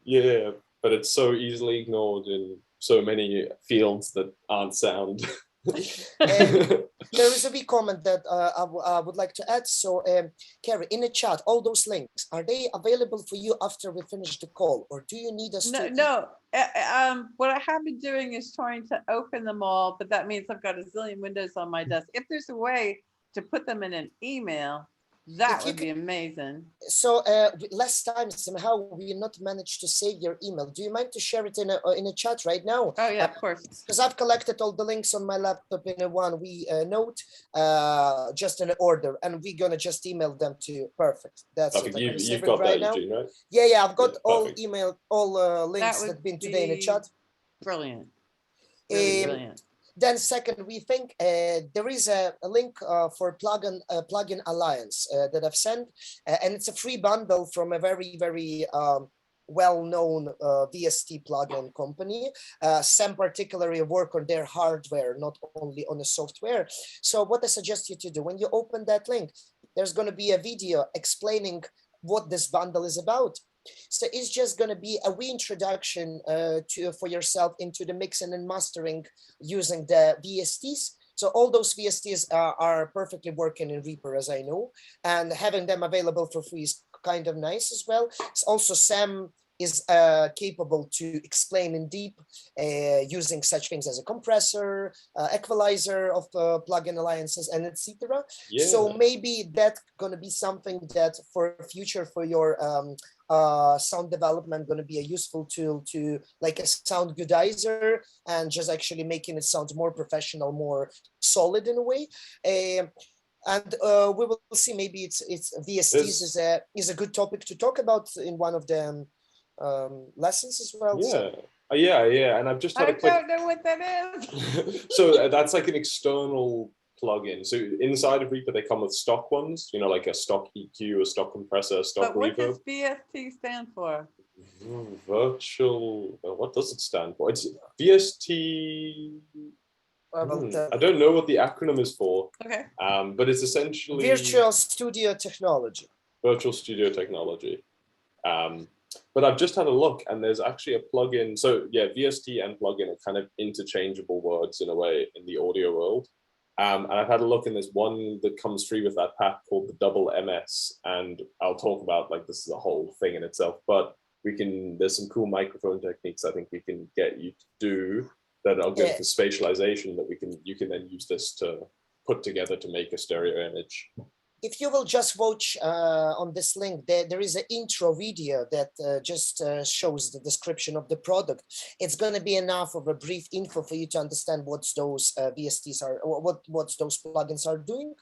Speaker 1: Yeah, but it's so easily ignored in so many fields that aren't sound.
Speaker 3: There is a wee comment that I would like to add. So, Carrie, in the chat, all those links, are they available for you after we finish the call, or do you need us to?
Speaker 2: No. What I have been doing is trying to open them all, but that means I've got a zillion windows on my desk. If there's a way to put them in an email, that would be amazing.
Speaker 3: So last time somehow we not managed to save your email. Do you mind to share it in a chat right now?
Speaker 2: Oh yeah, of course.
Speaker 3: Because I've collected all the links on my laptop in a one wee note, just in an order, and we're gonna just email them to you. Perfect. That's it.
Speaker 1: You've got that, Eugene, right?
Speaker 3: Yeah. I've got all links that've been today in the chat.
Speaker 2: Brilliant. Really brilliant.
Speaker 3: Then second, we think there is a link for plugin Alliance that I've sent, and it's a free bundle from a very, very well-known VST plugin company. Some particularly work on their hardware, not only on the software. So what I suggest you to do, when you open that link, there's going to be a video explaining what this bundle is about. So it's just going to be a wee introduction for yourself into the mixing and mastering using the VSTs. So all those VSTs are perfectly working in Reaper, as I know, and having them available for free is kind of nice as well. Also, Sam is capable to explain in deep using such things as a compressor, equalizer of plugin alliances, and etc. Yeah. So maybe that's going to be something that for future for your sound development going to be a useful tool to like a sound goodizer and just actually making it sound more professional, more solid in a way. And we will see. Maybe it's VSTs is a good topic to talk about in one of the lessons as well.
Speaker 1: Yeah. And I've just had
Speaker 2: don't know what that is.
Speaker 1: So that's like an external plugin. So inside of Reaper, they come with stock ones, like a stock EQ, a stock compressor, a stock reverb.
Speaker 2: What does VST stand for?
Speaker 1: Virtual. What does it stand for? It's VST. I don't know what the acronym is for.
Speaker 2: Okay.
Speaker 1: But it's essentially
Speaker 3: Virtual Studio Technology.
Speaker 1: Virtual Studio Technology. But But I've just had a look, and there's actually a plugin. So yeah, VST and plugin are kind of interchangeable words in a way in the audio world. And I've had a look, and there's one that comes free with that pack called the Double MS, and I'll talk about, like, this is a whole thing in itself. But there's some cool microphone techniques I think we can get you to do that are good for spatialization that you can then use this to put together to make a stereo image.
Speaker 3: If you will just watch on this link, there is an intro video that just shows the description of the product. It's going to be enough of a brief info for you to understand what those VSTs are, what those plugins are doing,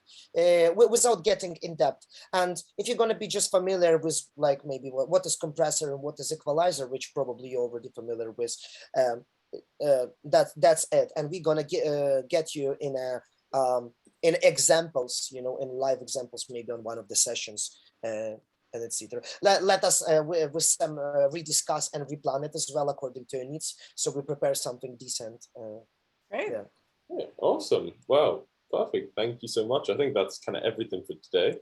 Speaker 3: without getting in depth. And if you're going to be just familiar with, like, maybe what is compressor and what is equalizer, which probably you're already familiar with, that's it. And we're going to get you in examples, you know, in live examples, maybe on one of the sessions, and etc. Let us with some rediscuss and replan it as well according to your needs, so we prepare something decent.
Speaker 2: Great.
Speaker 1: Yeah, awesome. Wow, perfect. Thank you so much. I think that's kind of everything for today.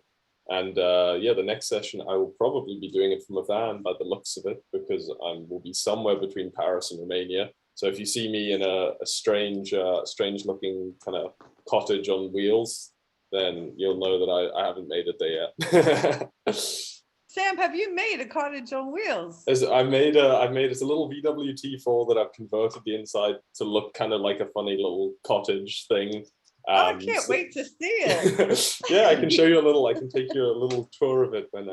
Speaker 1: And yeah, the next session I will probably be doing it from a van by the looks of it, because I will be somewhere between Paris and Romania. So if you see me in a strange looking kind of cottage on wheels, then you'll know that I haven't made it there yet.
Speaker 2: Sam, have you made a cottage on wheels?
Speaker 1: I've made it's a little VW-T4 that I've converted the inside to look kind of like a funny little cottage thing.
Speaker 2: I can't wait to see it.
Speaker 1: Yeah, I can show you I can take you a little tour of it when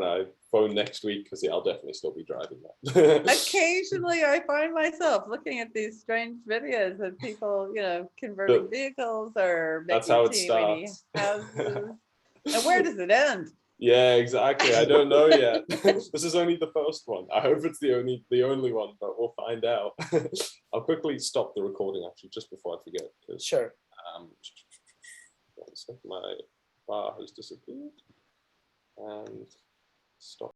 Speaker 1: I phone next week, because yeah, I'll definitely still be driving that.
Speaker 2: Occasionally I find myself looking at these strange videos of people, you know, converting vehicles or making teeny houses. And where does it end?
Speaker 1: Yeah, exactly. I don't know yet. This is only the first one. I hope it's the only one, but we'll find out. I'll quickly stop the recording actually, just before I forget.
Speaker 3: Sure.
Speaker 1: One second, my bar has disappeared. And stop.